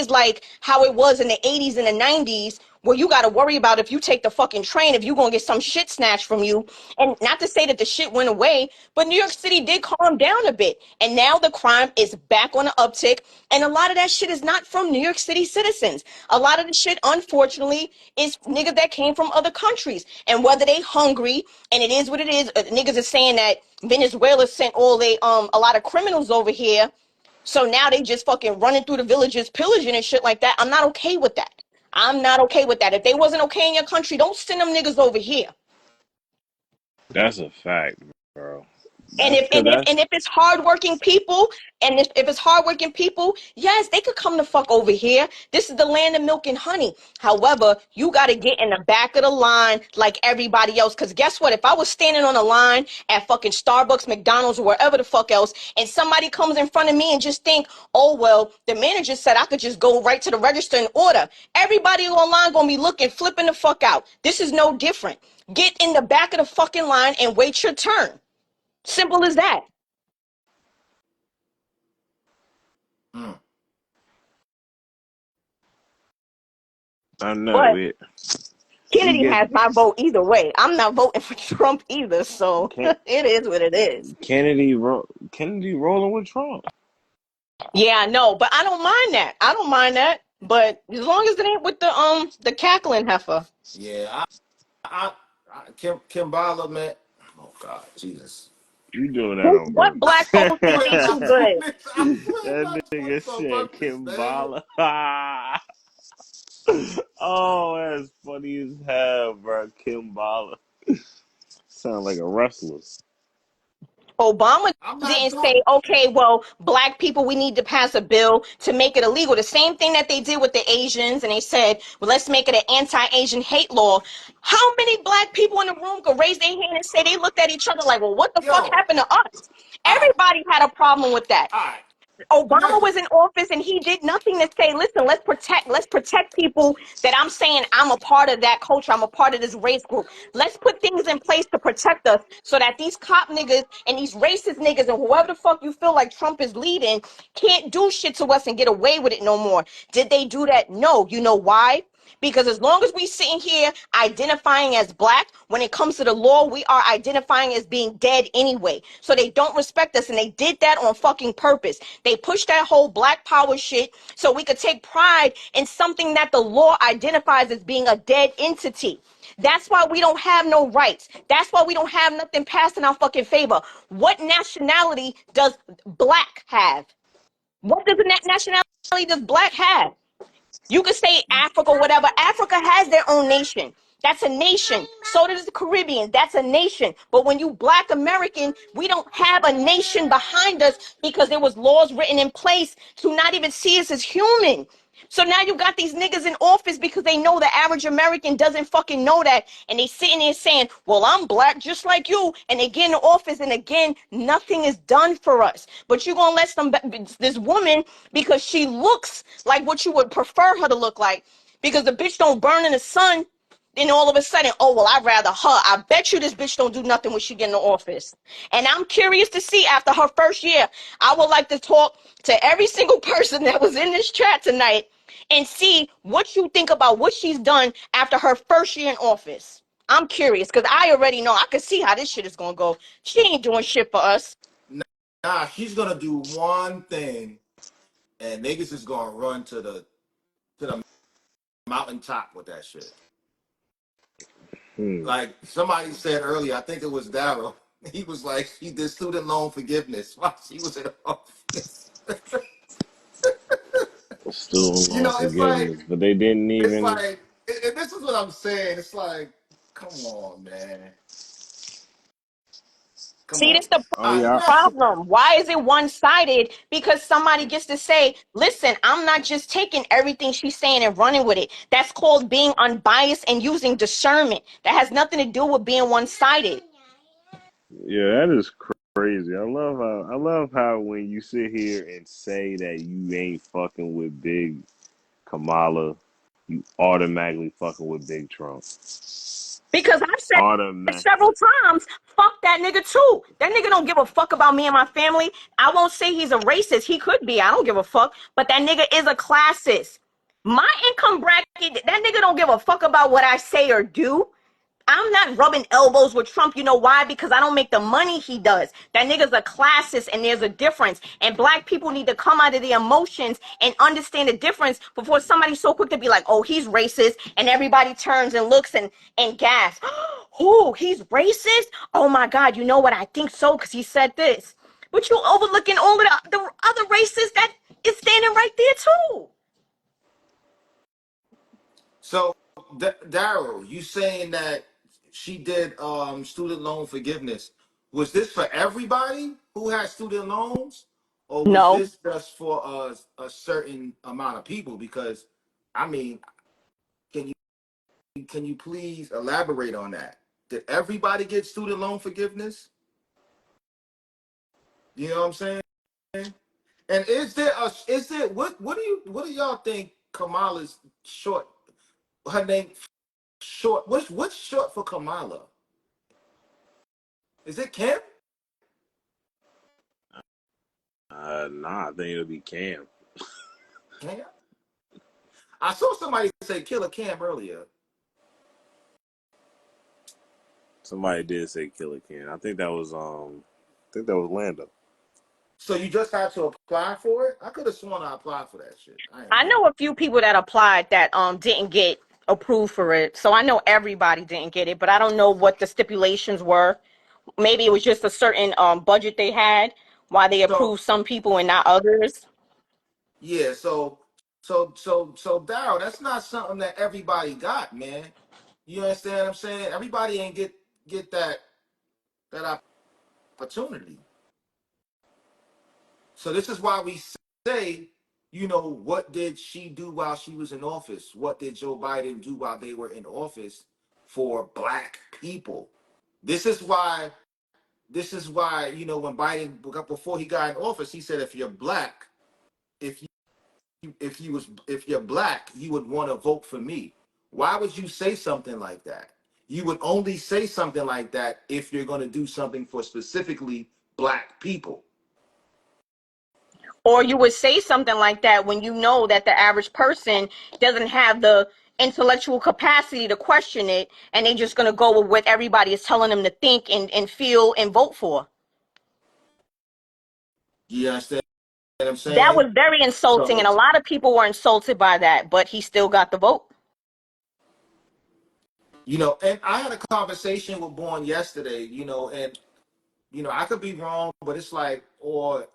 like how it was in the 80s and the 90s where you got to worry about if you take the fucking train, if you're going to get some shit snatched from you. And not to say that the shit went away, but New York City did calm down a bit. And now the crime is back on the uptick. And a lot of that shit is not from New York City citizens. A lot of the shit, unfortunately, is niggas that came from other countries. And whether they hungry, and it is what it is, niggas are saying that Venezuela sent a lot of criminals over here. So now they just fucking running through the villages, pillaging and shit like that. I'm not okay with that. I'm not okay with that. If they wasn't okay in your country, don't send them niggas over here. That's a fact, bro. And That's Cause that's if it's hardworking people, and if it's hardworking people, yes, they could come the fuck over here. This is the land of milk and honey. However, you got to get in the back of the line like everybody else. Because guess what? If I was standing on a line at fucking Starbucks, McDonald's, or wherever the fuck else, and somebody comes in front of me and just think, oh well, the manager said I could just go right to the register and order. Everybody online gonna be looking, flipping the fuck out. This is no different. Get in the back of the fucking line and wait your turn. Simple as that. Mm. I know But it. We Kennedy get has my vote either way. I'm not voting for Trump either, so Ken- it is what it is. Kennedy rolling with Trump. Yeah, I know, but I don't mind that. I don't mind that. But as long as it ain't with the cackling heifer. Yeah, Kimbala, man. Oh God, Jesus. You doing that on What black purpose. poetry Swear made I you good? swear That not doing nigga this on said purpose, man. Kimbala. Oh, that's funny as hell, bro. Kimbala. Sound like a wrestler. Obama I'm not didn't doing. say, okay, well, black people, we need to pass a bill to make it illegal. The same thing that they did with the Asians, and they said, well, let's make it an anti-Asian hate law. How many black people in the room could raise their hand and say they looked at each other like, well, what the fuck Yo, happened to us? all right, Everybody had a problem with that. all right. Obama Imagine, was in office and he did nothing to say, listen, let's protect people that I'm saying I'm a part of that culture. I'm a part of this race group. Let's put things in place to protect us so that these cop niggas and these racist niggas and whoever the fuck you feel like Trump is leading can't do shit to us and get away with it no more. Did they do that? No. You know why? Because as long as we sitting here identifying as black, when it comes to the law, we are identifying as being dead anyway. So they don't respect us, and they did that on fucking purpose. They pushed that whole black power shit so we could take pride in something that the law identifies as being a dead entity. That's why we don't have no rights. That's why we don't have nothing passed in our fucking favor. What nationality does black have? What does the nationality does black have? You could say Africa, whatever. Africa has their own nation. That's a nation. So does the Caribbean. That's a nation. But when you black American, we don't have a nation behind us because there was laws written in place to not even see us as human. So now you got these niggas in office because they know the average American doesn't fucking know that. And they sitting there saying, well, I'm black just like you. And they get in office and again, nothing is done for us. But you're going to let this woman, because she looks like what you would prefer her to look like, because the bitch don't burn in the sun, then all of a sudden, oh, well, I'd rather her. I bet you this bitch don't do nothing when she get in the office. And I'm curious to see after her first year. I would like to talk to every single person that was in this chat tonight and see what you think about what she's done after her first year in office. I'm curious because I already know. I can see how this shit is going to go. She ain't doing shit for us. nah, she's gonna do one thing, and niggas is gonna run to the mountaintop with that shit. Hmm. Like somebody said earlier, I think it was Daryl. He was like, she did student loan forgiveness while she was in office. Student You loan know, forgiveness, but they didn't it's even. like, and this is what I'm saying. It's like, come on, man, come See, on. this the Oh All right, yeah, imagine. problem. Why is it one-sided? Because somebody gets to say, listen, I'm not just taking everything she's saying and running with it. That's called being unbiased and using discernment. That has nothing to do with being one-sided. yeah, that is crazy. I love how when you sit here and say that you ain't fucking with Big Kamala, you automatically fucking with Big Trump. Because I've said Automatic. several times, fuck that nigga too. That nigga don't give a fuck about me and my family. I won't say he's a racist. He could be. I don't give a fuck. But that nigga is a classist. My income bracket, that nigga don't give a fuck about what I say or do. I'm not rubbing elbows with Trump. You know why? Because I don't make the money he does. That nigga's a classist and there's a difference. And black people need to come out of their emotions and understand the difference before somebody's so quick to be like, oh, he's racist. And everybody turns and looks and gasps. Oh, he's racist? Oh my God, you know what? I think so because he said this. But you overlooking all of the other racists that is standing right there too. So, Daryl, you saying that she did student loan forgiveness? Was this for everybody who had student loans, or was No. this just for a certain amount of people? Because, I mean, can you please elaborate on that? Did everybody get student loan forgiveness? You know what I'm saying? And is there what do y'all think Kamala's short? Her name short. What's short for Kamala? Is it Kim? Nah, I think it'll be Cam. Cam? I saw somebody say Killer Cam earlier. Somebody did say Killer Cam. I think that was Lando. So you just had to apply for it? I could have sworn I applied for that shit. I ain't I lying. know a few people that applied that didn't get approved for it. So I know everybody didn't get it, but I don't know what the stipulations were. Maybe it was just a certain budget they had, why they So approved some people and not others. yeah, so Daryl, that's not something that everybody got, man. You understand what I'm saying? Everybody ain't get that opportunity. So this is why we say, what did she do while she was in office? What did Joe Biden do while they were in office for black people? This is why when Biden before he got in office, he said if you're black, if if you're black, you would want to vote for me. Why would you say something like that? You would only say something like that if you're going to do something for specifically black people. Or you would say something like that when you know that the average person doesn't have the intellectual capacity to question it, and they're just going to go with what everybody is telling them to think and feel and vote for. You understand what I'm That saying? was very insulting, and So a lot of people were insulted by that, but he still got the vote. and I had a conversation with Born yesterday, and I could be wrong, but it's like, or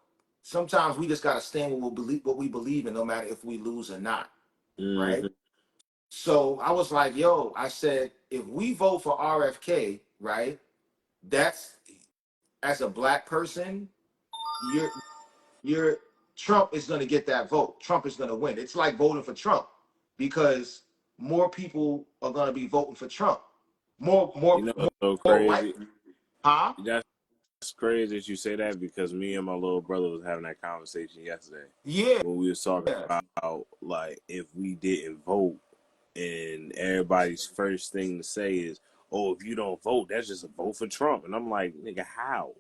sometimes we just gotta stand what we believe in, no matter if we lose or not, right? Mm-hmm. So I was like, yo, I said, if we vote for RFK, right, that's as a black person, you're you're Trump is gonna get that vote. Trump is gonna win. It's like voting for Trump because more people are gonna be voting for Trump. More You more know more, what's so more white, crazy? huh? That's crazy that you say that because me and my little brother was having that conversation yesterday Yeah. when we was talking about like if we didn't vote and everybody's first thing to say is, "Oh, if you don't vote, that's just a vote for Trump." And I'm like, "Nigga, how?"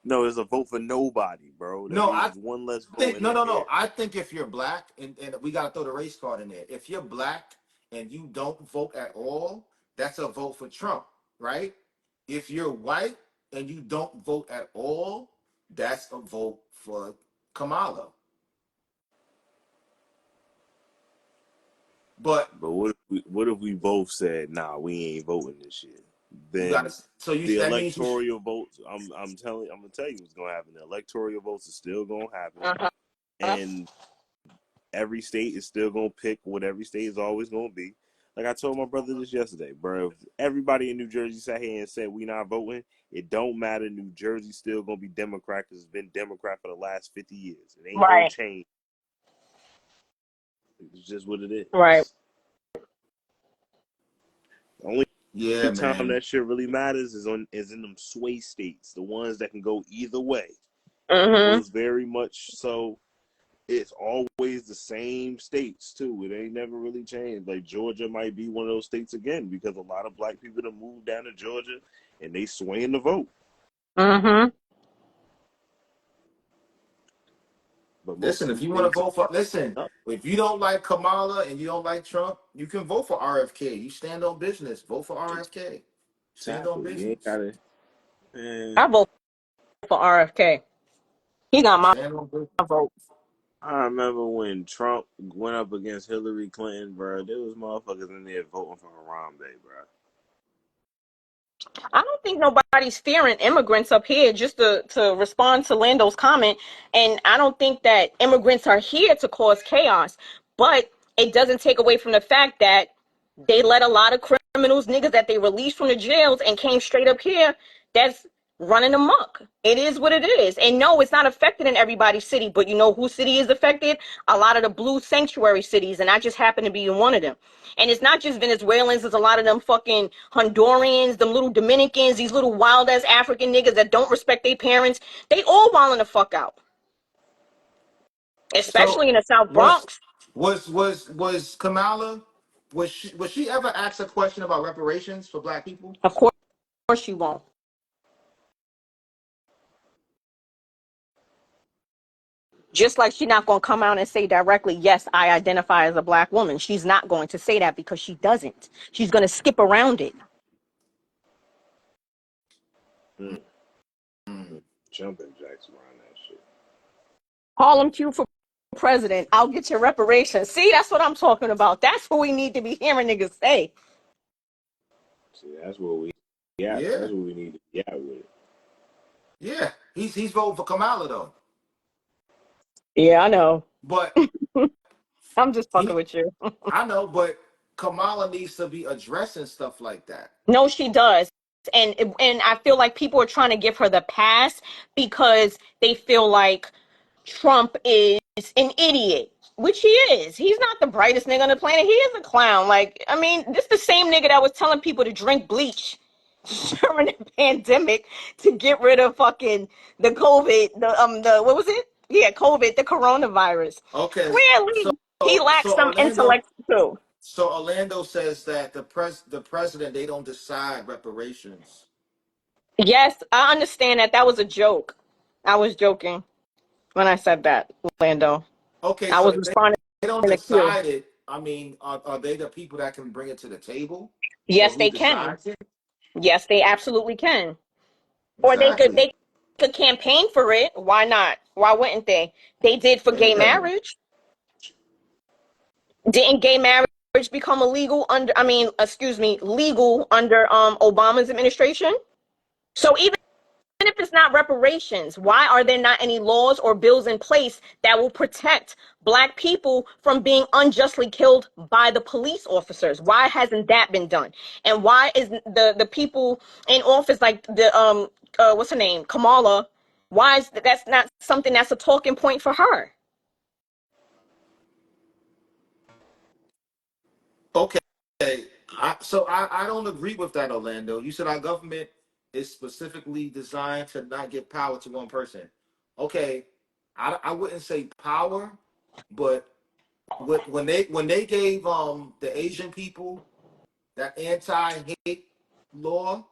No, it's a vote for nobody, bro. That No, means I it's one less vote think in no, the no, air. no. I think if you're black, and we gotta throw the race card in there. If you're black and you don't vote at all, that's a vote for Trump, right? If you're white and you don't vote at all, that's a vote for Kamala. But But what if we both said, "Nah, we ain't voting this year"? you gotta. Then So you the that means you. electoral votes. I'm gonna tell you what's gonna happen. The electoral votes are still gonna happen, Uh-huh. and every state is still gonna pick what every state is always gonna be. Like I told my brother this yesterday, bro. If everybody in New Jersey sat here and said we not voting, it don't matter. New Jersey's still gonna be Democrat because it's been Democrat for the last 50 years. It ain't gonna Right, change. It's just what it right. is. The only Yeah, time man. that shit really matters is in them sway states, the ones that can go either way. Mm-hmm. Those very much so. It's always the same states too. It ain't never really changed. Like Georgia might be one of those states again because a lot of black people have moved down to Georgia and they swaying the vote. Mm-hmm. But most Listen, of if these you want to states vote for, are listen, up. if you don't like Kamala and you don't like Trump, you can vote for RFK. You stand on business. Vote for RFK. Stand on Exactly. You ain't business. got it. Man, I vote for RFK. He got my Stand on business. vote. I remember when Trump went up against Hillary Clinton, bro. There was motherfuckers in there voting for Harambe, bro. I don't think nobody's fearing immigrants up here, just to respond to Lando's comment. And I don't think that immigrants are here to cause chaos. But it doesn't take away from the fact that they let a lot of criminals, niggas that they released from the jails and came straight up here. That's running amok. It is what it is. And no, it's not affected in everybody's city, but you know whose city is affected? A lot of the blue sanctuary cities, and I just happen to be in one of them. And it's not just Venezuelans, there's a lot of them fucking Hondurans, them little Dominicans, these little wild ass African niggas that don't respect their parents. They all wilding the fuck out. So Especially in the South was Bronx. was Kamala, was she ever asked a question about reparations for black people? Of course you won't. Just like she's not going to come out and say directly, yes, I identify as a black woman. She's not going to say that because she doesn't. She's going to skip around it. Mm. Mm. Jumping jacks around that shit. Harlem Q for president. I'll get your reparations. See, that's what I'm talking about. That's what we need to be hearing niggas say. See, that's what we got. Yeah, That's what we need to be at with it. yeah. He's voting for Kamala though, Yeah, I know. but I'm just fucking he with you. I know, but Kamala needs to be addressing stuff like that. No, she does. And I feel like people are trying to give her the pass because they feel like Trump is an idiot, which he is. He's not the brightest nigga on the planet. He is a clown. Like, I mean, this the same nigga that was telling people to drink bleach during the pandemic to get rid of fucking the COVID, the what was it? Yeah, COVID, the coronavirus. Okay, so Clearly, he lacks so some Orlando intellect too. so Orlando says that the president, they don't decide reparations. Yes, I understand that. That was a joke. I was joking when I said that, Lando. Okay, I so was if responding they don't to the queue. decide it, I mean, are they the people that can bring it to the table, or Yes, who they can. decides it? Yes, they absolutely can. Or Exactly. they could campaign for it. Why not? Why wouldn't they? They did for There you gay go. marriage. Didn't gay marriage become illegal under I mean, excuse me, legal under Obama's administration? So even if it's not reparations, why are there not any laws or bills in place that will protect black people from being unjustly killed by the police officers? Why hasn't that been done? And why is the people in office like the what's her name, Kamala? Why is that's not something that's a talking point for her? Okay. I don't agree with that, Orlando. You said our government is specifically designed to not give power to one person. Okay, I wouldn't say power, but when they gave the Asian people that anti-hate law,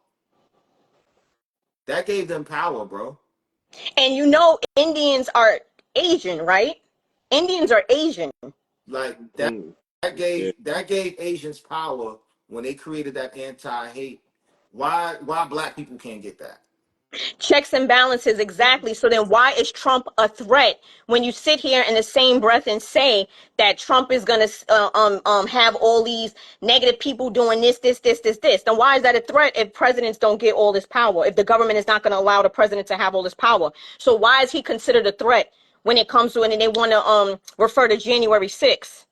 that gave them power, bro. And you know, Indians are Asian, right? Indians are Asian. Like Mm. Yeah. that gave Asians power when they created that anti-hate. Why black people can't get that? Checks and balances, exactly. So then why is Trump a threat when you sit here in the same breath and say that Trump is going to have all these negative people doing this? Then why is that a threat if presidents don't get all this power, if the government is not going to allow the president to have all this power? So why is he considered a threat when it comes to it and they want to refer to January 6th?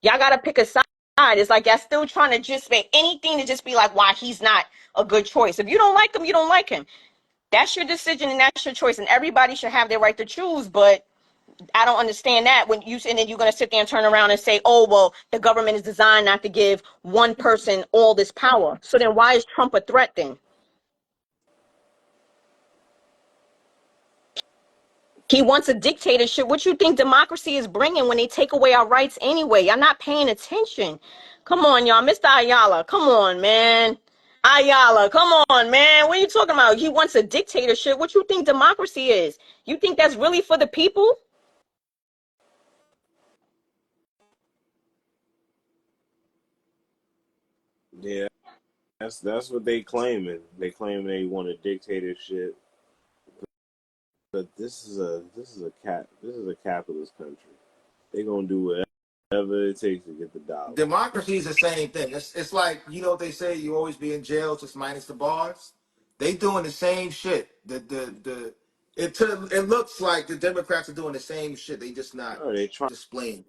Y'all got to pick a side. It's like y'all still trying to just make anything to just be like why he's not a good choice. If you don't like him, you don't like him. That's your decision and that's your choice, and everybody should have their right to choose. But I don't understand that when you and then you're gonna sit there and turn around and say, "Oh, well, the government is designed not to give one person all this power." So then, why is Trump a threat then? He wants a dictatorship. What you think democracy is bringing when they take away our rights anyway? Y'all not paying attention. Come on, y'all, Mr. Ayala. Come on, man. Ayala, come on, man. What are you talking about? He wants a dictatorship. What you think democracy is? You think that's really for the people? Yeah. That's what they claiming. They claim they want a dictatorship, but this is a capitalist country. They gonna do whatever it takes to get the dollar. Democracy is the same thing. It's like, you know what they say, you always be in jail just minus the bars. They doing the same shit. It looks like the Democrats are doing the same shit. They just not No, displaying.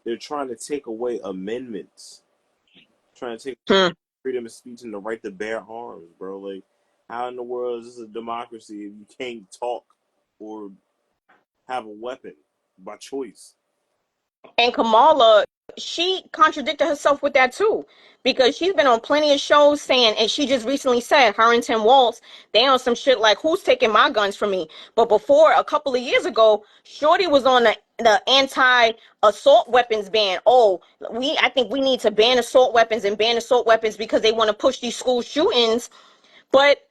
they're trying to take away amendments, trying to take Hmm. freedom of speech and the right to bear arms, bro. Like How in the world is this a democracy if you can't talk or have a weapon by choice? And Kamala, she contradicted herself with that too, because she's been on plenty of shows saying, and she just recently said, her and Tim Walz, they on some shit like, who's taking my guns from me? But before, a couple of years ago, Shorty was on the anti-assault weapons ban. Oh, I think we need to ban assault weapons and ban assault weapons because they want to push these school shootings. But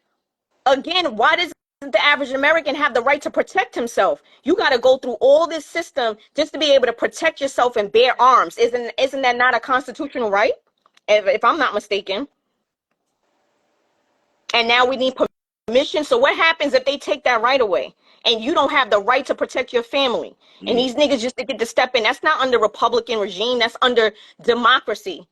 again, why does the average American have the right to protect himself? You got to go through all this system just to be able to protect yourself and bear arms. Isn't that not a constitutional right? If I'm not mistaken. And now we need permission. So what happens if they take that right away and you don't have the right to protect your family? And these niggas just get to step in. That's not under Republican regime. That's under democracy.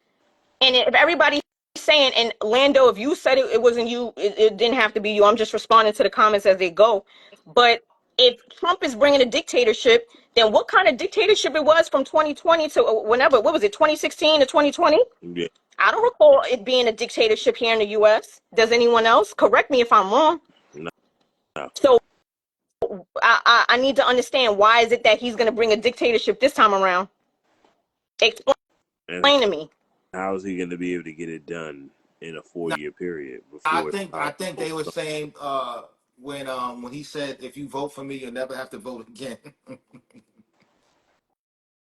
And if everybody's saying, and Lando, if you said it wasn't you, it didn't have to be you. I'm just responding to the comments as they go. But if Trump is bringing a dictatorship, then what kind of dictatorship it was from 2020 to whenever? What was it, 2016 to 2020? Yeah. I don't recall it being a dictatorship here in the U.S. Does anyone else? Correct me if I'm wrong. No. So I need to understand, why is it that he's going to bring a dictatorship this time around? And Explain to me. how is he going to be able to get it done in a 4-year period I before? think they were saying when he said, if you vote for me, you'll never have to vote again.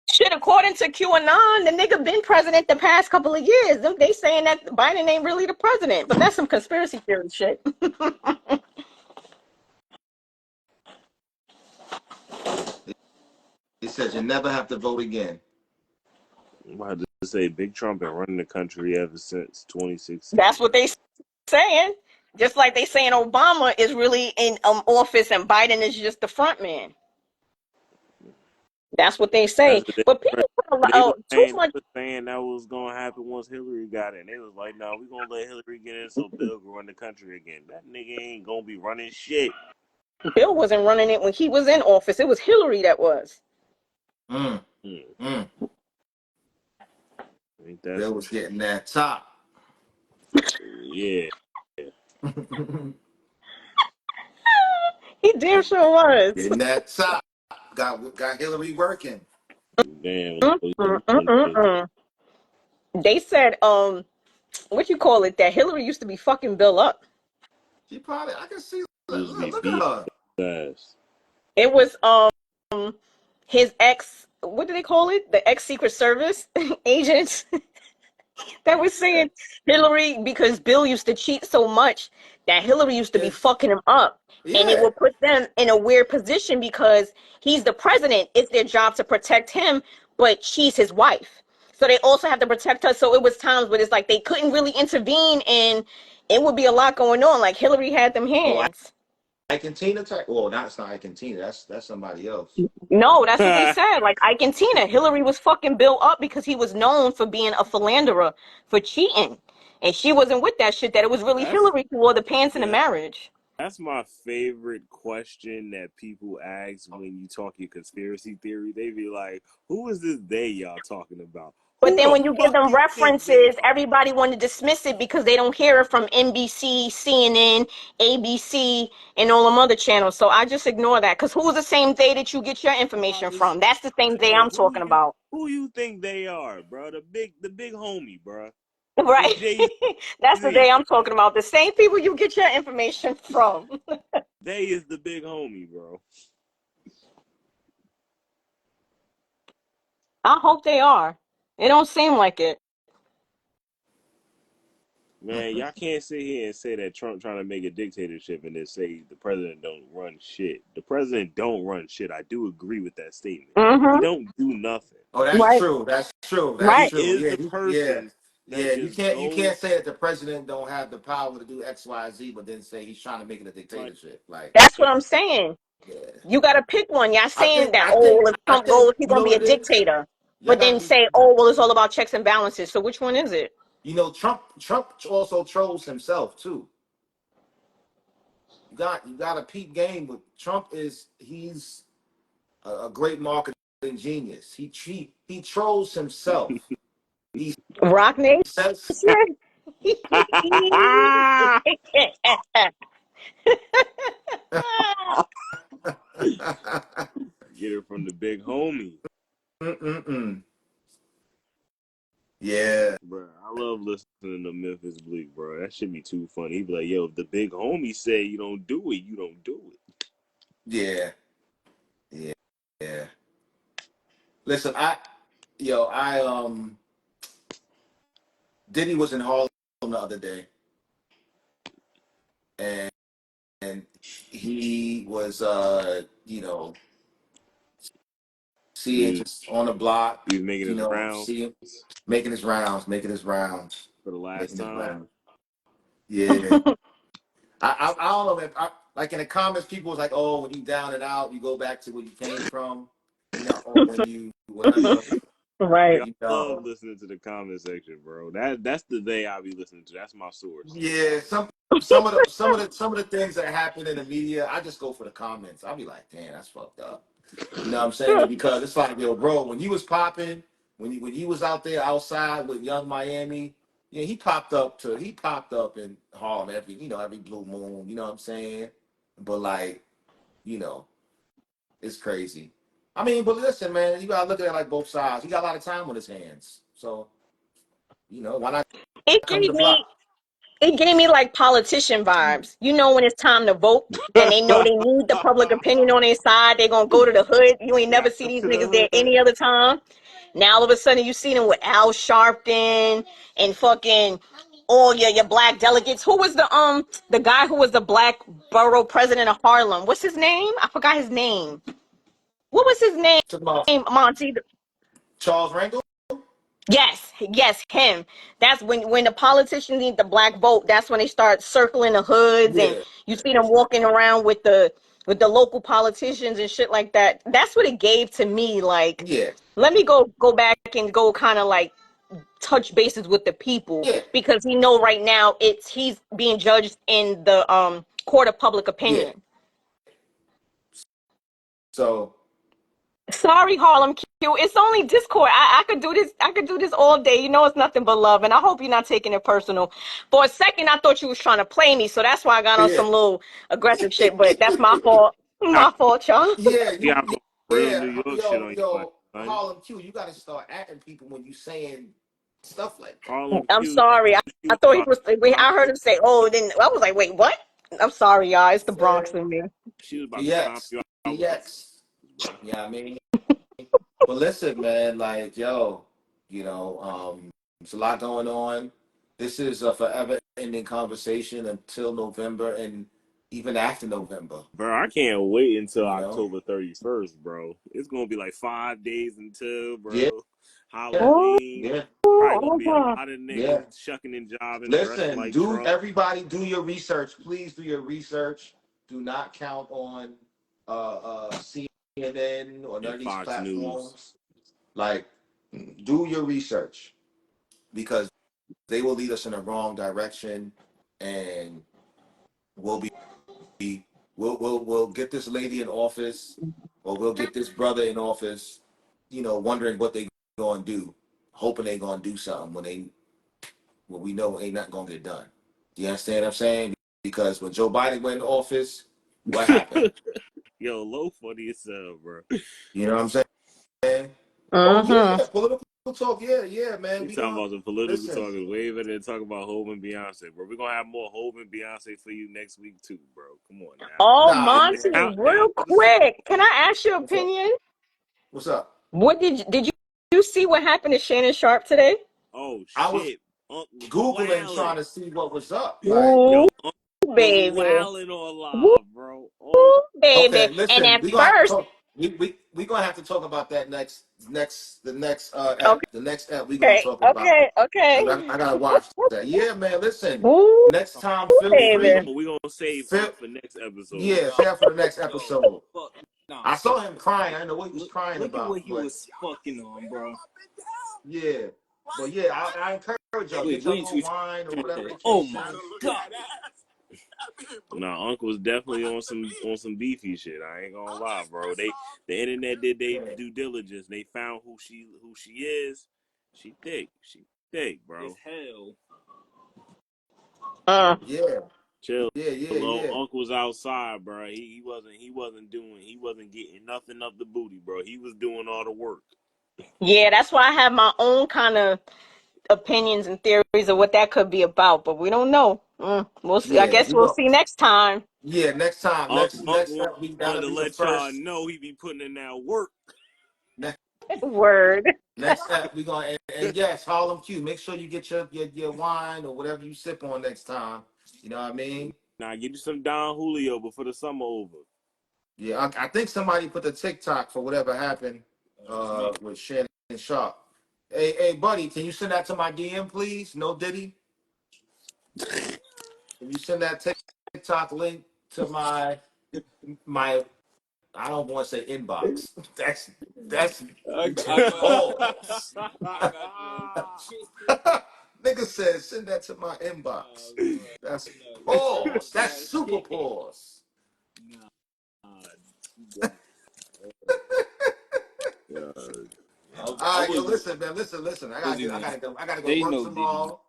Shit, according to QAnon, the nigga been president the past couple of years. They saying that Biden ain't really the president, but that's some conspiracy theory shit. He says you never have to vote again. I'm about to say Big Trump been running the country ever since 2016. That's what they saying. Just like they saying Obama is really in office and Biden is just the front man. That's what they That's say. what But people put too much. they were saying that was gonna happen once Hillary got in. They was like, "No, we gonna let Hillary get in so Bill can run the country again." That nigga ain't gonna be running shit. Bill wasn't running it when he was in office. It was Hillary that was. Mm, Hmm. mm. Ain't that Bill some was shit? getting that top. Yeah. He damn sure was. Getting that top. Got Hillary working. Damn. They said, what you call it, that Hillary used to be fucking Bill up. She probably, I can see, Just be look at beat her. ass. It was his ex, what do they call it? The ex Secret Service agents that was Yeah, saying Hillary, because Bill used to cheat so much that Hillary used to be yes, fucking him up. And it yeah. will put them in a weird position because he's the president. It's their job to protect him, but she's his wife. So they also have to protect her. So it was times where it's like they couldn't really intervene and it would be a lot going on. Like Hillary had them Oh, hands. Ike and Tina type. Well, that's not Ike and Tina. That's somebody else. No, that's what they said. Like Ike and Tina, Hillary was fucking Bill up because he was known for being a philanderer, for cheating. And she wasn't with that shit, that it was really That's Hillary who wore the pants in the yeah. marriage. That's my favorite question that people ask when you talk your conspiracy theory. They be like, "Who is this they y'all talking about? But Who then the when you give fuck them you think they references, are?" everybody want to dismiss it because they don't hear it from NBC, CNN, ABC, and all them other channels. So I just ignore that, because who's the same day that you get your About information this, from? That's the same day yo, I'm talking about. who you think they are, bro? The big homie, bro. The Right? Jay That's the day Z. I'm talking about. The same people you get your information from. They is the big homie, bro. I hope they are. It don't seem like it. Man, y'all can't sit here and say that Trump trying to make a dictatorship and then say the president don't run shit. The president don't run shit. I do agree with that statement. He Mm-hmm. don't do nothing. Oh, that's Right. true. That's true. That's He Right. true. is Yeah, the yeah, person that yeah. You just can't goes say that the president don't have the power to do X, Y, Z, but then say he's trying to make it a like, dictatorship. Like, That's what I'm saying. yeah. You got to pick one. Y'all I saying think that, I oh, think well, if I Trump think goes, he's you going know to be what a it is. dictator. Y'all But got then say, oh, well, it's all about checks and balances. So which one is it? Trump also trolls himself too. You got a peep game, but Trump he's a great marketing genius. He trolls himself. He Rock Nation? says Shit. homie. Mm-mm-mm. Yeah, Bro, I love listening to Memphis Bleak, bro. That should be too funny. He be like, yo, if the big homie say you don't do it, you don't do it. yeah, yeah, yeah. Listen, I Diddy was in Harlem the other day, and he was seeing He, just on the block, he was making his rounds seeing making his rounds, making his rounds, for the last making his time. rounds. Yeah. I don't know, man. Like in the comments, people was like, "Oh, when you down and out, you go back to where you came from, or when you whatever." Yo, Right. You I love know, listening to the comment section, bro. That's the day I be listening to. That's my source. yeah. Some of the things that happen in the media, I just go for the comments. I'll be like, "Damn, that's fucked up." You know what I'm saying? Because it's like, yo, bro, when he was popping, when he was out there outside with Young Miami, yeah, he popped up in Harlem every blue moon. You know what I'm saying? But like, you know. It's crazy. I mean, but listen, man, you gotta look at it like both sides. He got a lot of time on his hands, so why not It come to gave the me block? it gave me like politician vibes. You know when it's time to vote and they know they need the public opinion on their side, they gonna go to the hood. You ain't never Right see up these to the niggas there hood. any other time. Now all of a sudden you see them with Al Sharpton and fucking all your black delegates. Who was the guy who was the black borough president of Harlem? What's his name? I forgot his name. What was his name? Talking about Monty. Charles Rangel? Yes, yes, him. That's when the politicians need the black vote. That's when they start circling the hoods, and Yeah, you see them walking around with the local politicians and shit like that. That's what it gave to me. Like, yeah, let me go back and go kind of like touch bases with the people yeah, because he know right now he's being judged in the court of public yeah. opinion. So Sorry, Harlem Q. It's only Discord. I could do this. I could do this all day. You know, it's nothing but love, and I hope you're not taking it personal. For a second, I thought you was trying to play me, so that's why I got on yeah, some little aggressive shit. But that's my fault. I My fault, y'all. yeah, see how real New yeah, York shit yo, on your ass, yo, son. Harlem Q, you gotta start acting people when you saying stuff like that. Harlem I'm Q, sorry. she I was thought he about was. to Wait, stomp I heard you. him say, "Oh," then I was like, "Wait, what?" I'm sorry, y'all. It's the Bronx Saying in me. She was about to stomp DX, you out with the DX. bro. Yeah, I mean. But listen, man, like, yo, it's a lot going on. This is a forever ending conversation until November and even after November, Bro, I can't wait until you know? October 31st, bro. It's gonna be like 5 days until, Yeah, bro. Oh, Halloween. yeah, Probably gonna be a oh, lot of yeah. niggas shucking and jiving, dressed Listen, like Trump everybody do your research. Please do your research. Do not count on CNN or none and of these Fox News. platforms. Like, do your research because they will lead us in the wrong direction and we'll be we'll get this lady in office or we'll get this brother in office, wondering what they gonna do, hoping they gonna do something when we know ain't nothing gonna get done. Do you understand what I'm saying? Because when Joe Biden went in office, what happened? Yo, low funny as hell, bro. You know what I'm saying? Oh mm-hmm. yeah, political talk. Yeah, yeah, man. We We talking gonna about some political listen. talk is way better than talking about Hov and Beyonce, bro. We're gonna have more Hov and Beyonce for you next week too, bro. Come on now. Oh, Nah, Monty, Now real to the Super quick. Can Bowl. I ask your what's up? opinion? What's up? What did you see what happened to Shannon Sharp today? Oh I was shit. Unc was Googling trying wildin'. to see what was up. Like, Ooh, Yo, Unc was baby. wildin' on Woo, live, bro. Unc, baby. okay, And listen, at we're gonna have to first, talk. We gonna have to talk about that the next okay, the next app we gonna talk about okay, okay. because I gotta watch that. Yeah, man. Listen, Ooh, next time feel we baby. free. gonna we gonna save Feel Unc for next episode. yeah, say that for the next Yo, episode. fuck, nah, I fuck. saw him crying. I didn't know what he was Look, crying look at what about, he but was fucking on, bro. yeah, I encourage y'all Wait, get your wait little till we wine or talk about whatever that. the Oh case my is. god. Nah, Unc was definitely on some beefy shit. I ain't gonna lie, bro. The internet did their Yeah, due diligence. They found who she is. She thick. She thick, As bro. hell. Uh, yeah. Chill. Little Yeah. Unc was outside, bro. He wasn't getting nothing up the booty, bro. He was doing all the work. Yeah, that's why I have my own kind of opinions and theories of what that could be about, but we don't know. We'll see. I Yeah, guess we we'll go. see next time. Yeah, next time. Unc Next week wanted that'll to be the let y'all first. know he be putting in that work. Next Word. next step we gonna and yes, Harlem Q. Make sure you get your wine or whatever you sip on next time. You know what I mean? Now get you some Don Julio before the summer over. Yeah, I think somebody put the TikTok for whatever happened That was me. with Shannon Sharp. Hey, buddy, can you send that to my DM, please? No Diddy. Can you send that TikTok link to my I don't want to say inbox. That's I got you. pause. I got you. Nigga said send that to my Oh inbox. boy. That's No, pause. you That's got super it. pause. Nah, you got Yeah. it. All I right, yo, wasn't listen, man. Listen. wasn't even. I gotta go to They work know Diddy. tomorrow.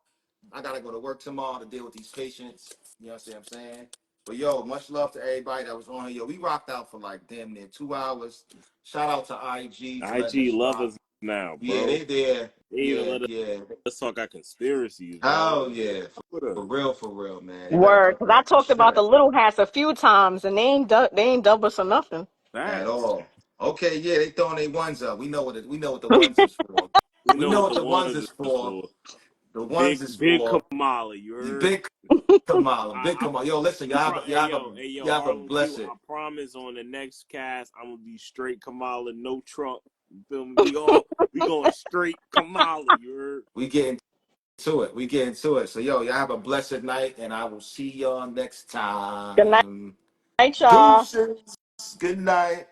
I gotta go to work tomorrow to deal with these patients. You know what I'm saying? But yo, much love to everybody that was on here. Yo, we rocked out for like damn near 2 hours. Shout out to IG for letting IG us love rock. us now, Yeah, bro. they there. They even Yeah, let yeah. us talk our conspiracies, bro. Oh yeah, What a for real, man. They let us Word. talk Because I about talked about the shit little hats a few times, and they ain't dub us or nothing. at facts. all. Okay, yeah, they throwing their ones up. We know what the ones is for. We We know know what what the the ones ones is is for. for. The ones is Big for Kamala, you the heard? big Kamala, big I Kamala. Yo, listen, hey y'all yo, have a Harlem Q. blessed. I promise on the next cast I'm gonna be straight Kamala, no Trump. You feel me? We going straight Kamala, you heard? We getting to it. We getting to it. So yo, y'all have a blessed night, and I will see y'all next Good time. night, y'all. Deuces. Good night.